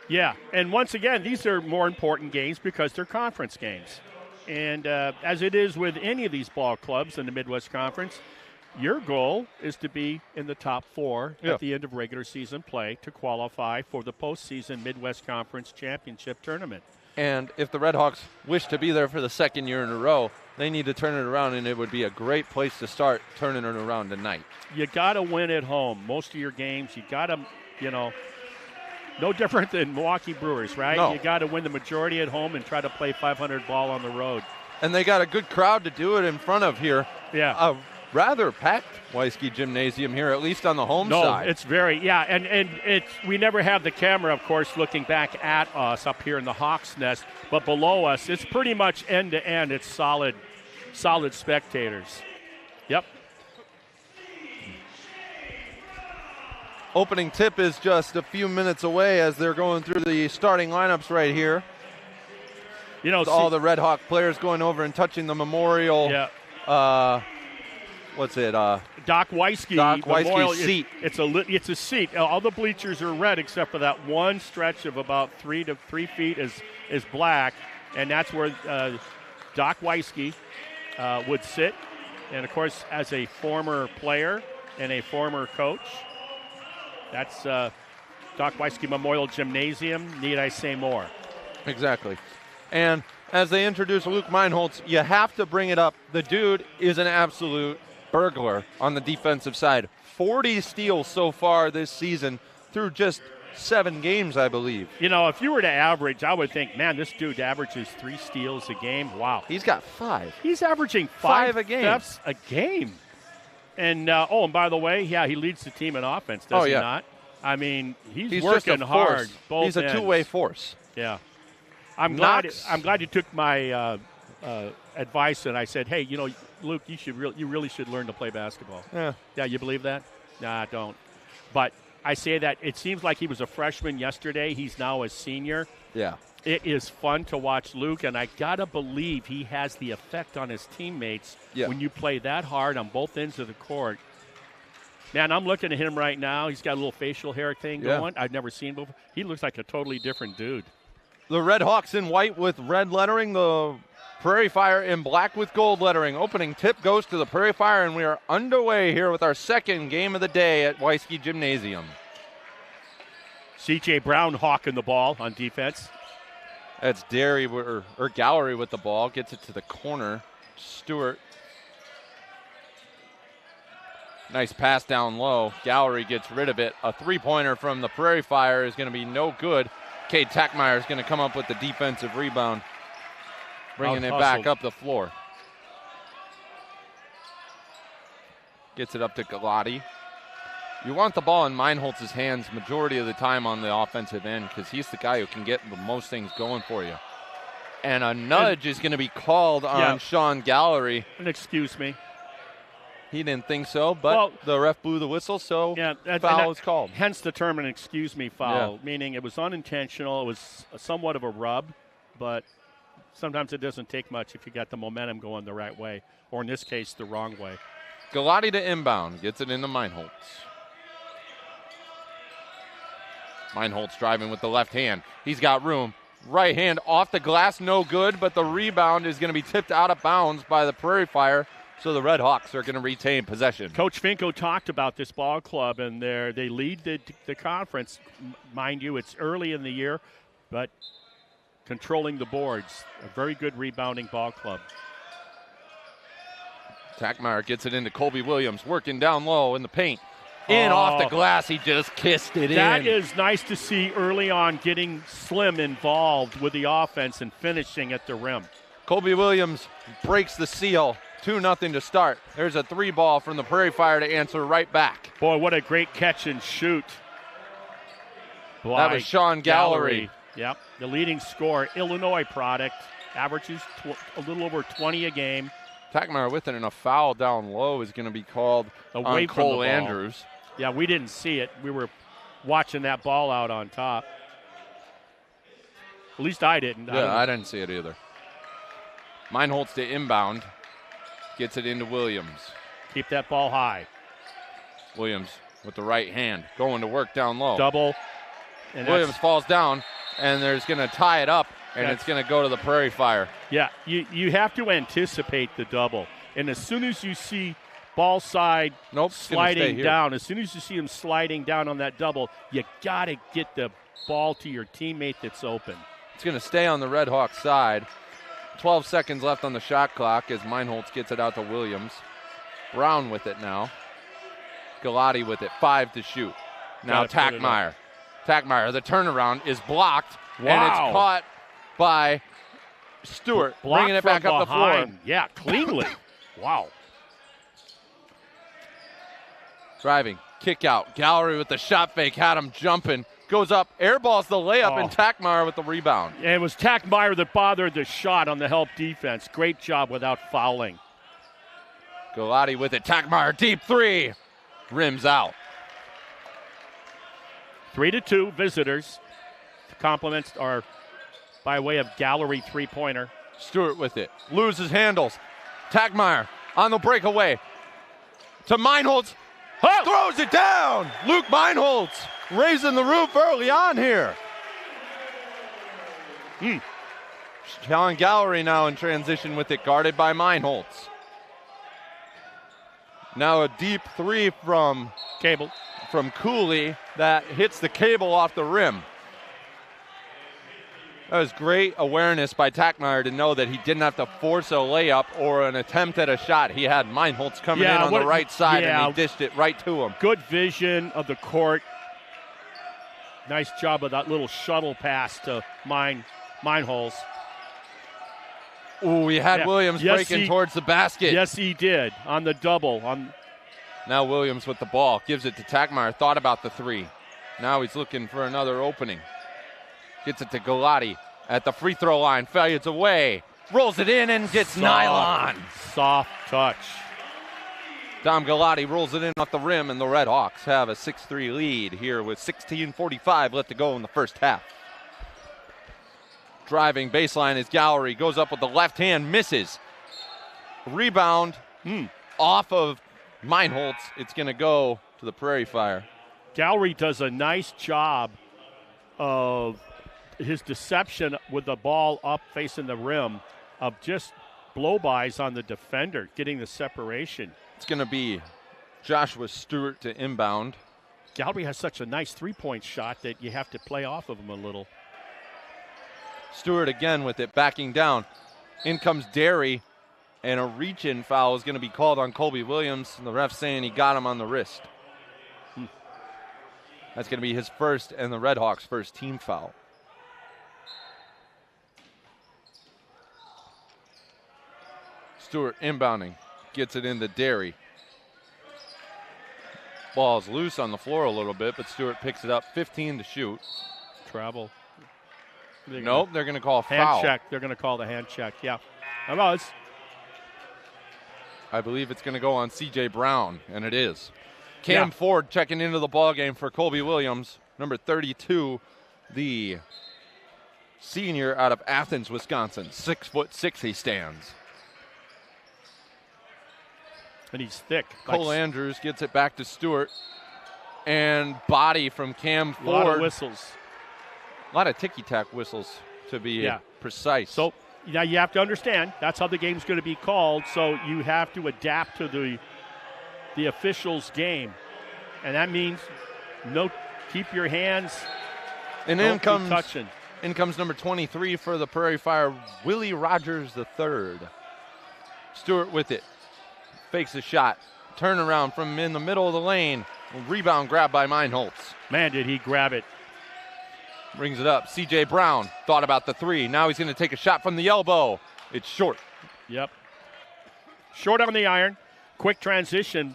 Yeah, and once again, these are more important games because they're conference games. And as it is with any of these ball clubs in the Midwest Conference, your goal is to be in the top 4 at the end of regular season play to qualify for the postseason Midwest Conference Championship Tournament. And if the Redhawks wish to be there for the second year in a row, they need to turn it around, and it would be a great place to start turning it around tonight. You got to win at home. Most of your games, you got to, no different than Milwaukee Brewers, right? No. You got to win the majority at home and try to play 500 ball on the road. And they got a good crowd to do it in front of here. Yeah. A rather packed Weisky Gymnasium here, at least on the home side. No, it's very, and it's, we never have the camera, of course, looking back at us up here in the Hawks Nest, but below us, it's pretty much end to end. It's solid spectators. Yep. Opening tip is just a few minutes away as they're going through the starting lineups right here. You know, all the Redhawk players going over and touching the memorial. Yeah. What's it? Doc Weisky Memorial seat. It's a seat. All the bleachers are red except for that one stretch of about 3 feet is black, and that's where Doc Weisky would sit. And of course, as a former player and a former coach, that's Doc Weisky Memorial Gymnasium. Need I say more? Exactly. And as they introduce Luke Meinholz, you have to bring it up. The dude is an absolute burglar on the defensive side. 40 steals so far this season through just 7 games, I believe. You know, if you were to average, I would think, man, this dude averages 3 steals a game. Wow. He's got 5. He's averaging 5 a game. thefts a game. And, and by the way, yeah, he leads the team in offense, does he not? I mean, he's working hard. He's a two-way force. Yeah. I'm glad you took my advice, and I said, hey, you know, Luke, you really should learn to play basketball. Yeah. Yeah, you believe that? Nah, I don't. But I say that it seems like he was a freshman yesterday. He's now a senior. Yeah. It is fun to watch Luke, and I got to believe he has the effect on his teammates when you play that hard on both ends of the court. Man, I'm looking at him right now. He's got a little facial hair thing going. I've never seen before. He looks like a totally different dude. The Redhawks in white with red lettering. The Prairie Fire in black with gold lettering. Opening tip goes to the Prairie Fire, and we are underway here with our second game of the day at Weisky Gymnasium. C.J. Brown hawking the ball on defense. That's Derry or Gallery with the ball. Gets it to the corner. Stewart. Nice pass down low. Gallery gets rid of it. A three-pointer from the Prairie Fire is going to be no good. Cade Tackmeyer is going to come up with the defensive rebound, bringing it back up the floor. Gets it up to Galati. You want the ball in Meinholz's hands majority of the time on the offensive end because he's the guy who can get the most things going for you. And a nudge is going to be called on Sean Gallery. And excuse me. He didn't think so, but the ref blew the whistle, so foul is called. Hence the term an excuse me foul, meaning it was unintentional. It was somewhat of a rub, but sometimes it doesn't take much if you got the momentum going the right way, or in this case, the wrong way. Galati to inbound, gets it into Meinholz. Meinholz driving with the left hand. He's got room. Right hand off the glass, no good, but the rebound is going to be tipped out of bounds by the Prairie Fire. So the Redhawks are going to retain possession. Coach Finko talked about this ball club, and they lead the conference. Mind you, it's early in the year, but controlling the boards. A very good rebounding ball club. Tackmeyer gets it into Colby Williams, working down low in the paint. Off the glass, he just kissed it in. That is nice to see early on, getting Slim involved with the offense and finishing at the rim. Colby Williams breaks the seal. 2-0 to start. There's a 3-ball from the Prairie Fire to answer right back. Boy, what a great catch and shoot. That was Sean Gallery. Yep, the leading scorer, Illinois product, averages a little over 20 a game. Tackmeyer with it, and a foul down low is going to be called on Cole Andrews. Yeah, we didn't see it. We were watching that ball out on top. At least I didn't. Yeah, I didn't see it either. Meinholz to inbound. Gets it into Williams. Keep that ball high. Williams with the right hand. Going to work down low. Double. And Williams falls down, and there's going to tie it up, and it's going to go to the Prairie Fire. Yeah, you have to anticipate the double. And as soon as you see ball side sliding down, as soon as you see him sliding down on that double, you got to get the ball to your teammate that's open. It's going to stay on the Redhawks side. 12 seconds left on the shot clock as Meinholz gets it out to Williams. Brown with it now. Galati with it. 5 to shoot. Now Tackmeyer. Tackmeyer, the turnaround is blocked. Wow. And it's caught by Stewart Blocked bringing it back from up the floor. behind. Yeah, cleanly. Wow. Driving, kick out. Gallery with the shot fake, had him jumping. Goes up, airballs the layup, and Takmeyer with the rebound. And it was Takmeyer that bothered the shot on the help defense. Great job without fouling. Galati with it. Takmeyer, deep three. Rims out. 3-2, visitors. The compliments are by way of gallery three-pointer. Stewart with it. Loses handles. Takmeyer on the breakaway. To Meinholz. Oh! Throws it down. Luke Meinholz raising the roof early on here. Sean Gallery now in transition with it, guarded by Meinholz. Now a deep three from Cooley that hits the cable off the rim. That was great awareness by Takmeyer to know that he didn't have to force a layup or an attempt at a shot. He had Meinholz coming in on the right side, and he dished it right to him. Good vision of the court. Nice job of that little shuttle pass to Meinholz. Ooh, he had Williams breaking towards the basket. Yes, he did on the double. Now Williams with the ball. Gives it to Takmeyer. Thought about the three. Now he's looking for another opening. Gets it to Galati at the free throw line. Fades away. Rolls it in and gets nylon. Soft touch. Dom Galati rolls it in off the rim, and the Redhawks have a 6-3 lead here with 16:45 left to go in the first half. Driving baseline is Gallery. Goes up with the left hand. Misses. Rebound off of Meinholz. It's going to go to the Prairie Fire. Gallery does a nice job of his deception with the ball up facing the rim, of just blow-bys on the defender, getting the separation. It's going to be Joshua Stewart to inbound. Gallery has such a nice three-point shot that you have to play off of him a little. Stewart again with it, backing down. In comes Derry, and a reach-in foul is going to be called on Colby Williams. And the ref saying he got him on the wrist. That's going to be his first and the Redhawks' first team foul. Stewart inbounding, gets it into Derry. Ball's loose on the floor a little bit, but Stewart picks it up. 15 to shoot. Travel. Nope, they're going to call foul. Hand check. They're going to call the hand check. Yeah. I believe it's going to go on C.J. Brown, and it is. Cam Ford checking into the ballgame for Colby Williams, number 32, the senior out of Athens, Wisconsin. 6'6" he stands. And he's thick. Cole Andrews gets it back to Stewart, and body from Cam Ford. A lot of whistles. A lot of ticky-tack whistles, to be precise. So now you have to understand, that's how the game's going to be called, so you have to adapt to the officials' game. And that means keep your hands, and in comes number 23 for the Prairie Fire, Willie Rogers III. Stewart with it. Fakes a shot. Turnaround from in the middle of the lane. Rebound grab by Meinholz. Man, did he grab it. Brings it up. C.J. Brown thought about the three. Now he's going to take a shot from the elbow. It's short. Yep. Short on the iron. Quick transition.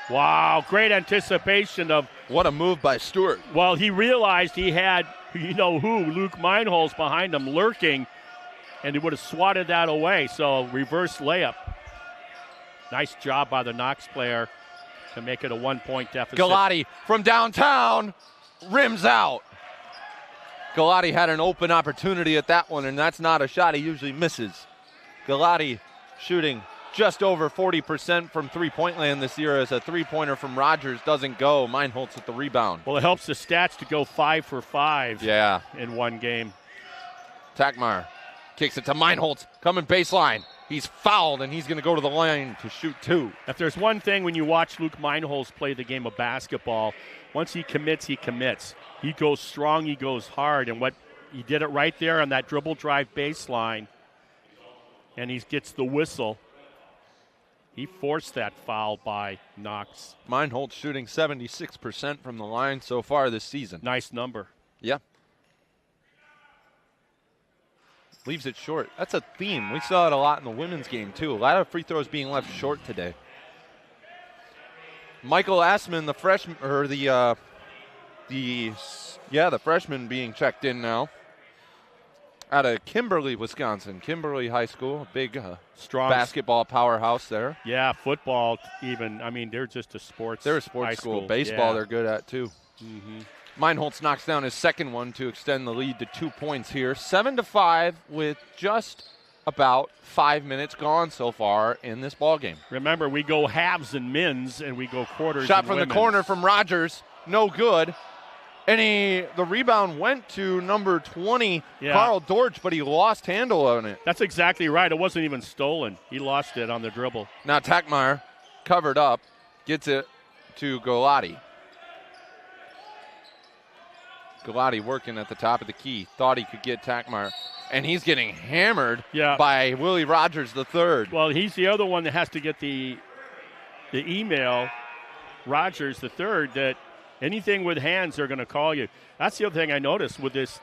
Wow, great anticipation of. What a move by Stewart. Well, he realized he had, Luke Meinholz behind him lurking, and he would have swatted that away. So reverse layup. Nice job by the Knox player to make it a 1-point deficit. Galati from downtown. Rims out. Galati had an open opportunity at that one, and that's not a shot he usually misses. Galati shooting just over 40% from three-point land this year as a three-pointer from Rogers doesn't go. Meinholz with the rebound. Well, it helps the stats to go 5 for 5 in one game. Takmeyer kicks it to Meinholz, coming baseline. He's fouled, and he's going to go to the line to shoot two. If there's one thing when you watch Luke Meinholz play the game of basketball, once he commits, he commits. He goes strong, he goes hard, and he did it right there on that dribble drive baseline, and he gets the whistle. He forced that foul by Knox. Meinholz shooting 76% from the line so far this season. Nice number. Yeah. leaves it short. That's a theme. We saw it a lot in the women's game, too. A lot of free throws being left short today. Michael Assman, the freshman, or the freshman being checked in now. Out of Kimberly, Wisconsin. Kimberly High School, a big strong basketball powerhouse there. Yeah, football even. I mean, they're just a sports. They're a sports school. Baseball they're good at, too. Mm-hmm. Meinholz knocks down his second one to extend the lead to 2 points here. 7-5 with just about 5 minutes gone so far in this ball game. Remember, we go halves in men's and we go quarters Shot in from women's. The corner from Rogers. No good. And the rebound went to number 20, Carl Dortch, but he lost handle on it. That's exactly right. It wasn't even stolen. He lost it on the dribble. Now Tackmeyer, covered up, gets it to Galati. Galati working at the top of the key. Thought he could get Tackmeyer. And he's getting hammered by Willie Rogers III. Well, he's the other one that has to get the email, Rogers III, that anything with hands, they're going to call you. That's the other thing I noticed with this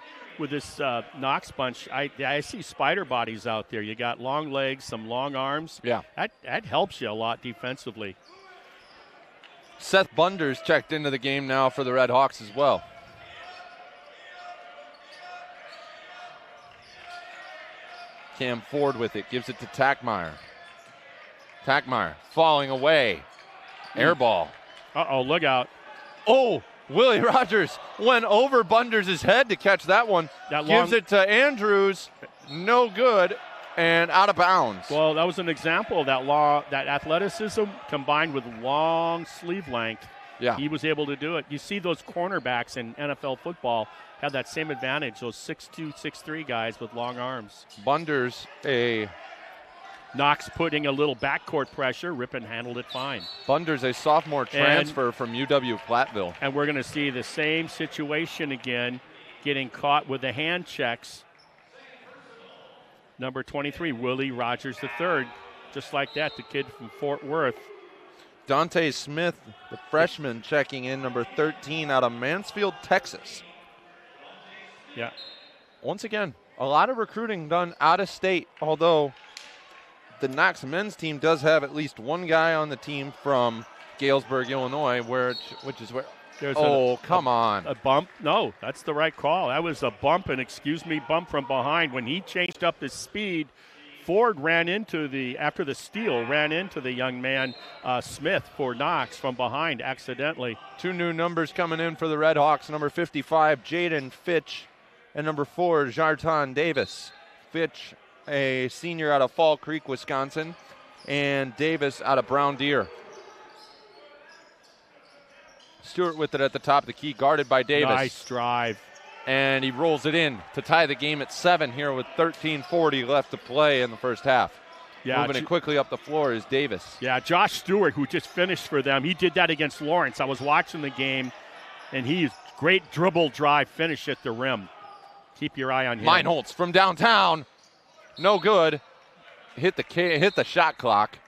Knox bunch. I see spider bodies out there. You got long legs, some long arms. Yeah. That helps you a lot defensively. Seth Bunders checked into the game now for the Redhawks as well. Cam Ford with it, gives it to Tackmeyer. Tackmeyer falling away. Air ball. Uh-oh, look out. Oh, Willie Rogers went over Bunders' head to catch that one. Gives it to Andrews. No good and out of bounds. Well, that was an example of that athleticism combined with long sleeve length. Yeah. He was able to do it. You see those cornerbacks in NFL football have that same advantage, those 6'2", 6'3" guys with long arms. Bunders, Knox putting a little backcourt pressure. Ripon handled it fine. Bunders, a sophomore transfer from UW-Platteville. And we're going to see the same situation again, getting caught with the hand checks. Number 23, Willie Rogers III. Just like that, the kid from Fort Worth. Dante Smith, the freshman, checking in, number 13, out of Mansfield, Texas. Yeah. Once again, a lot of recruiting done out of state, although the Knox men's team does have at least one guy on the team from Galesburg, Illinois, which is where. Come on. A bump? No, that's the right call. That was a bump, bump from behind. When he changed up his speed, Ford after the steal, ran into the young man, Smith, for Knox from behind accidentally. Two new numbers coming in for the Redhawks. Number 55, Jaden Fitch, and number 4, Jarton Davis. Fitch, a senior out of Fall Creek, Wisconsin, and Davis out of Brown Deer. Stewart with it at the top of the key, guarded by Davis. Nice drive. And he rolls it in to tie the game at 7 here with 13:40 left to play in the first half. Yeah, moving it quickly up the floor is Davis. Yeah, Josh Stewart, who just finished for them, he did that against Lawrence. I was watching the game, and he's great dribble drive finish at the rim. Keep your eye on him. Meinholz from downtown. No good. Hit the shot clock.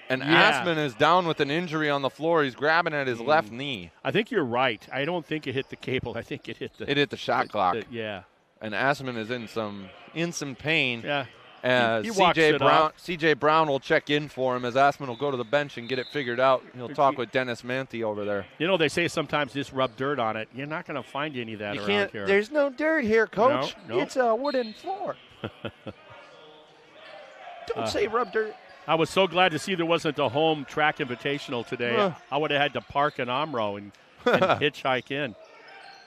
And Assman is down with an injury on the floor. He's grabbing at his left knee. I think you're right. I don't think it hit the cable. I think it hit the shot clock. Yeah. And Assman is in some pain. Yeah. CJ Brown will check in for him as Assman will go to the bench and get it figured out. He'll talk with Dennis Manthey over there. You know, they say sometimes just rub dirt on it. You're not going to find any of that around here. There's no dirt here, Coach. No. It's a wooden floor. Don't say rub dirt. I was so glad to see there wasn't a home track invitational today. I would have had to park in Omro and hitchhike in.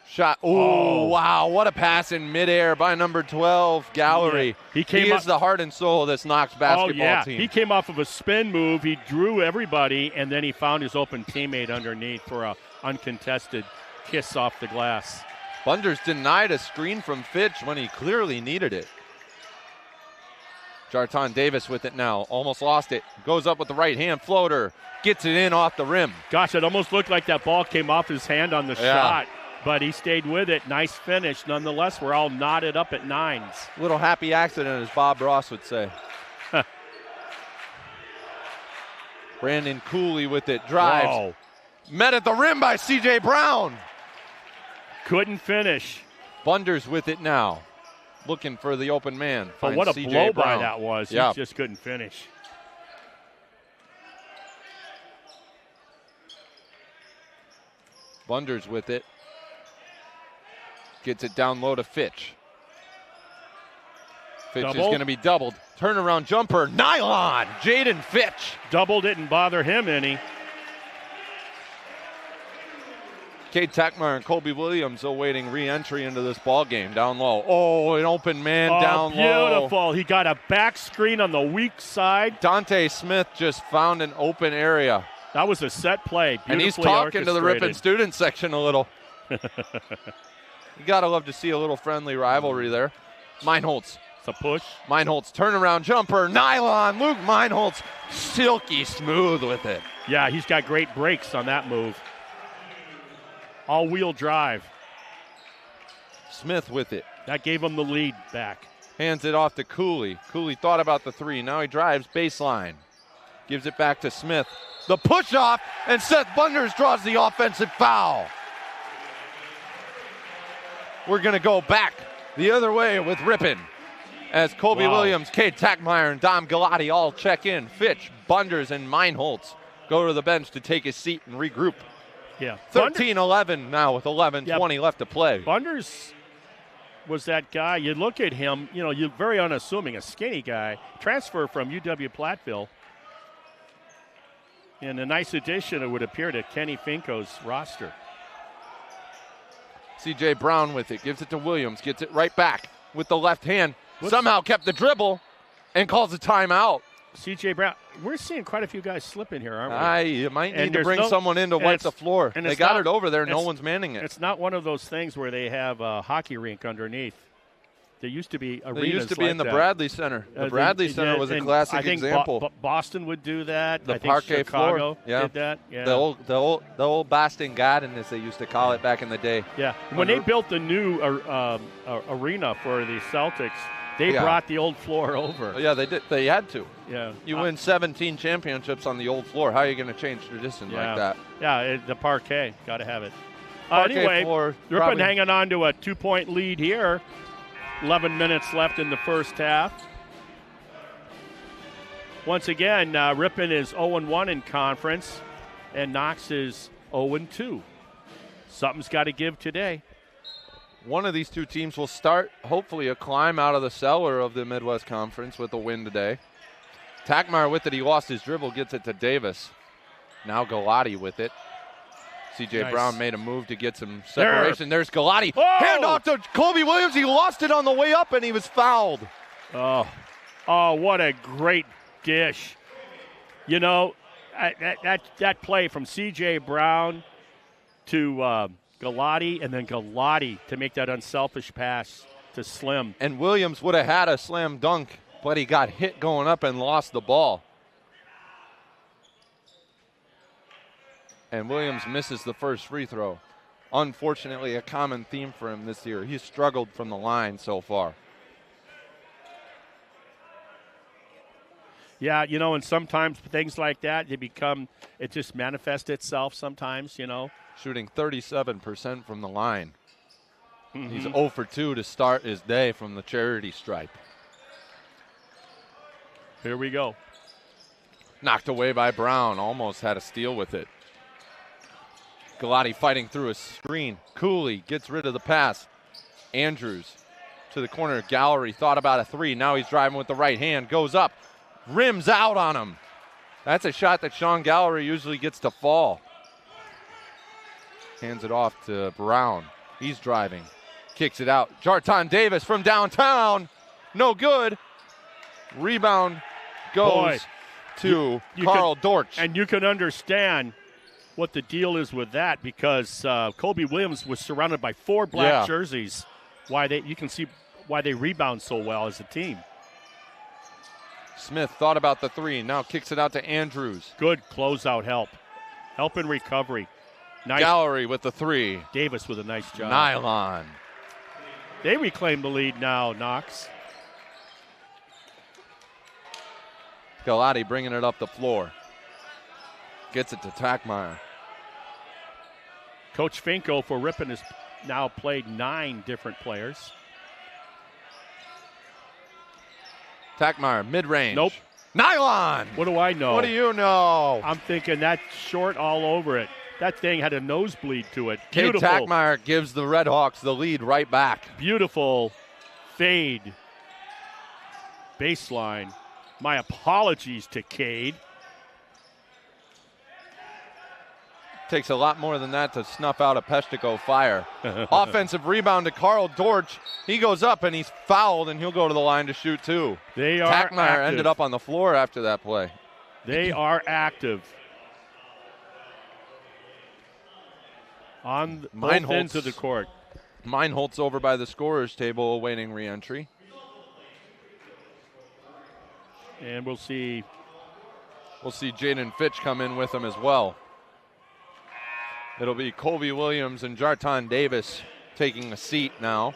Shot. Oh, wow. What a pass in midair by number 12, Gallery. Yeah. He is the heart and soul of this Knox basketball team. He came off of a spin move. He drew everybody, and then he found his open teammate underneath for a uncontested kiss off the glass. Bunders denied a screen from Fitch when he clearly needed it. Jarton Davis with it now. Almost lost it. Goes up with the right hand floater. Gets it in off the rim. Gosh, it almost looked like that ball came off his hand on the shot. But he stayed with it. Nice finish. Nonetheless, we're all knotted up at nines. Little happy accident, as Bob Ross would say. Brandon Cooley with it. Drives. Whoa. Met at the rim by C.J. Brown. Couldn't finish. Bunders with it now. looking for the open man. But what a blow by that was. Yeah. He just couldn't finish. Bunders with it. Gets it down low to Fitch. Fitch is going to be doubled. Turnaround jumper. Nylon. Jaden Fitch. Double didn't bother him any. Cade Tackmeyer and Colby Williams awaiting re-entry into this ball game. Down low. Oh, an open man down low. Beautiful. He got a back screen on the weak side. Dante Smith just found an open area. That was a set play. And he's talking to the Ripon student section a little. You got to love to see a little friendly rivalry there. Meinholz. It's a push. Meinholz, turnaround jumper, nylon. Luke Meinholz, silky smooth with it. Yeah, he's got great brakes on that move. All-wheel drive. Smith with it. That gave him the lead back. Hands it off to Cooley. Cooley thought about the three. Now he drives baseline. Gives it back to Smith. The push-off, and Seth Bunders draws the offensive foul. We're going to go back the other way with Ripon as Colby Williams, Cade Tackmeyer, and Dom Galati all check in. Fitch, Bunders, and Meinholz go to the bench to take his seat and regroup. Yeah. 13-11 now with 11:20 left to play. Bunders was that guy. You look at him, you're very unassuming, a skinny guy. Transfer from UW-Platteville. And a nice addition, it would appear, to Kenny Finko's roster. C.J. Brown with it, gives it to Williams, gets it right back with the left hand. Somehow kept the dribble and calls a timeout. C.J. Brown, we're seeing quite a few guys slipping here, aren't we? You might need to bring someone in to wipe the floor. And they got it over there. No one's manning it. It's not one of those things where they have a hockey rink underneath. There used to be arenas. They used to be like in the that. Bradley Center. The Bradley Center was a classic example. I think Boston would do that. The I think parquet Chicago floor. did that. Yeah. The old Boston Garden, as they used to call it back in the day. Yeah. When they built the new arena for the Celtics, they brought the old floor over. Yeah, they did. They had to. Yeah. You win 17 championships on the old floor. How are you going to change tradition like that? Yeah, the parquet. Got to have it. Anyway, floor, Ripon hanging on to a 2-point lead here. 11 minutes left in the first half. Once again, Ripon is 0-1 in conference, and Knox is 0-2. Something's got to give today. One of these two teams will start, hopefully, a climb out of the cellar of the Midwest Conference with a win today. Tackmeyer with it. He lost his dribble, gets it to Davis. Now Galati with it. C.J. Brown made a move to get some separation. There's Galati. Oh! Hand off to Colby Williams. He lost it on the way up, and he was fouled. Oh, what a great dish. That play from C.J. Brown to Galati, and then Galati to make that unselfish pass to Slim. And Williams would have had a slam dunk, but he got hit going up and lost the ball. And Williams misses the first free throw. Unfortunately, a common theme for him this year. He's struggled from the line so far. Yeah, and sometimes things like that, it just manifests itself sometimes, Shooting 37% from the line. Mm-hmm. He's 0 for 2 to start his day from the charity stripe. Here we go. Knocked away by Brown. Almost had a steal with it. Galati fighting through a screen. Cooley gets rid of the pass. Andrews to the corner. Gallery thought about a three. Now he's driving with the right hand. Goes up. Rims out on him. That's a shot that Sean Gallery usually gets to fall. Hands it off to Brown. He's driving. Kicks it out. Jarton Davis from downtown. No good. Rebound goes to Carl Dortch. And you can understand what the deal is with that, because Colby Williams was surrounded by 4 black jerseys. You can see why they rebound so well as a team. Smith thought about the three, now kicks it out to Andrews. Good closeout help. Help in recovery. Nice. Gallery with the three. Davis with a nice job. Nylon. They reclaim the lead now, Knox. Galati bringing it up the floor. Gets it to Tackmeyer. Coach Finko for Ripon has now played 9 different players. Takmeyer, mid-range. Nope. Nylon! What do I know? What do you know? I'm thinking that short all over it. That thing had a nosebleed to it. Kate Beautiful. Takmeyer gives the Redhawks the lead right back. Beautiful fade. Baseline. My apologies to Cade. Takes a lot more than that to snuff out a Peshtigo fire. Offensive rebound to Carl Dortch. He goes up and he's fouled, and he'll go to the line to shoot too. They are Takmeyer active. ended up on the floor after that play. They are active. On both ends of the court. Meinholtz over by the scorer's table awaiting re-entry. And we'll see Jaden Fitch come in with him as well. It'll be Colby Williams and Jarton Davis taking a seat now,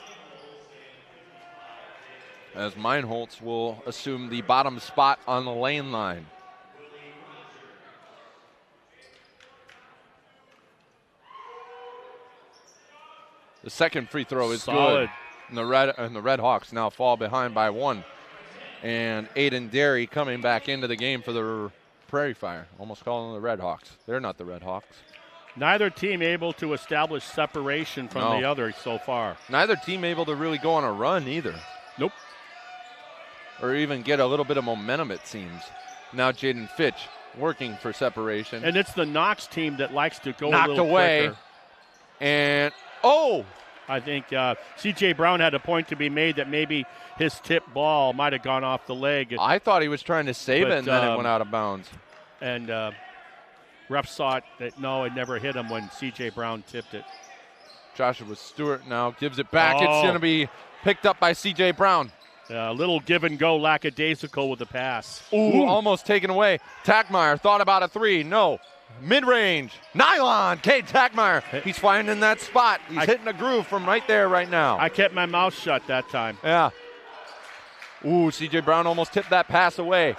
as Meinholtz will assume the bottom spot on the lane line. The second free throw is solid. Good. And the Redhawks now fall behind by 1. And Aiden Derry coming back into the game for the Prairie Fire. Almost calling them the Redhawks. They're not the Redhawks. Neither team able to establish separation from the other so far. Neither team able to really go on a run either. Nope. Or even get a little bit of momentum, it sees. Now Jaden Fitch working for separation. And it's the Knox team that likes to go knocked a little away. quicker. And, I think C.J. Brown had a point to be made that maybe his tip ball might have gone off the leg. I thought he was trying to save it, and then it went out of bounds. And ref saw it that, no, it never hit him when C.J. Brown tipped it. Joshua Stewart now gives it back. It's going to be picked up by C.J. Brown. A little give and go, lackadaisical with the pass. Ooh, almost taken away. Takmeyer thought about a three. No. Mid-range. Nylon. Cade Takmeyer. He's finding that spot. He's hitting a groove from right there right now. I kept my mouth shut that time. Yeah. Ooh, C.J. Brown almost tipped that pass away.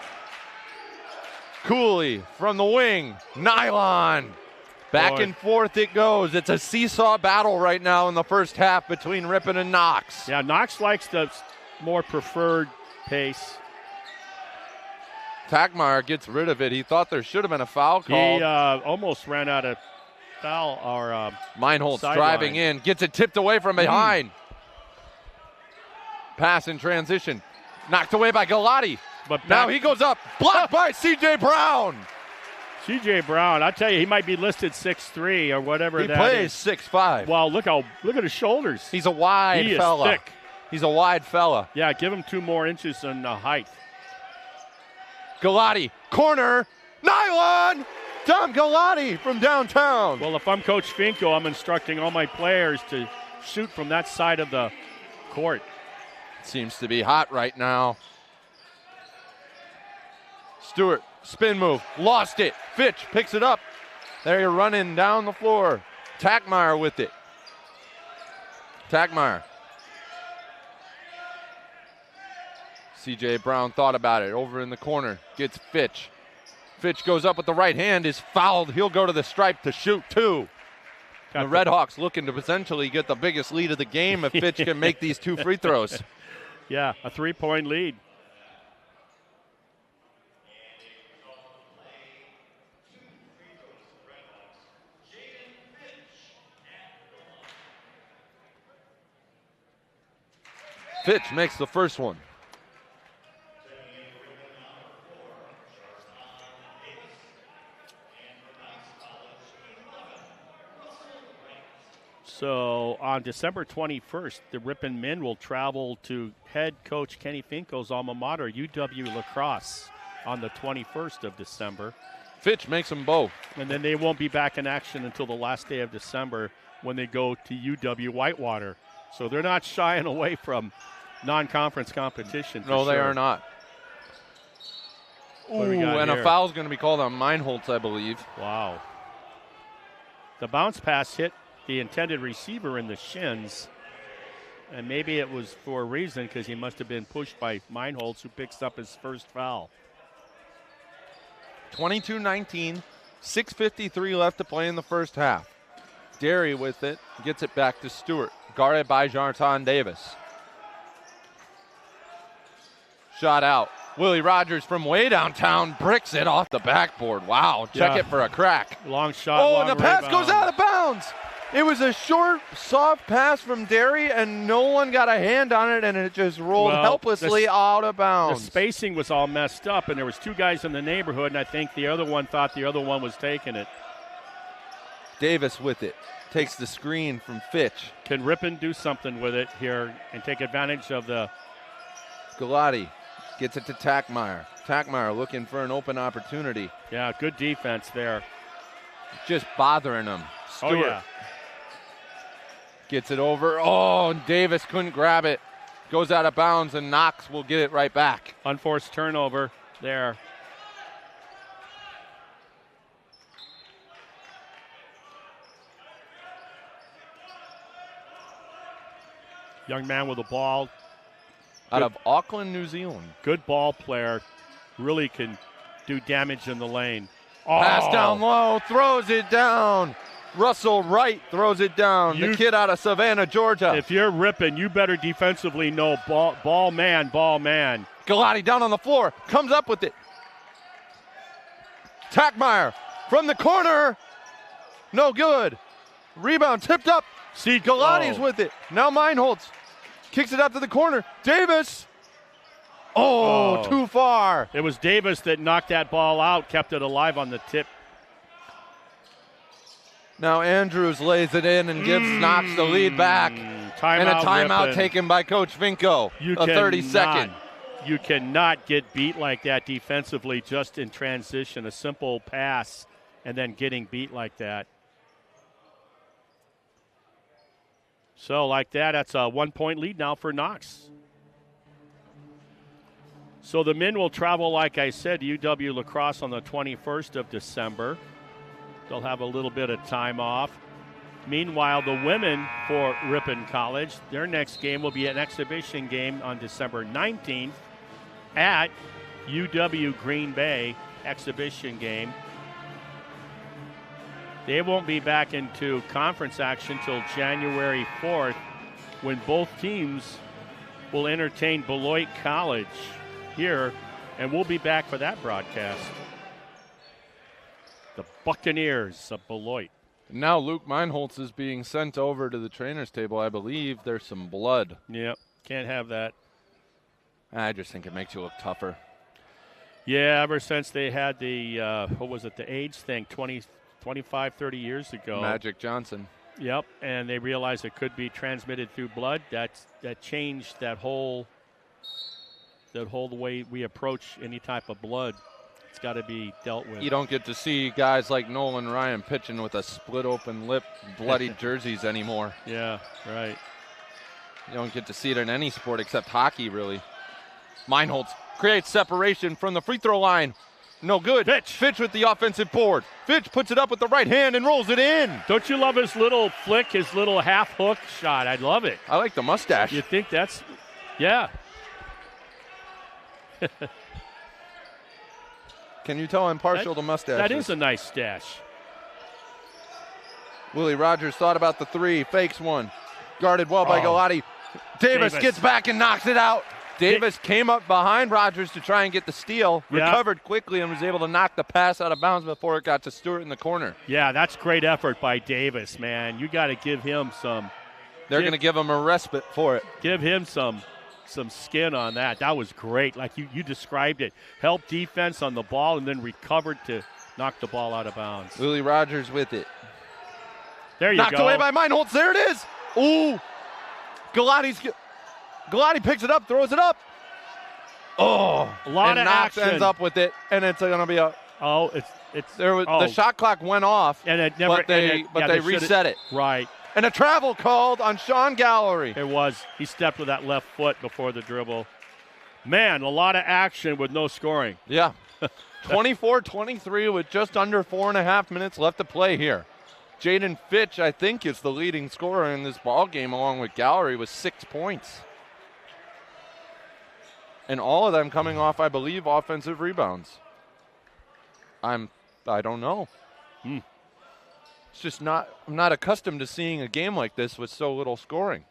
Cooley from the wing. Nylon. Back and forth it goes. It's a seesaw battle right now in the first half between Ripon and Knox. Yeah, Knox likes the more preferred pace. Takmeyer gets rid of it. He thought there should have been a foul called. He almost ran out of foul. Or Meinholtz driving in. Gets it tipped away from behind. Pass in transition. Knocked away by Galati. But now he goes up. Blocked by C.J. Brown. C.J. Brown, I tell you, he might be listed 6'3" or whatever that is. He plays 6'5". Well, look at his shoulders. He's a wide fella. He is thick. He's a wide fella. Yeah, give him 2 more inches in height. Galati, corner, Nylon! Tom Galati from downtown. Well, if I'm Coach Finko, I'm instructing all my players to shoot from that side of the court. Seems to be hot right now. Stewart, spin move, lost it. Fitch picks it up. They're running down the floor. Takmeyer with it. Takmeyer. C.J. Brown thought about it. Over in the corner. Gets Fitch. Fitch goes up with the right hand. Is fouled. He'll go to the stripe to shoot 2. The Redhawks looking to potentially get the biggest lead of the game if Fitch can make these 2 free throws. Yeah, a 3-point lead. Fitch makes the first one. So on December 21st, the Ripon men will travel to head coach Kenny Finko's alma mater, UW La Crosse, on the 21st of December. Fitch makes them both. And then they won't be back in action until the last day of December when they go to UW Whitewater. So they're not shying away from non-conference competition. No, they are not. Ooh, and a foul's going to be called on Meinholtz, I believe. Wow. The bounce pass hit the intended receiver in the shins, and maybe it was for a reason because he must have been pushed by Meinholtz, who picks up his first foul. 22-19, 6:53 left to play in the first half. Derry with it, gets it back to Stewart, guarded by Jarton Davis. Shot out. Willie Rogers from way downtown bricks it off the backboard. Wow, check it for a crack. Long shot, Oh, long and the pass rebound. goes out of bounds. It was a short, soft pass from Derry, and no one got a hand on it, and it just rolled helplessly out of bounds. The spacing was all messed up, and there was 2 guys in the neighborhood, and I think the other one thought the other one was taking it. Davis with it. Takes the screen from Fitch. Can Ripon do something with it here and take advantage of the... Galati gets it to Tackmeyer. Tackmeyer looking for an open opportunity. Yeah, good defense there. Just bothering him. Stewart. Oh, yeah. Gets it over. Oh, and Davis couldn't grab it. Goes out of bounds, and Knox will get it right back. Unforced turnover there. Young man with the ball. Out of Auckland, New Zealand. Good ball player. Really can do damage in the lane. Pass down low. Throws it down. Russell Wright throws it down. The kid out of Savannah, Georgia. If you're Ripon, you better defensively know ball man. Galati down on the floor. Comes up with it. Tackmeyer from the corner. No good. Rebound tipped up. See, Galati's with it. Now Meinholz kicks it up to the corner. Davis. Oh, too far. It was Davis that knocked that ball out, kept it alive on the tip. Now Andrews lays it in and gives Knox the lead back. Timeout, and a timeout Ripon. taken by Coach Vinko. A 30-second. You cannot get beat like that defensively just in transition. A simple pass and then getting beat like that. So like that's a 1-point lead now for Knox. So the men will travel, like I said, to UW La Crosse on the 21st of December. They'll have a little bit of time off. Meanwhile, the women for Ripon College, their next game will be an exhibition game on December 19th at UW Green Bay, exhibition game. They won't be back into conference action till January 4th when both teams will entertain Beloit College here, and we'll be back for that broadcast. The Buccaneers of Beloit. Now Luke Meinholz is being sent over to the trainer's table. I believe there's some blood. Yep, can't have that. I just think it makes you look tougher. Yeah, ever since they had the, the AIDS thing 25, 30 years ago. Magic Johnson. Yep, and they realized it could be transmitted through blood. That changed that whole the way we approach any type of blood. It's got to be dealt with. You don't get to see guys like Nolan Ryan pitching with a split open lip, bloody jerseys anymore. Yeah, right. You don't get to see it in any sport except hockey, really. Meinholz creates separation from the free throw line. No good. Fitch with the offensive board. Fitch puts it up with the right hand and rolls it in. Don't you love his little flick, his little half hook shot? I love it. I like the mustache. You think that's, yeah. Can you tell I'm partial to mustaches? That is a nice stash. Willie Rogers thought about the three, fakes one. Guarded well by Galati. Davis gets back and knocks it out. Davis came up behind Rogers to try and get the steal, recovered quickly, and was able to knock the pass out of bounds before it got to Stewart in the corner. Yeah, that's great effort by Davis, man. You got to give him some. They're going to give him a respite for it. Give him some skin on that. That was great. Like you described it. Help defense on the ball and then recovered to knock the ball out of bounds. Willie Rogers with it. There you Knocked go. away by Meinholz. There it is. Ooh. Galati picks it up, throws it up. Oh. A lot and of Knox action. ends up with it, and it's going to be a. Oh, The shot clock went off, and it never. but they reset it. Right. And a travel called on Sean Gallery. It was. He stepped with that left foot before the dribble. Man, a lot of action with no scoring. Yeah. 24-23 with just under 4.5 minutes left to play here. Jaden Fitch, I think, is the leading scorer in this ball game, along with Gallery, with 6 points. And all of them coming off, I believe, offensive rebounds. I don't know. It's just I'm not accustomed to seeing a game like this with so little scoring.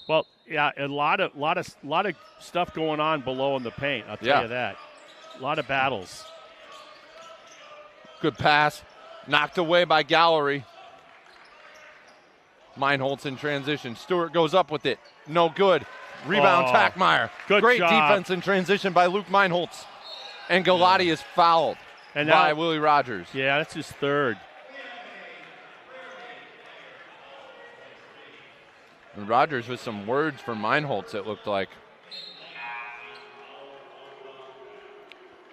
Well, yeah, a lot of stuff going on below in the paint. I'll tell you that. A lot of battles. Good pass, knocked away by Gallery. Meinholz in transition. Stewart goes up with it. No good. Rebound, Tackmeyer. Great job. Defense in transition by Luke Meinholz. And Galati is fouled by Willie Rogers. Yeah, that's his third. And Rogers with some words for Meinholz, it looked like.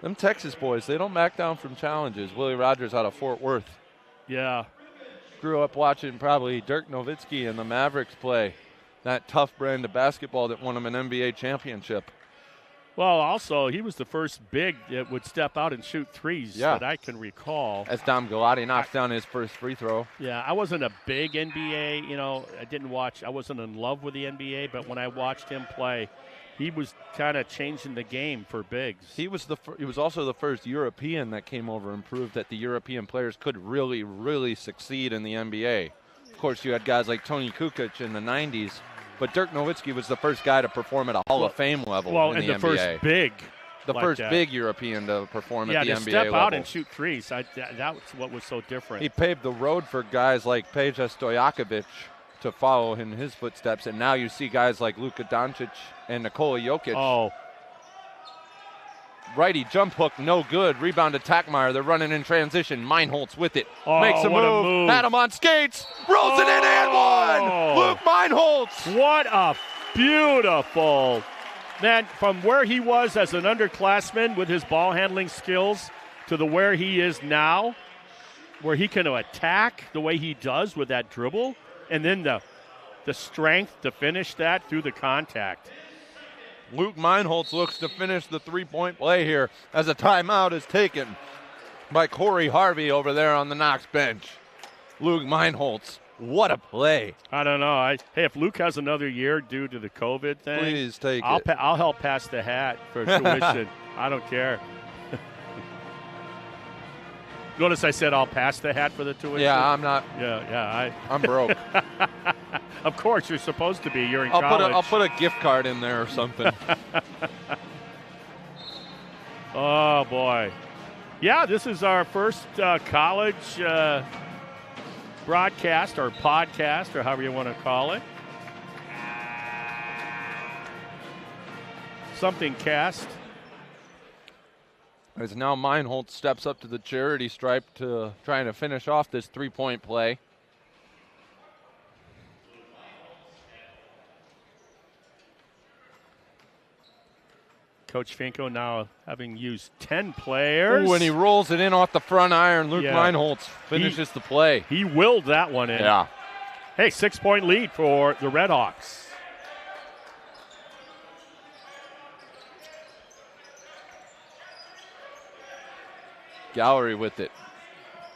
Them Texas boys, they don't back down from challenges. Willie Rogers out of Fort Worth. Yeah. Grew up watching probably Dirk Nowitzki and the Mavericks play. That tough brand of basketball that won him an NBA championship. Well, also, he was the first big that would step out and shoot threes that I can recall. As Dom Galati knocks down his first free throw. Yeah, I wasn't a big NBA, I wasn't in love with the NBA, but when I watched him play, he was kind of changing the game for bigs. He was also the first European that came over and proved that the European players could really, really succeed in the NBA. Of course, you had guys like Tony Kukoc in the 90s, but Dirk Nowitzki was the first guy to perform at a Hall of Fame level in the NBA. First big. The like first that. Big European to perform at the NBA level. Yeah, to step out and shoot threes, that was what was so different. He paved the road for guys like Peja Stojakovic to follow in his footsteps, and now you see guys like Luka Doncic and Nikola Jokic. Oh. Righty jump hook, no good. Rebound to Tackmeyer. They're running in transition. Meinholz with it. Oh, makes a move. Had him on skates. Rolls it in and one. Luke Meinholz. What a beautiful. Man, from where he was as an underclassman with his ball handling skills to where he is now, where he can attack the way he does with that dribble, and then the strength to finish that through the contact. Luke Meinholz looks to finish the three-point play here as a timeout is taken by Corey Harvey over there on the Knox bench. Luke Meinholz, what a play. I don't know. Hey, if Luke has another year due to the COVID thing, please take it. I'll help pass the hat for tuition. I don't care. Notice I said I'll pass the hat for the tuition. Yeah, I'm not. I'm broke. Of course, you're supposed to be. You're in college. I'll put a gift card in there or something. Oh, boy. Yeah, this is our first college broadcast or podcast or however you want to call it. Something cast. As now Meinholz steps up to the charity stripe to trying to finish off this three-point play. Coach Finko now having used 10 players. Ooh, and he rolls it in off the front iron. Luke Meinholz finishes the play. He willed that one in. Yeah. Hey, 6-point lead for the Redhawks. Gallery with it.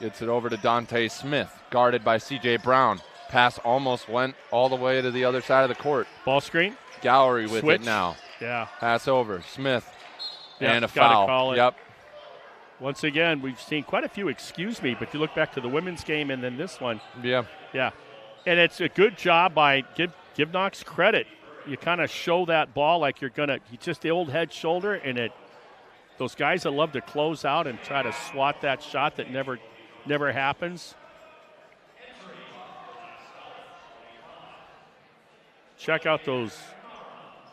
Gets it over to Dante Smith, guarded by C.J. Brown. Pass almost went all the way to the other side of the court. Ball screen. Gallery with it now. Yeah. Pass over. Smith. And a gotta foul. Call it. Yep. Once again, we've seen quite a few excuse me, but you look back to the women's game and then this one. Yeah. Yeah. And it's a good job by give Knox credit. You kind of show that ball like you're going to – just the old head shoulder, and those guys that love to close out and try to swat that shot that never happens. Check out those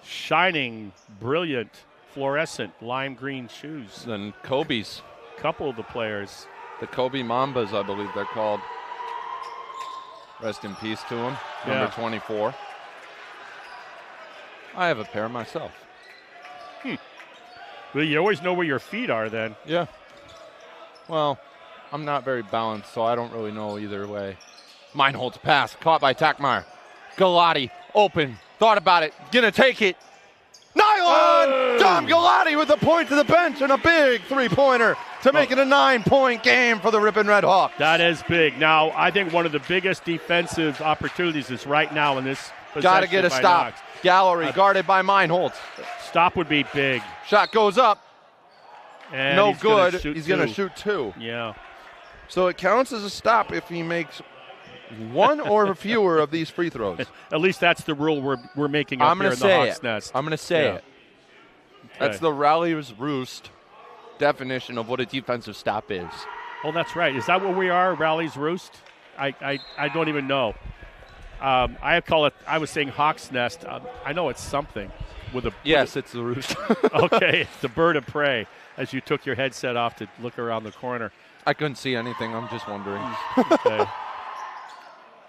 shining, brilliant, fluorescent lime green shoes. And Kobe's. Couple of the players. The Kobe Mambas, I believe they're called. Rest in peace to him. Number 24. I have a pair myself. Well, you always know where your feet are then. Yeah. Well, I'm not very balanced, so I don't really know either way. Meinholz pass, caught by Tackmeyer. Galati, open, thought about it, gonna take it. Nylon! Tom Galati with a point to the bench and a big three-pointer to make it a 9-point game for the Ripon Redhawks. That is big. Now, I think one of the biggest defensive opportunities is right now in this possession. Got to get a stop. Knox. Gallery guarded by Meinholz. Stop would be big. Shot goes up. And no good. He's going to shoot two. Yeah. So it counts as a stop if he makes one or fewer of these free throws. At least that's the rule we're making up here in the Hawks Nest. I'm going to say it. Okay. That's the Rally's Roost definition of what a defensive stop is. Oh, that's right. Is that what we are, Rally's Roost? I don't even know. I was saying Hawks Nest. I know it's something. Yes, it's the roost. Okay, it's the bird of prey as you took your headset off to look around the corner. I couldn't see anything. I'm just wondering. Okay.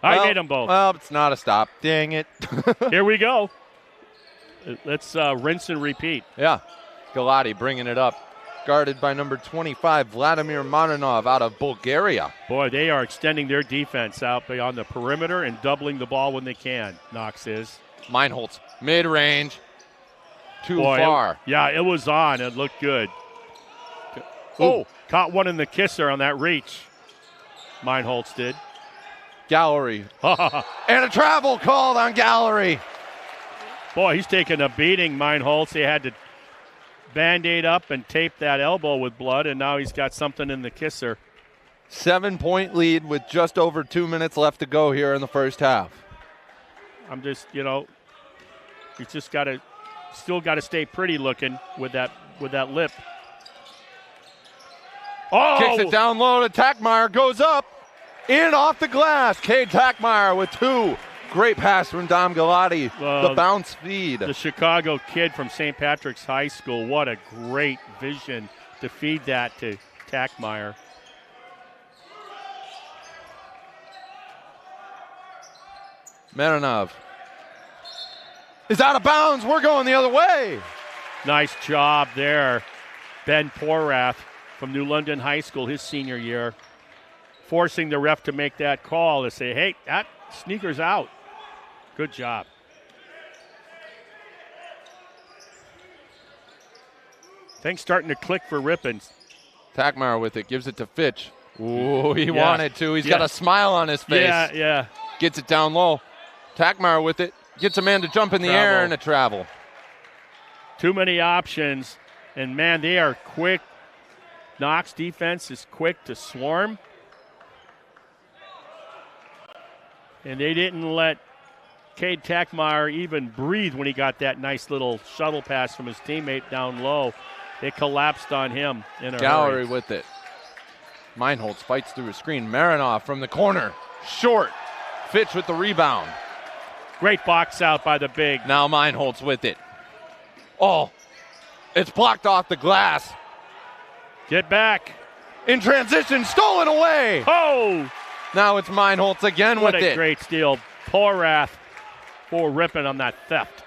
I made them both. Well, it's not a stop. Dang it. Here we go. Let's rinse and repeat. Yeah. Galati bringing it up. Guarded by number 25, Vladimir Marinov out of Bulgaria. Boy, they are extending their defense out beyond the perimeter and doubling the ball when they can, Knox is. Meinholz, mid-range. Too far. It was on. It looked good. Oh, caught one in the kisser on that reach. Meinholz did. Gallery. And a travel called on Gallery. Boy, he's taking a beating, Meinholz. They had to Band-Aid up and tape that elbow with blood, and now he's got something in the kisser. 7-point lead with just over 2 minutes left to go here in the first half. I'm just, he's just still got to stay pretty looking with that lip. Oh! Kicks it down low to Tackmeyer, goes up, in off the glass. Cade Tackmeyer with two. Great pass from Dom Galati. The bounce feed. The Chicago kid from St. Patrick's High School. What a great vision to feed that to Tackmeyer. Marinov is out of bounds. We're going the other way. Nice job there. Ben Porath from New London High School, his senior year, forcing the ref to make that call to say, hey, that sneaker's out. Good job. Things starting to click for Ripon. Tackmeyer with it, gives it to Fitch. Ooh, he wanted to. He's got a smile on his face. Yeah. Gets it down low. Tackmeyer with it, gets a man to jump in the air and a travel. Too many options, and man, they are quick. Knox defense is quick to swarm. And they didn't let Cade Tackmeyer even breathe when he got that nice little shuttle pass from his teammate down low. It collapsed on him in a Gallery hurry. with it. Meinholz fights through a screen. Marinov from the corner. Short. Fitch with the rebound. Great box out by the big. Now Meinholz with it. Oh, it's blocked off the glass. Get back. In transition, stolen away. Oh! Now it's Meinholz again with it. What a great steal. Porath for Ripon on that theft.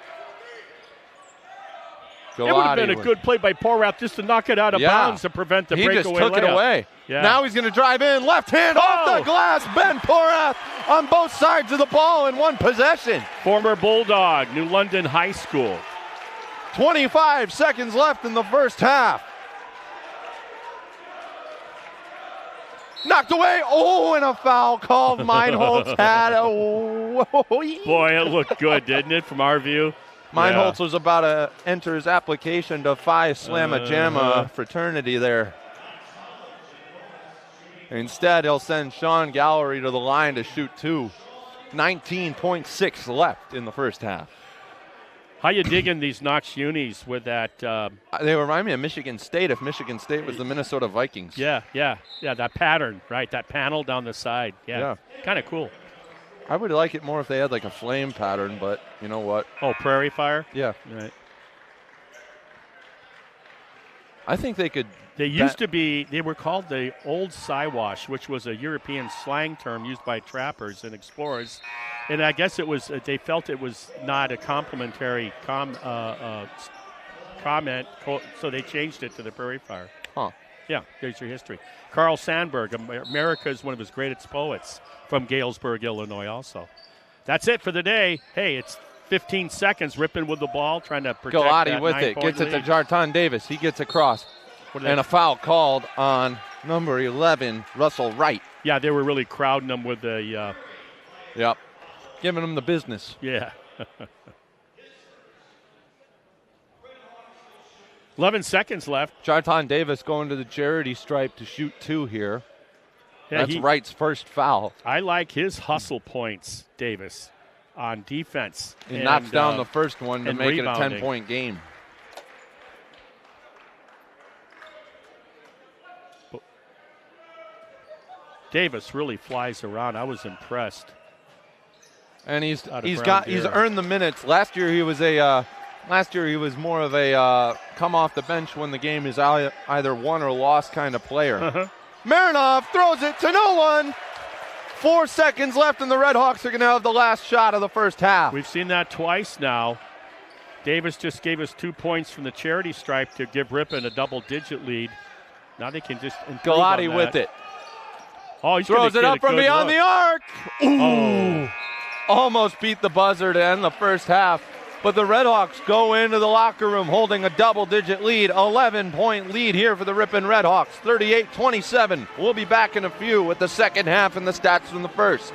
Galati, it would have been a good play by Porath just to knock it out of bounds to prevent the breakaway layup. He just took it away. Yeah. Now he's going to drive in. Left hand off the glass. Ben Porath on both sides of the ball in one possession. Former Bulldog, New London High School. 25 seconds left in the first half. Knocked away. Oh, and a foul called. Meinholz had Boy, it looked good, didn't it, from our view? Meinholz was about to enter his application to Phi Slamma Jamma fraternity there. Instead, he'll send Sean Gallery to the line to shoot two. 19.6 left in the first half. How you digging these Knox unis with that? They remind me of Michigan State if Michigan State was the Minnesota Vikings. Yeah, that pattern, right? That panel down the side. Yeah. Kind of cool. I would like it more if they had like a flame pattern, but you know what? Oh, Prairie Fire? Yeah. Right. I think they could. They used to be, they were called the Old Siwash, which was a European slang term used by trappers and explorers. And I guess it was, they felt it was not a complimentary comment, so they changed it to the Prairie Fire. Huh. Yeah, there's your history. Carl Sandburg, America is one of his greatest poets from Galesburg, Illinois also. That's it for the day. Hey, it's 15 seconds. Ripon with the ball, trying to protect Galati with it. Gets it to Jarton Davis. He gets across. And a foul called on number 11, Russell Wright. Yeah, they were really crowding him with the... Yep. Giving him the business. Yeah. 11 seconds left. Jarton Davis going to the charity stripe to shoot two here. Yeah, That's Wright's first foul. I like his hustle points, Davis, on defense. He knocks down the first one to make rebounding. it a 10-point game. Davis really flies around. I was impressed. And he's earned the minutes. Last year he was more of a come off the bench when the game is either won or lost kind of player. Marinov throws it to no one. 4 seconds left, and the Redhawks are going to have the last shot of the first half. We've seen that twice now. Davis just gave us 2 points from the charity stripe to give Ripon a double-digit lead. Now they can just improve Galati on that. with it. Oh, he's throws it up from beyond the arc. Ooh. Oh. Almost beat the buzzer to end the first half. But the Redhawks go into the locker room holding a double-digit lead, 11-point lead here for the Ripon Redhawks, 38-27. We'll be back in a few with the second half and the stats from the first.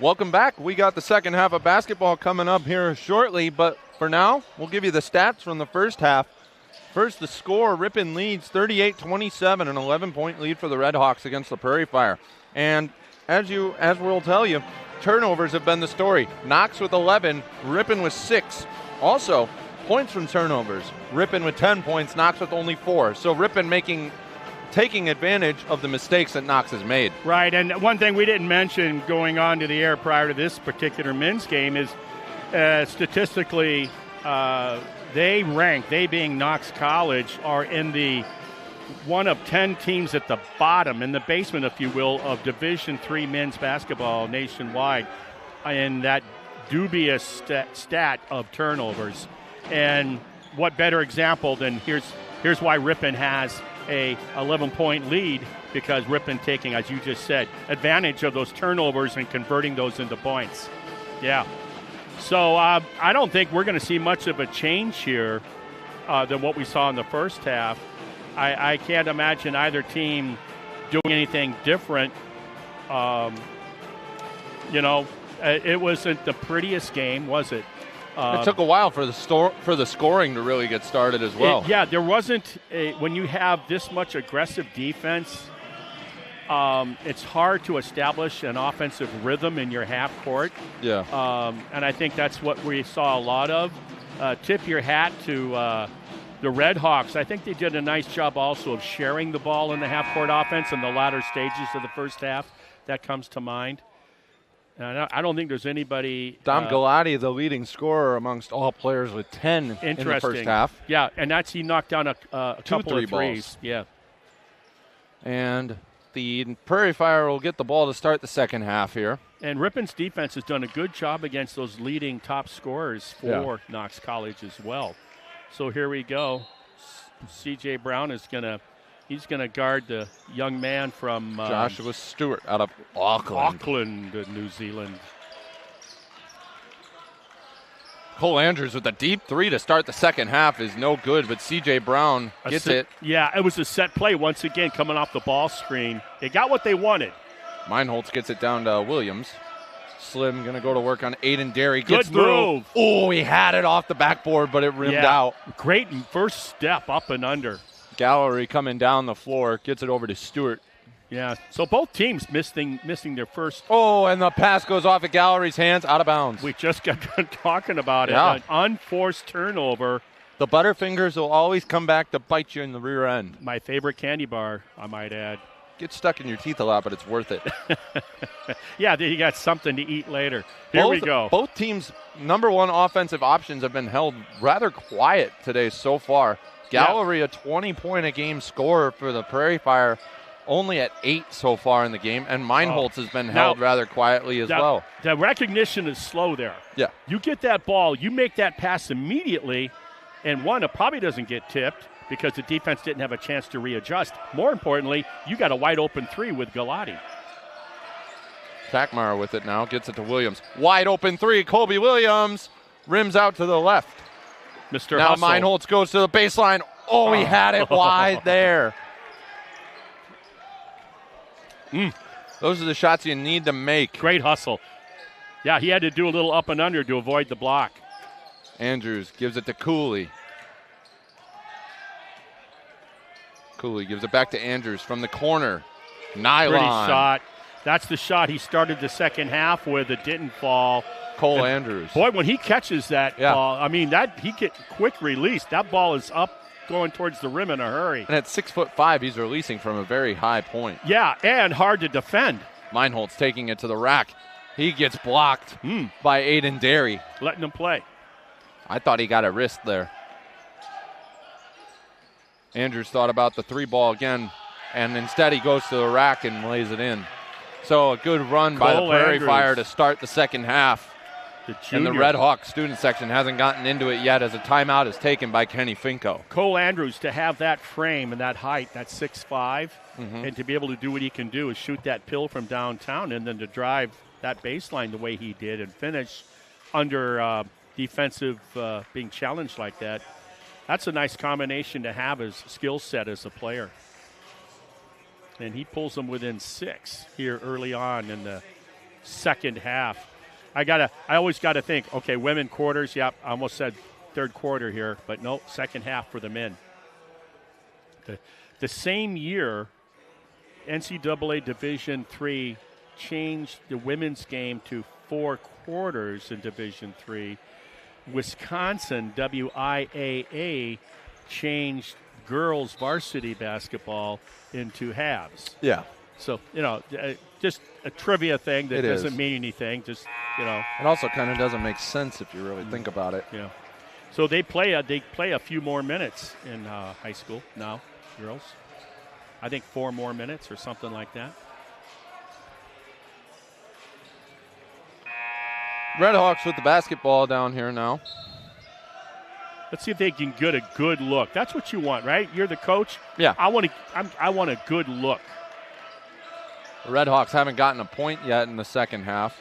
Welcome back. We got the second half of basketball coming up here shortly, but for now, we'll give you the stats from the first half. First, the score, Ripon leads 38-27, an 11-point lead for the Redhawks against the Prairie Fire. And as we'll tell you, turnovers have been the story. Knox with 11, Ripon with 6. Also, points from turnovers. Ripon with 10 points, Knox with only 4. So Ripon taking advantage of the mistakes that Knox has made. Right, and one thing we didn't mention going on to the air prior to this particular men's game is statistically they being Knox College, are in the one of 10 teams at the bottom, in the basement, if you will, of Division III men's basketball nationwide in that dubious stat of turnovers. And what better example than here's why Ripon has a 11-point lead, because Ripon taking, as you just said, advantage of those turnovers and converting those into points. Yeah. So I don't think we're going to see much of a change here than what we saw in the first half. I can't imagine either team doing anything different. It wasn't the prettiest game, was it? It took a while for the scoring to really get started as well. There wasn't when you have this much aggressive defense, it's hard to establish an offensive rhythm in your half court. Yeah. And I think that's what we saw a lot of. Tip your hat to the Redhawks. I think they did a nice job also of sharing the ball in the half court offense in the latter stages of the first half. That comes to mind. And I don't think there's anybody. Dom Galati, the leading scorer amongst all players, with 10 in the first half. Yeah, and he knocked down a couple of threes. Balls. Yeah. And the Prairie Fire will get the ball to start the second half here. And Ripon's defense has done a good job against those leading top scorers for Knox College as well. So here we go. C.J. Brown is He's going to guard the young man from Joshua Stewart out of Auckland, New Zealand. Cole Andrews with a deep three to start the second half is no good, but C.J. Brown gets it. Yeah, it was a set play once again coming off the ball screen. They got what they wanted. Meinholz gets it down to Williams. Slim going to go to work on Aiden Derry. Good move. Oh, he had it off the backboard, but it rimmed out. Great first step up and under. Gallery coming down the floor, gets it over to Stewart. Yeah, so both teams missing their first. Oh, and the pass goes off at Gallery's hands, out of bounds. We just got done talking about it. An unforced turnover. The Butterfingers will always come back to bite you in the rear end. My favorite candy bar, I might add. Gets stuck in your teeth a lot, but it's worth it. Yeah, you got something to eat later. Here we go. Both teams' number one offensive options have been held rather quiet today so far. Gallery, a 20-point-a-game scorer for the Prairie Fire, only at 8 so far in the game, and Meinholz has been held rather quietly as well. The recognition is slow there. Yeah. You get that ball, you make that pass immediately, and one, it probably doesn't get tipped because the defense didn't have a chance to readjust. More importantly, you got a wide-open three with Galati. Tackmeyer with it now, gets it to Williams. Wide-open three, Colby Williams rims out to the left. Mr. Now Hustle. Meinholz goes to the baseline. Oh, he had it wide there. Those are the shots you need to make. Great hustle. Yeah, he had to do a little up and under to avoid the block. Andrews gives it to Cooley. Cooley gives it back to Andrews from the corner. Nylon. Pretty shot. That's the shot he started the second half with. It didn't fall. Cole Andrews. Boy, when he catches that ball, I mean, he gets quick release. That ball is up going towards the rim in a hurry. And at 6'5", he's releasing from a very high point. Yeah, and hard to defend. Meinholz taking it to the rack. He gets blocked by Aiden Derry. Letting him play. I thought he got a wrist there. Andrews thought about the three ball again, and instead he goes to the rack and lays it in. So a good run by the Prairie Fire to start the second half. And the Redhawks student section hasn't gotten into it yet as a timeout is taken by Kenny Finko. Cole Andrews, to have that frame and that height, that 6'5", and to be able to do what he can do is shoot that pill from downtown and then to drive that baseline the way he did and finish under defensive being challenged like that. That's a nice combination to have as skill set as a player. And he pulls them within 6 here early on in the second half. I always got to think, okay, women quarters, I almost said third quarter here, but no, second half for the men. The same year, NCAA Division III changed the women's game to 4 quarters in Division III. Wisconsin, WIAA, changed girls varsity basketball into halves. Yeah. So, just a trivia thing that doesn't mean anything. Just, It also kind of doesn't make sense if you really think about it. Yeah. So they play a few more minutes in high school now, girls. I think 4 more minutes or something like that. Redhawks with the basketball down here now. Let's see if they can get a good look. That's what you want, right? You're the coach. Yeah. I want a good look. The Redhawks haven't gotten a point yet in the second half.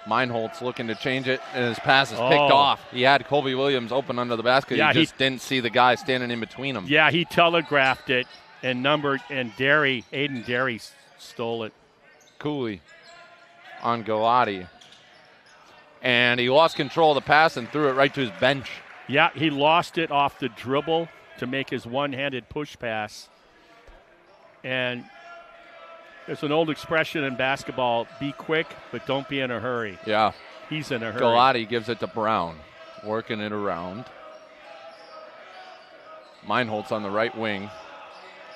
Meinholtz looking to change it, and his pass is picked off. He had Colby Williams open under the basket. Yeah, he just didn't see the guy standing in between them. Yeah, he telegraphed it, and Aiden Derry stole it. Cooley on Galati. And he lost control of the pass and threw it right to his bench. Yeah, he lost it off the dribble to make his one-handed push pass. And there's an old expression in basketball, be quick, but don't be in a hurry. Yeah. He's in a hurry. Galati gives it to Brown, working it around. Meinholtz on the right wing.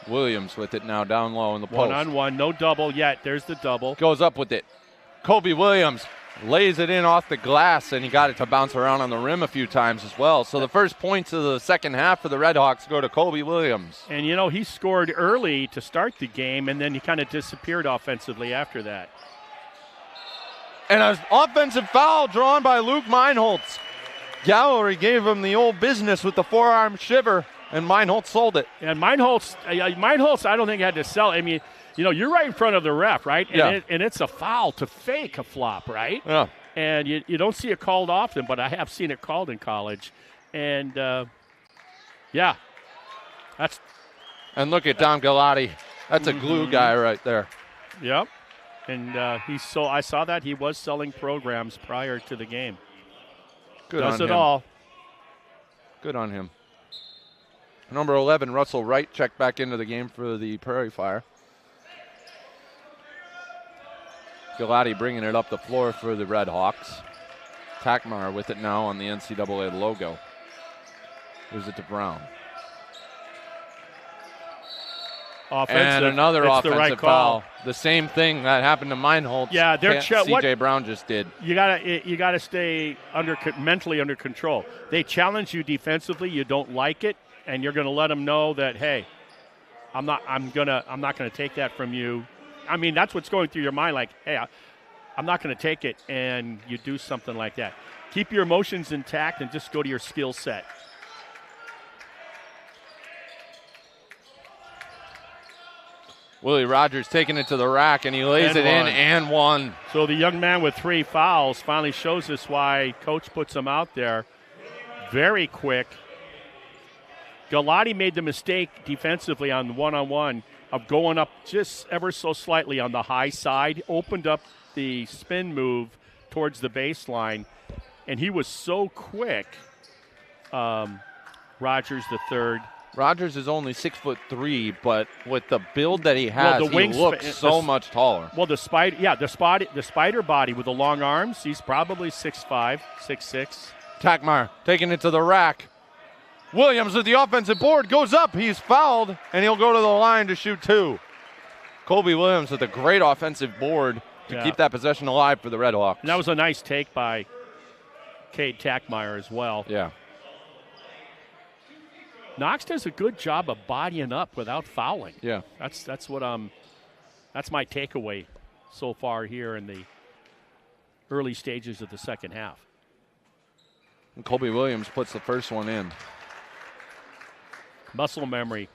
Williams with it now down low in the post. One-on-one, no double yet. There's the double. Goes up with it. Colby Williams lays it in off the glass, and he got it to bounce around on the rim a few times as well. So the first points of the second half for the Redhawks go to Colby Williams. And, he scored early to start the game, and then he kind of disappeared offensively after that. And an offensive foul drawn by Luke Meinholtz. Gallery gave him the old business with the forearm shiver, and Meinholtz sold it. And Meinholtz, I don't think had to sell. I mean, you're right in front of the ref, right? And, yeah. And it's a foul to fake a flop, right? Yeah. And you don't see it called often, but I have seen it called in college. And, that's. And look at Dom Galati. That's a glue guy right there. Yep. And I saw that he was selling programs prior to the game. Good Does on it him. all. Good on him. Number 11, Russell Wright, checked back into the game for the Prairie Fire. Galati bringing it up the floor for the Redhawks. Takmar with it now on the NCAA logo. Gives it to Brown. Offensive. And another it's offensive the right foul. call. The same thing that happened to Meinholtz. Yeah, they're C.J. Brown just did. You gotta stay mentally under control. They challenge you defensively. You don't like it, and you're going to let them know that, hey, I'm not going to take that from you. I mean, that's what's going through your mind. Like, hey, I'm not going to take it, and you do something like that. Keep your emotions intact and just go to your skill set. Willie Rogers taking it to the rack, and he lays it in and one. So the young man with 3 fouls finally shows us why Coach puts him out there. Very quick. Galati made the mistake defensively on the one-on-one of going up just ever so slightly on the high side, opened up the spin move towards the baseline, and he was so quick, Rogers the third. Rogers is only 6'3", but with the build that he has, he looks so much taller. Well, the spider body with the long arms, he's probably 6'5", 6'6". Takmar taking it to the rack. Williams with the offensive board goes up. He's fouled, and he'll go to the line to shoot 2. Colby Williams with a great offensive board to keep that possession alive for the Redhawks. And that was a nice take by Cade Takmeyer as well. Yeah. Knox does a good job of bodying up without fouling. Yeah. That's my takeaway so far here in the early stages of the second half. And Colby Williams puts the first one in. Muscle memory.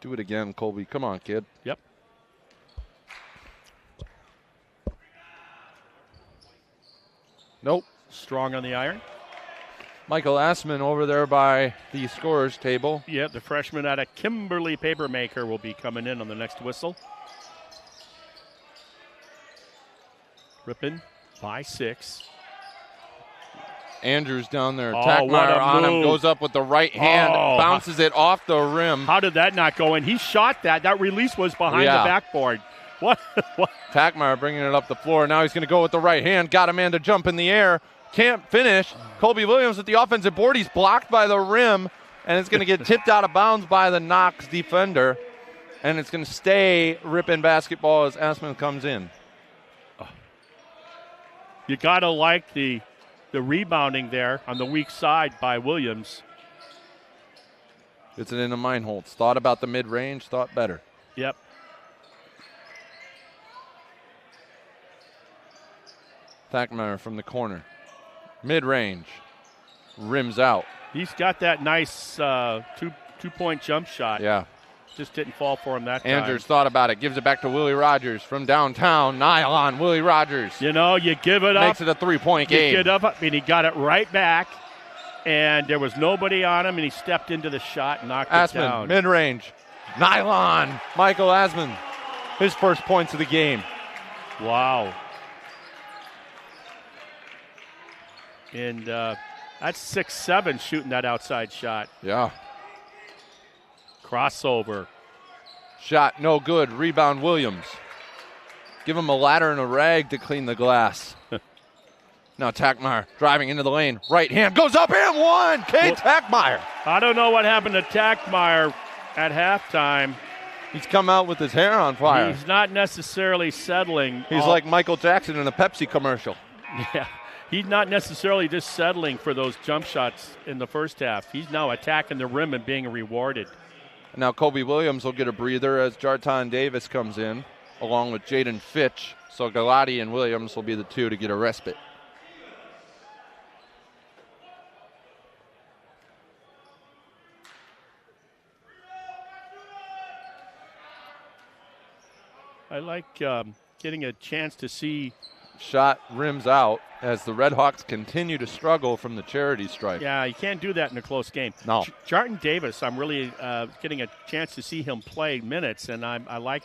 Do it again, Colby. Come on, kid. Yep. Nope. Strong on the iron. Michael Assman over there by the scorer's table. Yeah, the freshman out of Kimberly Papermaker will be coming in on the next whistle. Ripon by 6. Andrews down there. Oh, Tackmeyer on him. Goes up with the right hand. Bounces it off the rim. How did that not go in? He shot that. That release was behind the backboard. What? Tackmeyer bringing it up the floor. Now he's going to go with the right hand. Got a man to jump in the air. Can't finish. Colby Williams with the offensive board. He's blocked by the rim. And it's going to get tipped out of bounds by the Knox defender. And it's going to stay Ripon basketball as Asman comes in. You got to like the rebounding there on the weak side by Williams. Gets it into Meinholz. Thought about the mid-range. Thought better. Yep. Tackmeyer from the corner. Mid-range. Rims out. He's got that nice two-point jump shot. Yeah. Just didn't fall for him that time. Andrews thought about it. Gives it back to Willie Rogers from downtown. Nylon. Willie Rogers. You know, you give it up. Makes it a 3-point game. You get up, and he got it right back. And there was nobody on him, and he stepped into the shot and knocked it down. Mid-range. Nylon. Michael Asman. His first points of the game. Wow. And that's 6'7" shooting that outside shot. Yeah. Crossover. Shot no good. Rebound Williams. Give him a ladder and a rag to clean the glass. Now Tackmeyer driving into the lane. Right hand goes up and one. Tackmeyer. I don't know what happened to Tackmeyer at halftime. He's come out with his hair on fire. He's not necessarily settling. He's like Michael Jackson in a Pepsi commercial. Yeah. He's not necessarily just settling for those jump shots in the first half. He's now attacking the rim and being rewarded. Now Colby Williams will get a breather as Jarton Davis comes in, along with Jaden Fitch. So Galati and Williams will be the two to get a respite. I like getting a chance to see. Shot rims out as the Redhawks continue to struggle from the charity stripe. Yeah, you can't do that in a close game. No. Jarton Davis, I'm really getting a chance to see him play minutes, and I like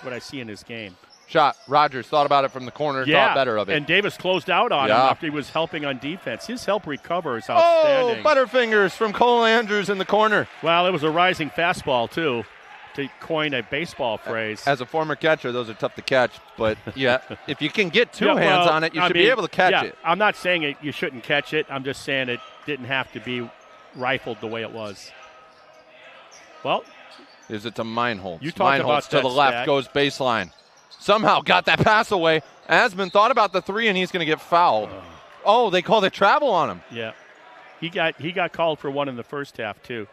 what I see in his game. Shot. Rogers thought about it from the corner, thought better of it. And Davis closed out on him after he was helping on defense. His help recover is outstanding. Oh, Butterfingers from Cole Andrews in the corner. Well, it was a rising fastball, too, to coin a baseball phrase. As a former catcher, those are tough to catch. But, yeah, if you can get two hands on it, you should be able to catch it. I'm not saying you shouldn't catch it. I'm just saying it didn't have to be rifled the way it was. Well. Is it to Meinholz? You talked about to the left, goes baseline. Somehow got that pass away. Asman thought about the three, and he's going to get fouled. Oh, they called it travel on him. Yeah. He got called for one in the first half, too.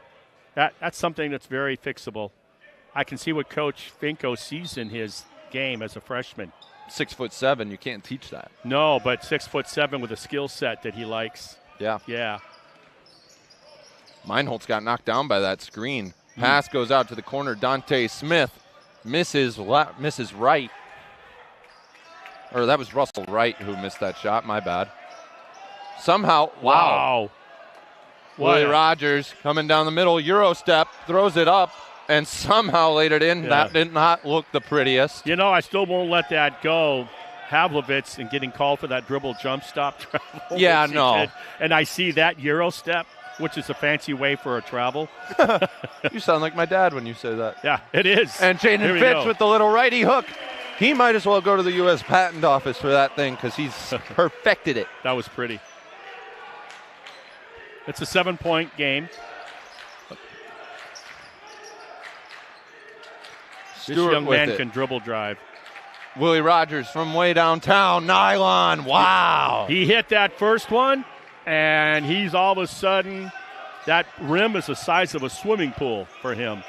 That's something that's very fixable. I can see what Coach Finko sees in his game as a freshman. 6'7", you can't teach that. No, but 6'7" with a skill set that he likes. Yeah. Yeah. Meinholz got knocked down by that screen. Pass goes out to the corner. Dante Smith misses right. Or that was Russell Wright who missed that shot. My bad. Somehow, wow. Willie Rogers coming down the middle. Euro step, throws it up. And somehow laid it in. Yeah. That did not look the prettiest. You know, I still won't let that go. Havlovitz and getting called for that dribble jump stop travel. Yeah, no. And I see that Euro step, which is a fancy way for a travel. You sound like my dad when you say that. Yeah, it is. And Jaden Fitch with the little righty hook. He might as well go to the U.S. Patent Office for that thing because he's perfected it. That was pretty. It's a 7-point game. This young man can dribble drive. Willie Rogers from way downtown. Nylon. Wow. He hit that first one, and he's all of a sudden, that rim is the size of a swimming pool for him.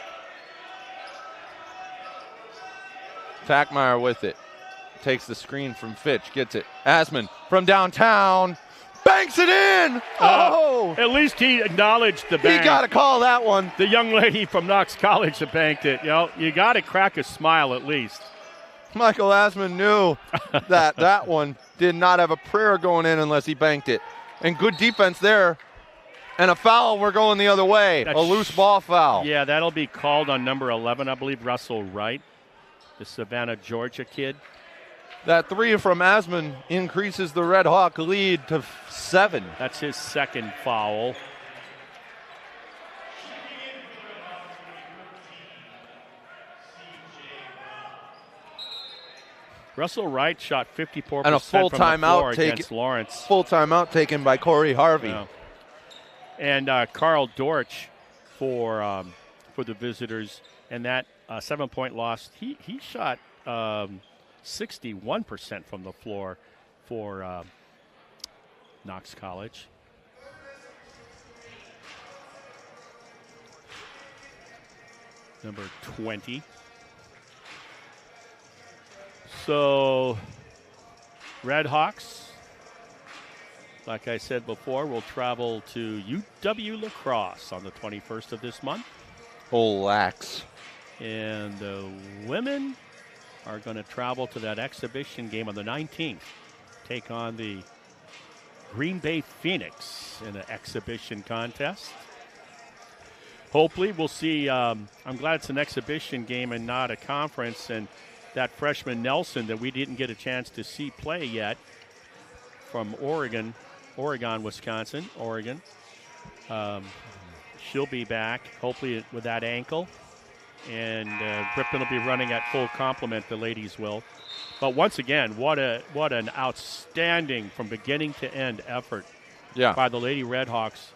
Tackmeyer with it. Takes the screen from Fitch. Gets it. Asman from downtown. Banks it in! Oh! At least he acknowledged the bank. He got to call that one. The young lady from Knox College that banked it. You know, you got to crack a smile at least. Michael Asman knew that one did not have a prayer going in unless he banked it. And good defense there. And a foul, we're going the other way. A loose ball foul. Yeah, that'll be called on number 11, I believe, Russell Wright, the Savannah, Georgia kid. That 3 from Asman increases the Red Hawk lead to 7. That's his second foul. Russell Wright shot 54% and a full from the floor timeout against Lawrence. Full timeout taken by Corey Harvey. Yeah. And Carl Dortch for the visitors, and that 7-point loss. He shot 61% from the floor for Knox College. Number 20. So, Redhawks, like I said before, will travel to UW La Crosse on the 21st of this month. Oh, lax. And the women are going to travel to that exhibition game on the 19th, take on the Green Bay Phoenix in an exhibition contest. Hopefully we'll see. I'm glad it's an exhibition game and not a conference. And that freshman Nelson that we didn't get a chance to see play yet from Oregon, Wisconsin, Oregon. She'll be back, hopefully with that ankle. And Ripon will be running at full complement, the ladies will. But once again, what an outstanding from beginning to end effort by the Lady Redhawks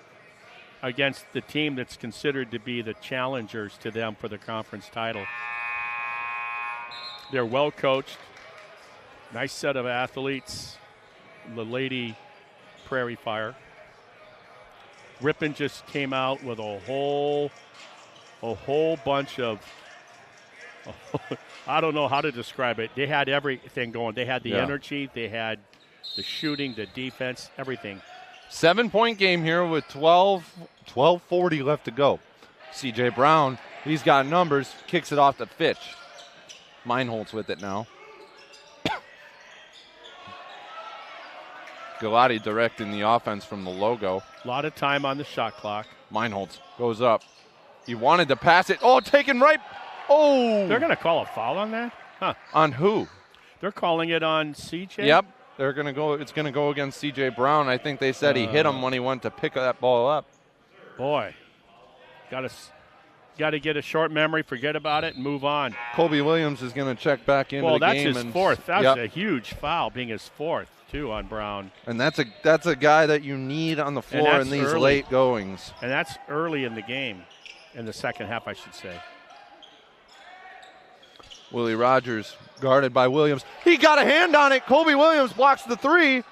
against the team that's considered to be the challengers to them for the conference title. They're well coached, nice set of athletes, the Lady Prairie Fire. Ripon just came out with a whole bunch of, I don't know how to describe it. They had everything going. They had the energy, they had the shooting, the defense, everything. 7-point game here with 12:40 left to go. C.J. Brown, he's got numbers, kicks it off to Fitch. Meinholz with it now. Galati directing the offense from the logo. A lot of time on the shot clock. Meinholz goes up. He wanted to pass it. Oh, taken right. Oh. They're going to call a foul on that? Huh. On who? They're calling it on CJ? Yep. They're going to go. It's going to go against C.J. Brown. I think they said he hit him when he went to pick that ball up. Boy. Got to get a short memory, forget about it, and move on. Colby Williams is going to check back into the game. Well, that's his fourth. That's a huge foul, being his fourth, too, on Brown. And that's a guy that you need on the floor in these late goings. And that's early in the game, in the second half, I should say. Willie Rogers guarded by Williams. He got a hand on it. Colby Williams blocks the 3.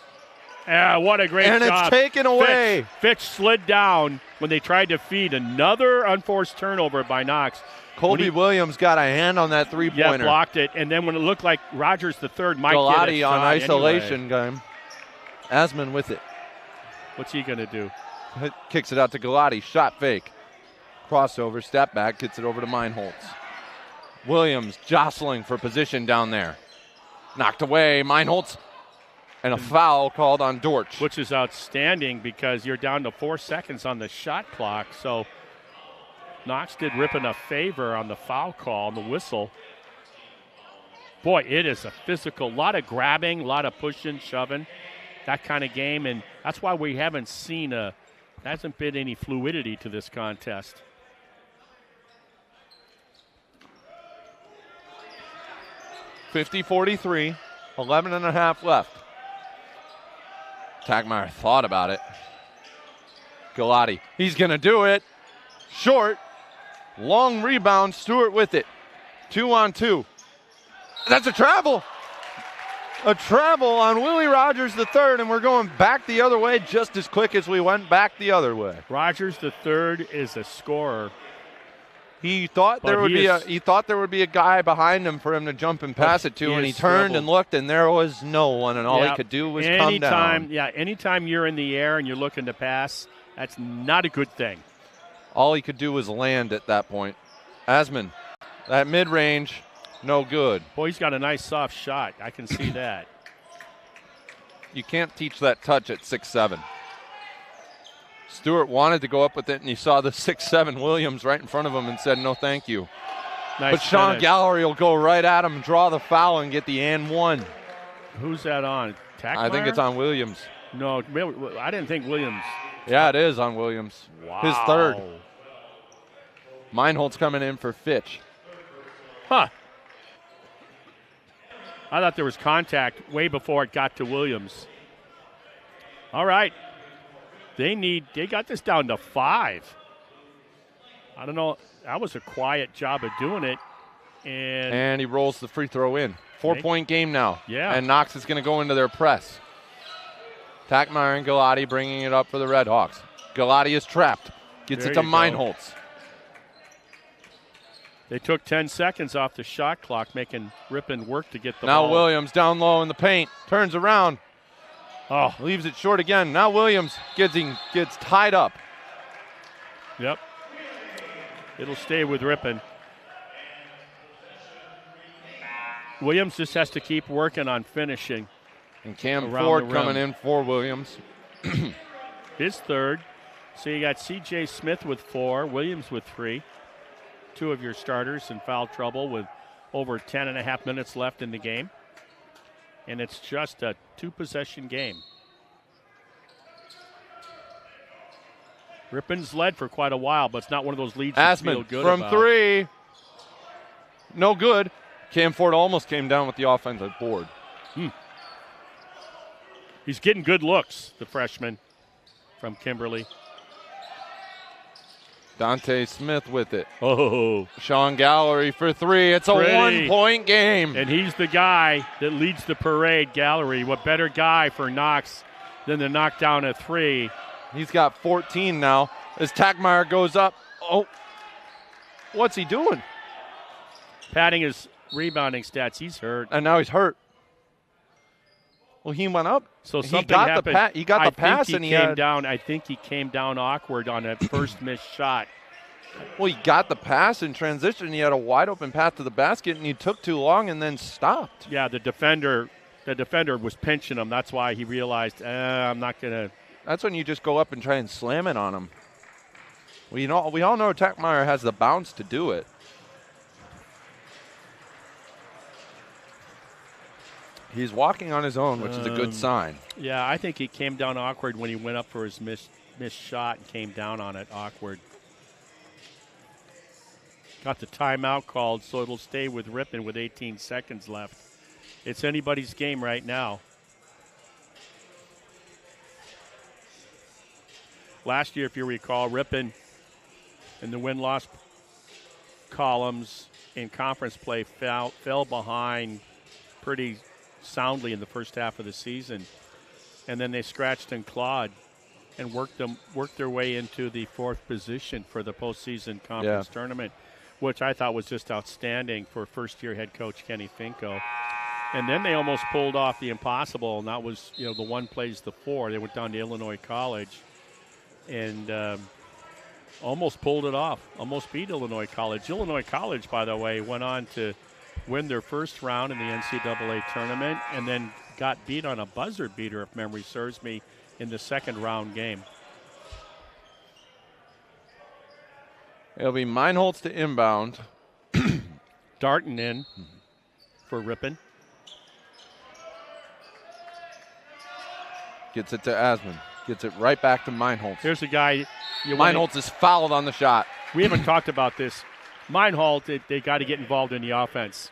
Yeah, what a great job. And it's taken away. Fitch slid down when they tried to feed. Another unforced turnover by Knox. Colby Williams got a hand on that three-pointer. Yeah, blocked it. And then when it looked like Rogers the third might get a shot on isolation game. Asman with it. What's he going to do? Kicks it out to Galati. Shot fake. Crossover, step back, gets it over to Meinholz. Williams jostling for position down there. Knocked away. Meinholz. And a foul called on Dortch. Which is outstanding because you're down to 4 seconds on the shot clock. So Knox did Ripon a favor on the foul call, on the whistle. Boy, it is a physical, lot of grabbing, a lot of pushing, shoving, that kind of game. And that's why we haven't seen hasn't been any fluidity to this contest. .43, 11 and a half left. Tagmeyer thought about it. Galati, he's going to do it. Short, long rebound, Stewart with it. 2-on-2. That's a travel. A travel on Willie Rogers III, and we're going back the other way just as quick as we went back the other way. Rogers III is a scorer. He thought there would be a guy behind him for him to jump and pass it to, and he turned and looked, and there was no one, and all he could do was come down. Yeah, anytime you're in the air and you're looking to pass, that's not a good thing. All he could do was land at that point. Asman, that mid-range, no good. Boy, he's got a nice soft shot. I can see that. You can't teach that touch at 6'7". Stewart wanted to go up with it, and he saw the 6'7" Williams right in front of him and said, no, thank you. Nice but Sean finish. Gallery will go right at him, draw the foul, and get the and one. Who's that on? Tackmeyer? I think it's on Williams. No, I didn't think Williams. Yeah, it is on Williams. Wow. His third. Meinholt's coming in for Fitch. Huh. I thought there was contact way before it got to Williams. All right. They got this down to 5. I don't know. That was a quiet job of doing it. And he rolls the free throw in. 4-point game now. Yeah. And Knox is going to go into their press. Tackmeyer and Galati bringing it up for the Redhawks. Galati is trapped. Gets it to Meinholtz. They took 10 seconds off the shot clock, making Ripon work to get the ball. Now Williams down low in the paint. Turns around. Oh. Leaves it short again. Now Williams gets tied up. Yep. It'll stay with Ripon. Williams just has to keep working on finishing. And Cam Ford coming in for Williams. His third. So you got C.J. Smith with 4, Williams with 3. 2 of your starters in foul trouble with over 10.5 minutes left in the game. And it's just a 2-possession game. Ripon's led for quite a while, but it's not one of those leads you feel good from about. 3. No good. Cam Ford almost came down with the offensive board. He's getting good looks, the freshman from Kimberly. Dante Smith with it. Oh. Sean Gallery for 3. It's a 1-point game. And he's the guy that leads the parade, Gallery. What better guy for Knox than to knock down a 3? He's got 14 now as Tackmeyer goes up. Oh, what's he doing? Padding his rebounding stats. He's hurt. And now he's hurt. Well, he went up. So something happened. He got the pass, and he came down. I think he came down awkward on that first missed shot. Well, he got the pass in transition. He had a wide open path to the basket, and he took too long and then stopped. Yeah, the defender was pinching him. That's why he realized, I'm not gonna. That's when you just go up and try and slam it on him. We all know Tackmeyer has the bounce to do it. He's walking on his own, which is a good sign. Yeah, I think he came down awkward when he went up for his missed shot and came down on it awkward. Got the timeout called, so it'll stay with Ripon with 18 seconds left. It's anybody's game right now. Last year, if you recall, Ripon in the win-loss columns in conference play fell behind pretty soundly in the first half of the season, and then they scratched and clawed and worked their way into the 4th position for the postseason conference tournament, which I thought was just outstanding for first-year head coach Kenny Finko. And then they almost pulled off the impossible, and that was, the one plays the 4. They went down to Illinois College and almost pulled it off, almost beat Illinois College. Illinois College, by the way, went on to win their first round in the NCAA tournament and then got beat on a buzzer beater, if memory serves me, in the second round game. It'll be Meinholtz to inbound. Darton in for Ripon. Gets it to Asman. Gets it right back to Meinholtz. Here's a guy. Meinholtz is fouled on the shot. We haven't talked about this. Meinholtz, they got to get involved in the offense.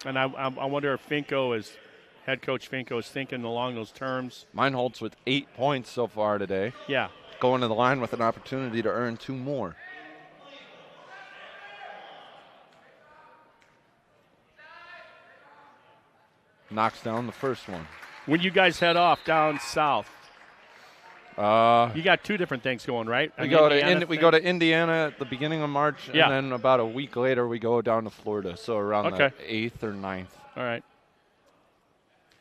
And I wonder if head coach Finko is thinking along those terms. Meinholtz with 8 points so far today. Yeah. Going to the line with an opportunity to earn 2 more. Knocks down the first one. When you guys head off down south, you got 2 different things going, right? We go to Indiana at the beginning of March, and then about a week later we go down to Florida, so around the 8th or 9th. All right.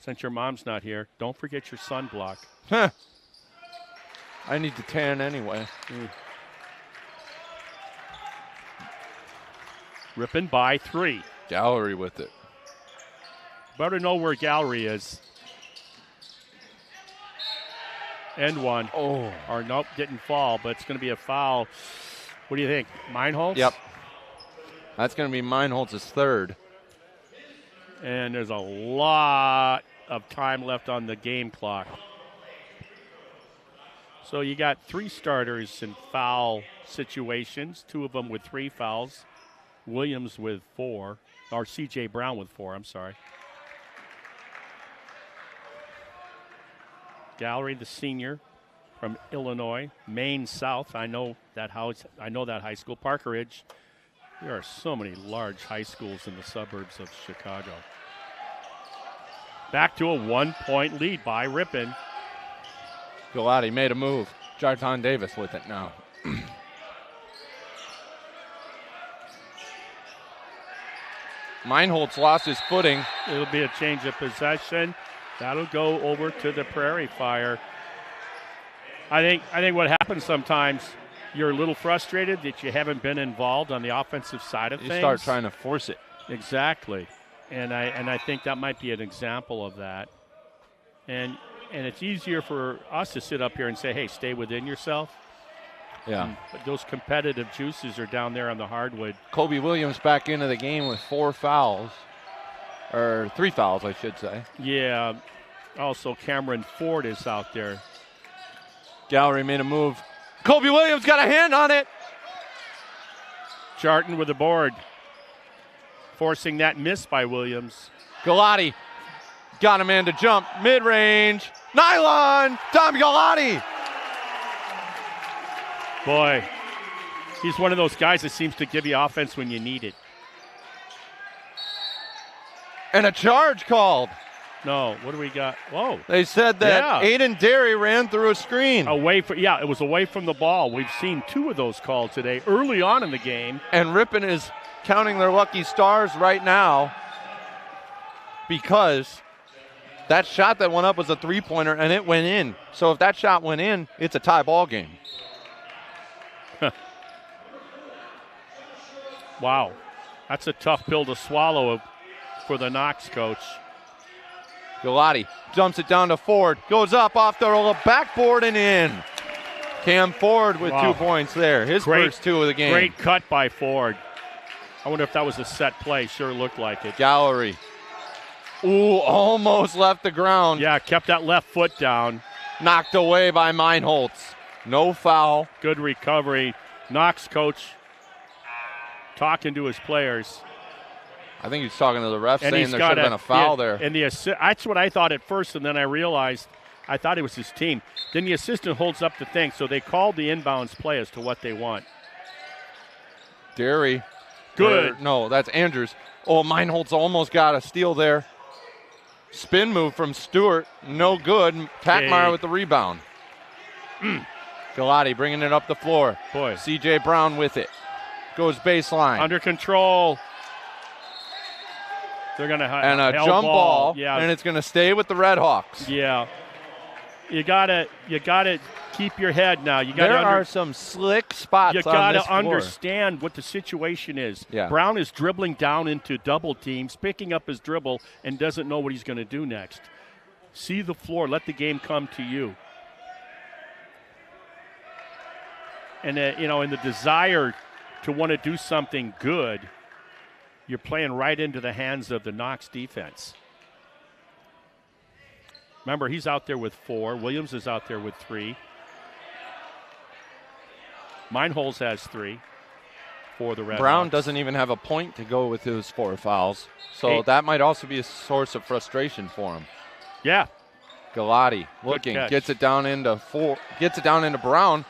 Since your mom's not here, don't forget your sunblock. I need to tan anyway. Ripon by 3. Gallery with it. Better know where Gallery is. End one. Oh. Or nope, didn't fall, but it's going to be a foul. What do you think? Meinholtz? Yep. That's going to be Meinholtz's 3rd. And there's a lot of time left on the game clock. So you got 3 starters in foul situations, 2 of them with 3 fouls. Williams with 4, or C.J. Brown with 4, I'm sorry. Gallery, the senior from Illinois, Maine South. I know that high school. Parker Ridge. There are so many large high schools in the suburbs of Chicago. Back to a 1-point lead by Ripon. Galati made a move. Jarton Davis with it now. Meinholz lost his footing. It'll be a change of possession. That'll go over to the Prairie Fire. I think what happens sometimes, you're a little frustrated that you haven't been involved on the offensive side of things. You start trying to force it. Exactly. And I think that might be an example of that. And it's easier for us to sit up here and say, hey, stay within yourself. Yeah. But those competitive juices are down there on the hardwood. Kobe Williams back into the game with 4 fouls. Or 3 fouls, I should say. Yeah. Also, Cameron Ford is out there. Gallery made a move. Kobe Williams got a hand on it. Jarton with the board. Forcing that miss by Williams. Galati got a man to jump. Mid-range. Nylon. Tom Galati. Boy, he's one of those guys that seems to give you offense when you need it. And a charge called. No, what do we got? Whoa. They said that Aiden Derry ran through a screen. It was away from the ball. We've seen 2 of those called today early on in the game. And Ripon is counting their lucky stars right now because that shot that went up was a 3-pointer and it went in. So if that shot went in, it's a tie ball game. Wow. That's a tough pill to swallow for the Knox coach. Galati dumps it down to Ford. Goes up off the backboard and in. Cam Ford with 2 points there. His first 2 of the game. Great cut by Ford. I wonder if that was a set play. Sure looked like it. Gallery. Ooh, almost left the ground. Yeah, kept that left foot down. Knocked away by Meinholz. No foul. Good recovery. Knox coach talking to his players. I think he's talking to the ref, and saying there should have been a foul there. And that's what I thought at first, and then I realized I thought it was his team. Then the assistant holds up the thing, so they called the inbounds play as to what they want. Derry. Good. No, that's Andrews. Oh, Meinholz almost got a steal there. Spin move from Stewart. No good. Packmeyer with the rebound. Galati bringing it up the floor. Boy. C.J. Brown with it. Goes baseline. Under control. They're going to and a jump ball. Yeah. And it's going to stay with the Redhawks. Yeah. You gotta keep your head now. There are some slick spots on this floor. You gotta understand what the situation is. Yeah. Brown is dribbling down into double teams, picking up his dribble, and doesn't know what he's going to do next. See the floor. Let the game come to you. And in the desire to want to do something good, you're playing right into the hands of the Knox defense. Remember, he's out there with 4. Williams is out there with 3. Meinholz has 3 for the Redhawks. Brown doesn't even have a point to go with his 4 fouls. So that might also be a source of frustration for him. Yeah. Galati looking, gets it down into Brown.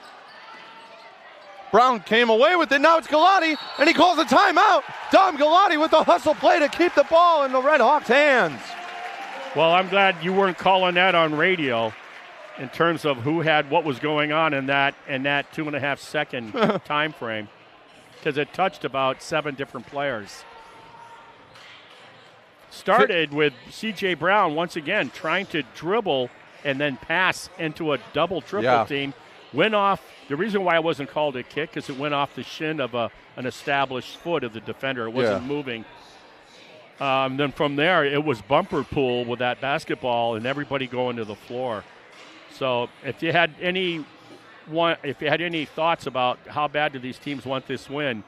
Brown came away with it. Now it's Galati, and he calls a timeout. Dom Galati with a hustle play to keep the ball in the Redhawks' hands. Well, I'm glad you weren't calling that on radio in terms of who had what was going on in that 2.5 second time frame, because it touched about 7 different players. Started with C.J. Brown once again trying to dribble and then pass into a double-triple team. Went off. The reason why it wasn't called a kick because it went off the shin of an established foot of the defender. It wasn't moving. Then from there, it was bumper pool with that basketball and everybody going to the floor. So if you had any thoughts about how bad do these teams want this win,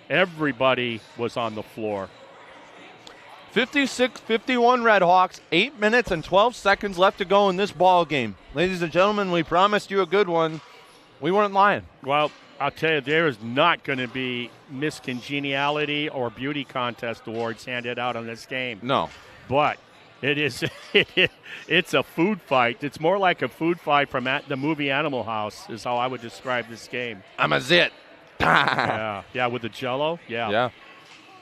everybody was on the floor. 56-51 Redhawks. 8 minutes and 12 seconds left to go in this ball game. Ladies and gentlemen, we promised you a good one. We weren't lying. Well, I'll tell you, there is not going to be Miss Congeniality or beauty contest awards handed out on this game. No. But it is it's a food fight. It's more like a food fight from the movie Animal House is how I would describe this game. I'm a zit. Yeah, with the Jell-O. Yeah.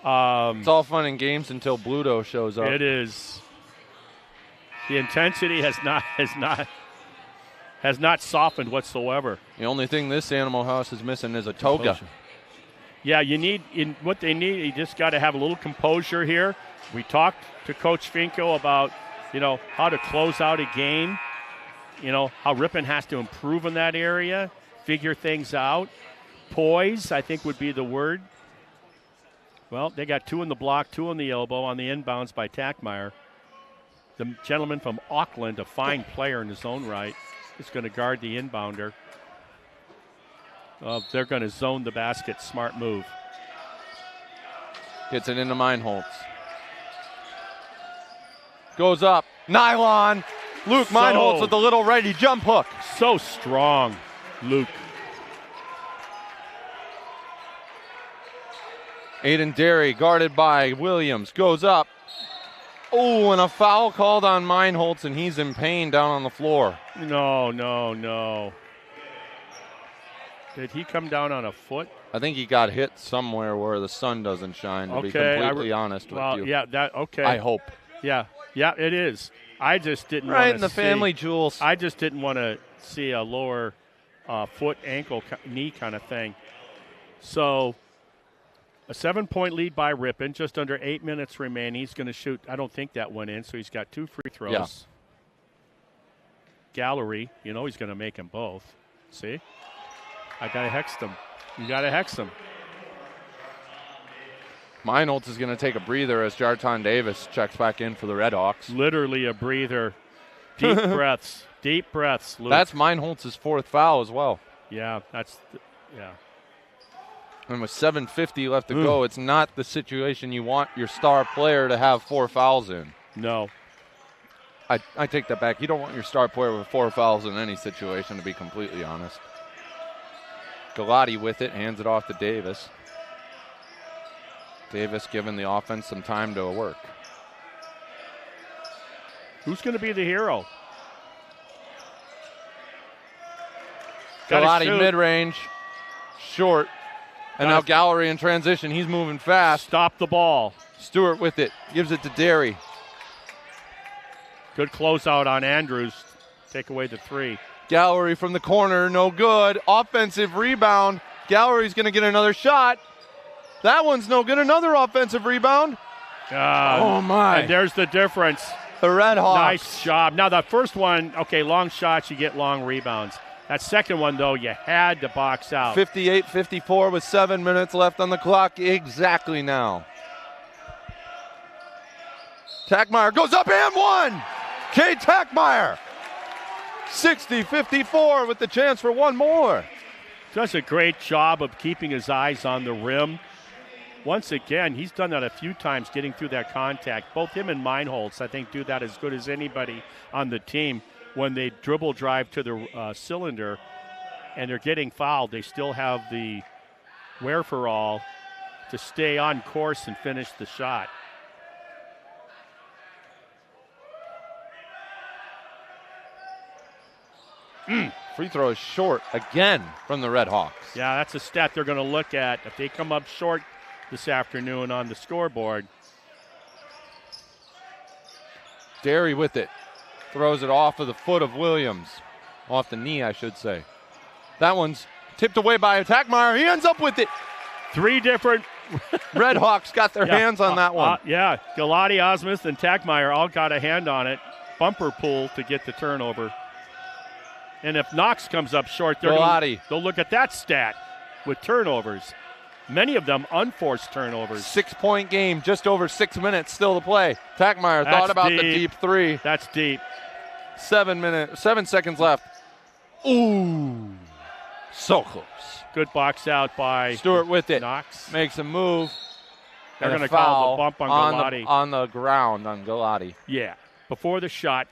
It's all fun and games until Bluto shows up. It is. The intensity has not softened whatsoever. The only thing this Animal House is missing is a toga. Yeah, what they need, you just got to have a little composure here. We talked to Coach Finko about, how to close out a game, how Ripon has to improve in that area, figure things out. Poise, I think, would be the word. Well, they got 2 in the block, 2 on the elbow on the inbounds by Tackmeyer. The gentleman from Auckland, a fine player in his own right, is going to guard the inbounder. They're going to zone the basket. Smart move. Gets it into Meinholz. Goes up. Nylon. Luke Meinholz with the little righty jump hook. So strong, Luke. Aiden Derry guarded by Williams. Goes up. Oh, and a foul called on Meinholz, and he's in pain down on the floor. No. Did he come down on a foot? I think he got hit somewhere where the sun doesn't shine, to be completely honest with you. Yeah, okay. I hope. Yeah, it is. I just didn't want to Right in the family jewels. I just didn't want to see a lower foot, ankle, knee kind of thing. So a 7-point lead by Ripon, just under 8 minutes remaining. He's going to shoot. I don't think that went in, so he's got 2 free throws. Yeah. Gallery, he's going to make them both. See? I got to hex them. You got to hex them. Meinholz is going to take a breather as Jarton Davis checks back in for the Redhawks. Literally a breather. Deep breaths. Deep breaths, Luke. That's Meinholz's 4th foul as well. Yeah, And with 7:50 left to go, it's not the situation you want your star player to have 4 fouls in. No. I take that back. You don't want your star player with 4 fouls in any situation, to be completely honest. Galati with it, hands it off to Davis. Davis giving the offense some time to work. Who's going to be the hero? Galati mid-range, short. And now Gallery in transition. He's moving fast. Stop the ball. Stewart with it. Gives it to Derry. Good closeout on Andrews. Take away the 3. Gallery from the corner. No good. Offensive rebound. Gallery's going to get another shot. That one's no good. Another offensive rebound. Oh, my. And there's the difference. The Redhawks. Nice job. Now, the first one, long shots, you get long rebounds. That second one, though, you had to box out. 58-54 with 7 minutes left on the clock exactly now. Tackmeyer goes up and one. Cade Tackmeyer. 60-54 with the chance for one more. Does a great job of keeping his eyes on the rim. Once again, he's done that a few times getting through that contact. Both him and Meinholz, I think, do that as good as anybody on the team. When they dribble drive to the cylinder and they're getting fouled, they still have the wherefore-all to stay on course and finish the shot. Free throw is short again from the Redhawks. Yeah, that's a stat they're going to look at. If they come up short this afternoon on the scoreboard. Derry with it. Throws it off of the foot of Williams. Off the knee, I should say. That one's tipped away by Tackmeyer. He ends up with it. 3 different Redhawks got their hands on that one. Galati, Osmuth, and Tackmeyer all got a hand on it. Bumper pull to get the turnover. And if Knox comes up short, they'll look at that stat with turnovers. Many of them unforced turnovers. 6-point game, just over 6 minutes still to play. Tackmeyer thought about the deep 3. That's deep. 7 seconds left. Ooh, so close. Good box out by Stewart with it. Knox. Makes a move. They're going to call the bump on Galati. On the ground on Galati. Yeah, before the shot.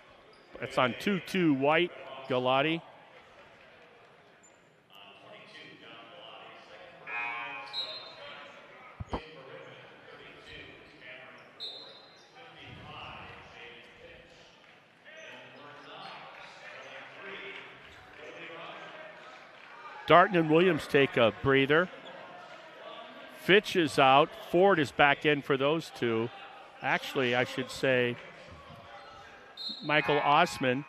It's on 2-2 White, Galati. Darton and Williams take a breather. Fitch is out. Ford is back in for those two. Actually, I should say Michael Osman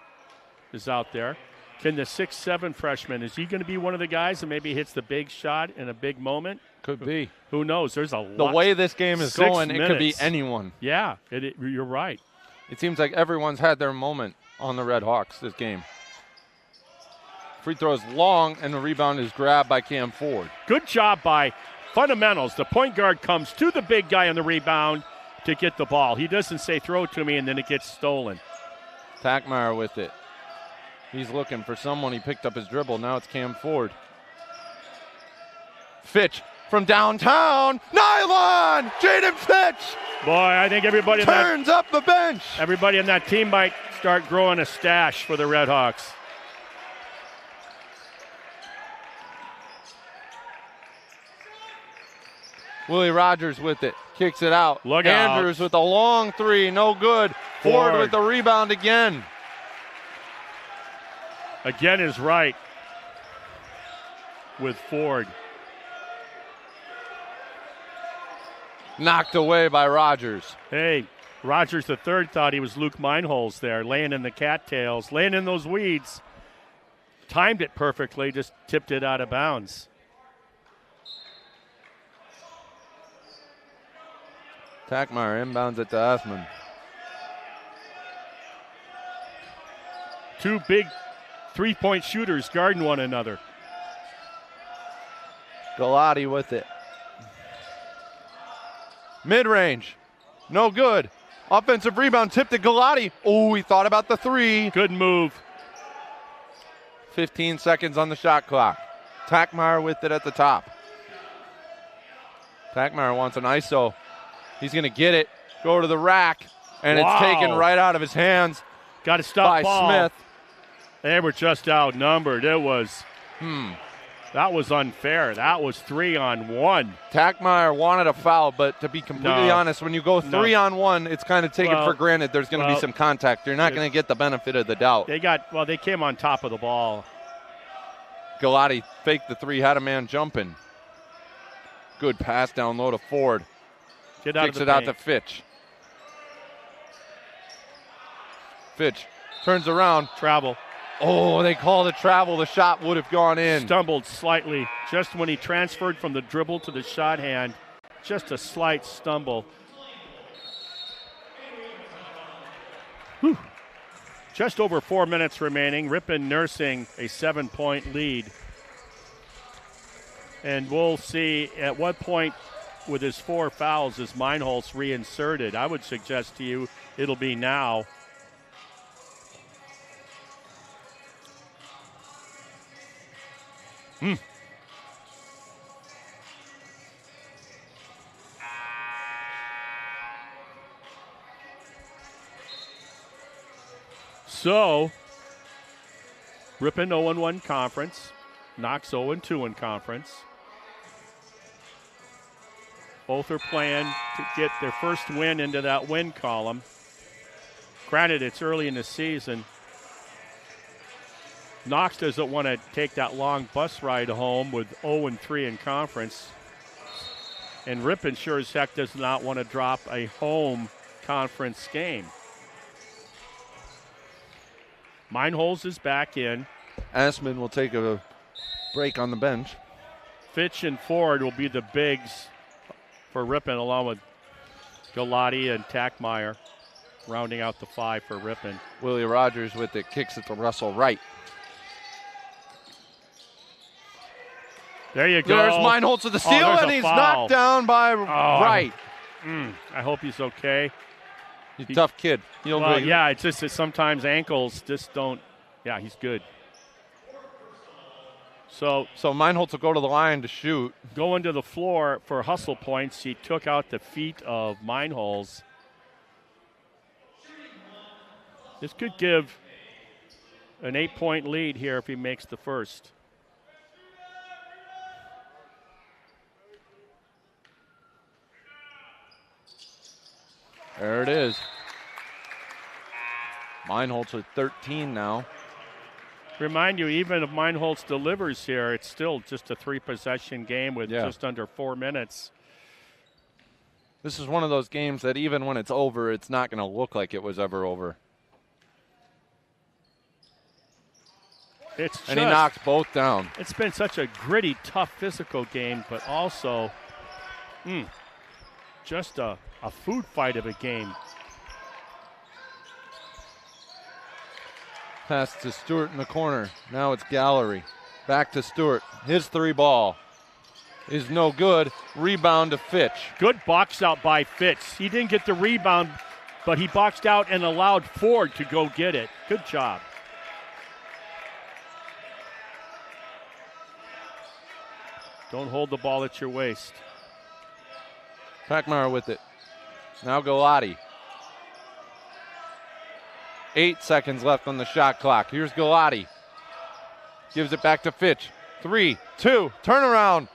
is out there. Can the 6'7" freshman, is he going to be one of the guys that maybe hits the big shot in a big moment? Could be. Who knows? There's a lot. The way this game is going, minutes. It could be anyone. Yeah, you're right. It seems like everyone's had their moment on the Redhawks this game. Free throw is long, and the rebound is grabbed by Cam Ford. Good job by fundamentals. The point guard comes to the big guy on the rebound to get the ball. He doesn't say throw it to me, and then it gets stolen. Tackmeyer with it. He's looking for someone. He picked up his dribble. Now it's Cam Ford. Fitch from downtown. Nylon! Jaden Fitch! Boy, I think everybody turns up the bench. Everybody on that team might start growing a stash for the Redhawks. Willie Rogers with it. Kicks it out. Look Andrews out. with a long three. No good. Ford with the rebound again. Again is right with Ford. Knocked away by Rogers. Hey, Rogers the third thought he was Luke Meinholz there, laying in the cattails, laying in those weeds. Timed it perfectly, just tipped it out of bounds. Tackmeyer inbounds it to Osman. Two big three-point shooters guarding one another. Galati with it. Mid-range. No good. Offensive rebound tipped to Galati. Oh, he thought about the three. Good move. 15 seconds on the shot clock. Tackmeyer with it at the top. Tackmeyer wants an ISO. He's going to get it, go to the rack, and it's taken right out of his hands. Got to stop by ball. Smith. They were just outnumbered. It was, that was unfair. That was 3-on-1. Tackmeyer wanted a foul, but to be completely honest, when you go 3-on-1, it's kind of taken for granted there's going to be some contact. You're not going to get the benefit of the doubt. They came on top of the ball. Galati faked the three, had a man jumping. Good pass down low to Ford. Kicks it out to Fitch. Fitch turns around. Travel. Oh, they called a travel. The shot would have gone in. Stumbled slightly just when he transferred from the dribble to the shot hand. Just a slight stumble. Whew. Just over 4 minutes remaining. Ripon nursing a 7-point lead. And we'll see at what point with his 4 fouls is Meinholz reinserted. I would suggest to you it'll be now. So, Ripon 0-1 conference. Knox 0-2 in conference. Both are playing to get their first win into that win column. Granted, it's early in the season. Knox doesn't want to take that long bus ride home with 0-3 in conference. And Ripon sure as heck does not want to drop a home conference game. Meinholz is back in. Asman will take a break on the bench. Fitch and Ford will be the bigs for Ripon, along with Galati and Tackmeyer, rounding out the 5 for Ripon. Willie Rogers with it, kicks it to Russell Wright. There you go. There's Meinholz with the steal, and he's knocked down by Wright. I hope he's okay. He's a tough kid. It's just that sometimes ankles just don't. Yeah, he's good. So Meinholz will go to the line to shoot. Going to the floor for hustle points. He took out the feet of Meinholz. This could give an 8-point lead here if he makes the first. There it is. Meinholz with 13 now. Remind you, even if Meinholz delivers here, it's still just a 3-possession game with just under 4 minutes. This is one of those games that even when it's over, it's not going to look like it was ever over. And he knocks both down. It's been such a gritty, tough physical game, but also just a food fight of a game. Pass to Stewart in the corner. Now it's Gallery. Back to Stewart. His 3 ball is no good. Rebound to Fitch. Good box out by Fitch. He didn't get the rebound, but he boxed out and allowed Ford to go get it. Good job. Don't hold the ball at your waist. Packmeyer with it. Now Galati. 8 seconds left on the shot clock. Here's Galati. Gives it back to Fitch. 3, 2, turnaround.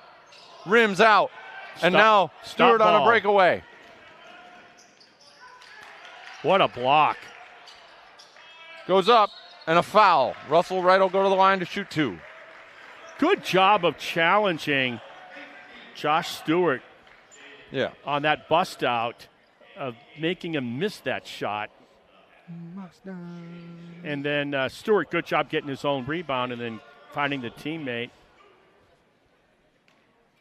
Rims out. And now Stewart on a breakaway. What a block. Goes up and a foul. Russell Wright will go to the line to shoot 2. Good job of challenging Josh Stewart on that bust out, of making him miss that shot. And then Stewart, good job getting his own rebound and then finding the teammate.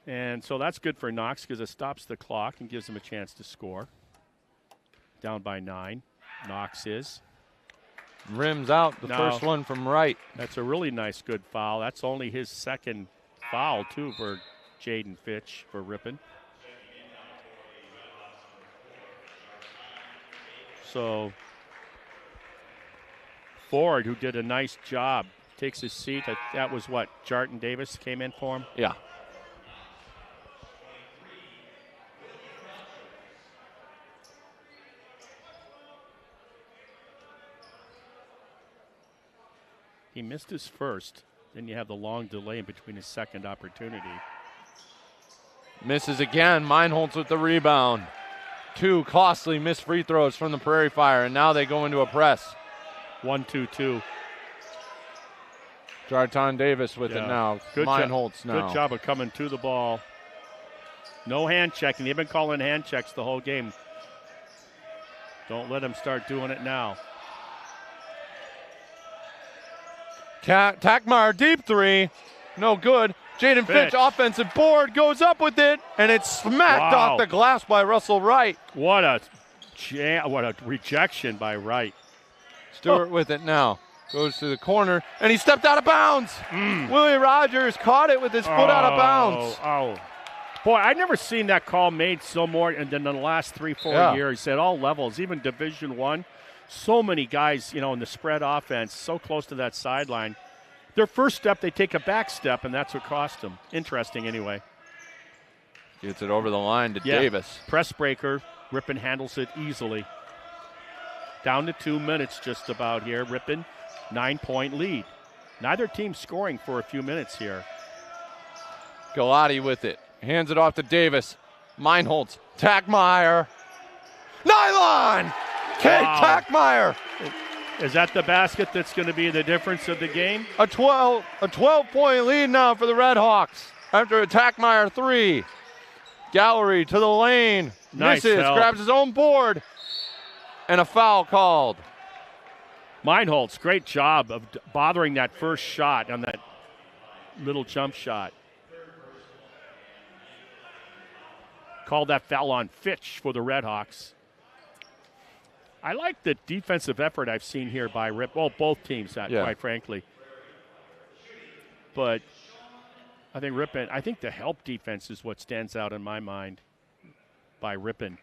And so that's good for Knox because it stops the clock and gives him a chance to score. Down by 9, Knox is. Rims out the first one from Wright. That's a really nice, good foul. That's only his second foul, too, for Jaden Fitch for Ripon. So Ford, who did a nice job, takes his seat. That was what, Jarton Davis came in for him? Yeah. He missed his first. Then you have the long delay in between his second opportunity. Misses again. Meinholz with the rebound. 2 costly missed free throws from the Prairie Fire, and now they go into a press. 1-2-2. Jarton Davis with it now. Meinholz now. Good job of coming to the ball. No hand checking. They've been calling hand checks the whole game. Don't let him start doing it now. Tackmeyer, deep 3. No good. Jaden Fitch, offensive board, goes up with it, and it's smacked off the glass by Russell Wright. What a rejection by Wright. Stewart with it now. Goes to the corner, and he stepped out of bounds. Willie Rogers caught it with his foot out of bounds. Boy, I've never seen that call made so more and then in the last 3-4 years at all levels, even Division I. So many guys, in the spread offense, so close to that sideline. Their first step, they take a back step, and that's what cost them. Interesting, anyway. Gets it over the line to Davis. Press breaker. Ripon handles it easily. Down to 2 minutes just about here. Ripon, 9-point lead. Neither team scoring for a few minutes here. Galati with it. Hands it off to Davis. Meinholz. Tackmeyer. Nylon! Kate Tackmeyer. Is that the basket that's going to be the difference of the game? A 12-point lead now for the Redhawks after a Tackmeyer 3. Gallery to the lane. Misses, grabs his own board, and a foul called. Meinholz, great job of bothering that first shot on that little jump shot. Called that foul on Fitch for the Redhawks. I like the defensive effort I've seen here by both teams, quite frankly. But I think Ripon, the help defense is what stands out in my mind by Ripon.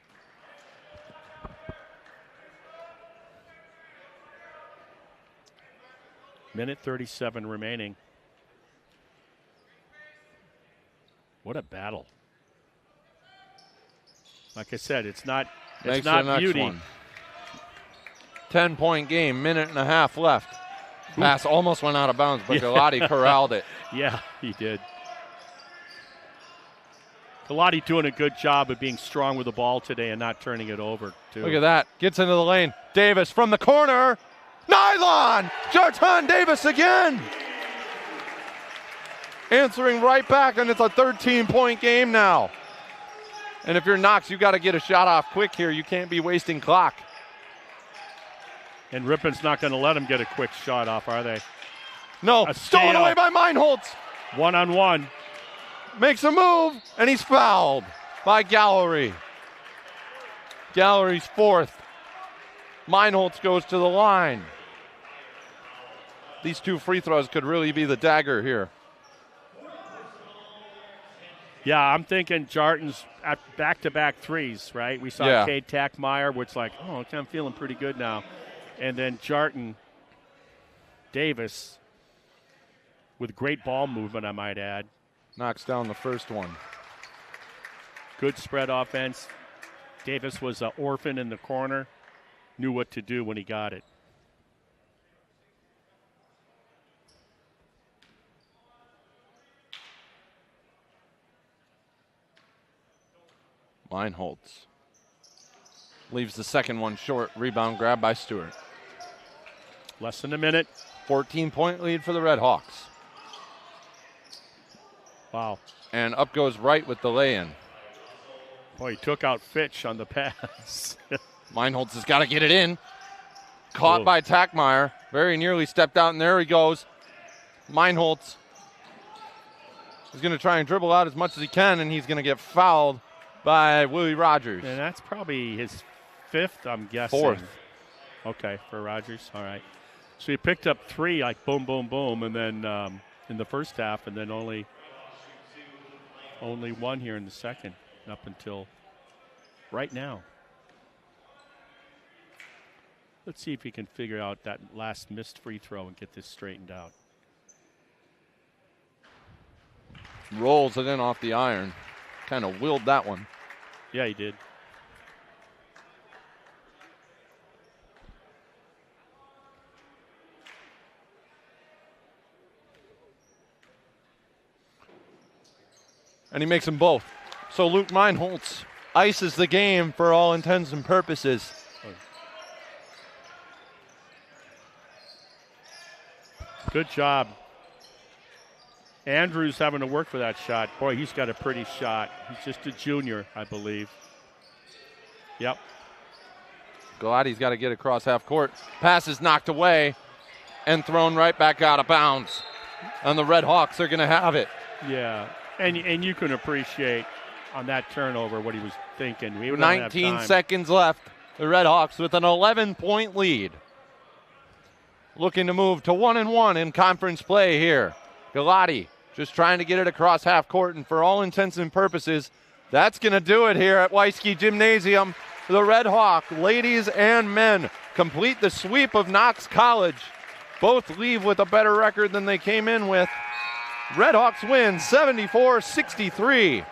Minute 37 remaining. What a battle. Like I said, it's not beauty. One. 10-point game, minute and a half left. Pass almost went out of bounds, but Galati corralled it. Yeah, he did. Galati doing a good job of being strong with the ball today and not turning it over, too. Look at that. Gets into the lane. Davis from the corner. Nylon! Jarton Davis again! Answering right back, and it's a 13-point game now. And if you're Knox, you got to get a shot off quick here. You can't be wasting clock. And Ripon's not going to let him get a quick shot off, are they? No, stolen away by Meinholz. One-on-one. Makes a move, and he's fouled by Gallery. Gallery's fourth. Meinholz goes to the line. These 2 free throws could really be the dagger here. Yeah, I'm thinking Jarton's at back-to-back threes, right? We saw Cade Tackmeyer, which like, I'm feeling pretty good now. And then Jarton, Davis, with great ball movement, I might add. Knocks down the first one. Good spread offense. Davis was an orphan in the corner, knew what to do when he got it. Meinholz leaves the second one short. Rebound grab by Stewart. Less than a minute. 14-point lead for the Redhawks. Wow. And up goes Wright with the lay-in. Boy, he took out Fitch on the pass. Meinholz has got to get it in. Caught by Tackmeyer. Very nearly stepped out, and there he goes. Meinholz is going to try and dribble out as much as he can, and he's going to get fouled by Willie Rogers. And that's probably his 5th, I'm guessing. 4th. Okay, for Rogers. All right. So he picked up 3, like boom, boom, boom, and then in the first half, and then only 1 here in the second up until right now. Let's see if he can figure out that last missed free throw and get this straightened out. Rolls it in off the iron. Kind of willed that one. Yeah, he did. And he makes them both. So Luke Meinholz ices the game for all intents and purposes. Good job. Andrews having to work for that shot. Boy, he's got a pretty shot. He's just a junior, I believe. Yep. Galati's got to get across half court. Pass is knocked away and thrown right back out of bounds. And the Redhawks are going to have it. Yeah. And you can appreciate on that turnover what he was thinking. 19 seconds left. The Redhawks with an 11-point lead. Looking to move to 1-1 in conference play here. Galati just trying to get it across half court, and for all intents and purposes, that's going to do it here at Weisky Gymnasium. The Red Hawk, ladies and men, complete the sweep of Knox College. Both leave with a better record than they came in with. Redhawks win 74-63.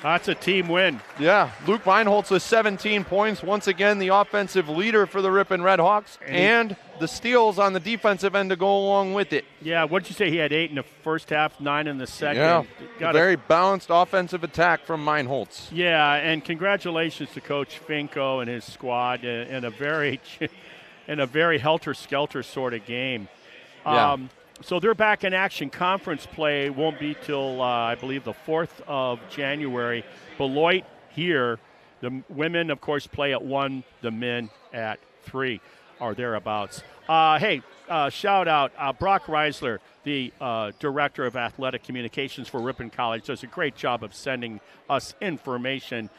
That's a team win. Yeah, Luke Meinholz with 17 points. Once again, the offensive leader for the Ripon Redhawks, and the steals on the defensive end to go along with it. Yeah, what did you say? He had 8 in the first half, 9 in the second. Yeah, very balanced offensive attack from Meinholz. Yeah, and congratulations to Coach Finko and his squad in a very helter-skelter sort of game. Yeah. So they're back in action. Conference play won't be till, I believe, the 4th of January. Beloit here. The women, of course, play at 1. The men at 3 or thereabouts. Shout out Brock Reisler, the Director of Athletic Communications for Ripon College, does a great job of sending us information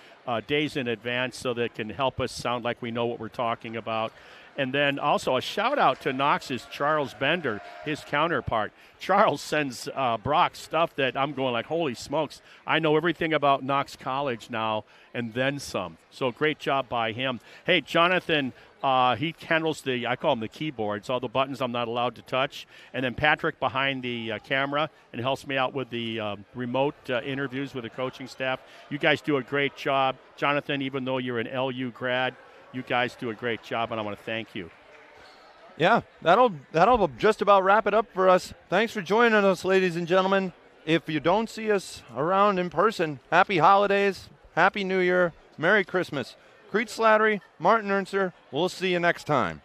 days in advance so that it can help us sound like we know what we're talking about. And then also a shout-out to Knox's Charles Bender, his counterpart. Charles sends Brock stuff that I'm going like, holy smokes, I know everything about Knox College now and then some. So great job by him. Hey, Jonathan, he handles I call him the keyboards, all the buttons items I'm not allowed to touch. And then Patrick behind the camera and helps me out with the remote interviews with the coaching staff. You guys do a great job. Jonathan, even though you're an LU grad, you guys do a great job, and I want to thank you. Yeah, that'll just about wrap it up for us. Thanks for joining us, ladies and gentlemen. If you don't see us around in person, happy holidays, happy New Year, Merry Christmas. Crete Slattery, Martin Ernser, we'll see you next time.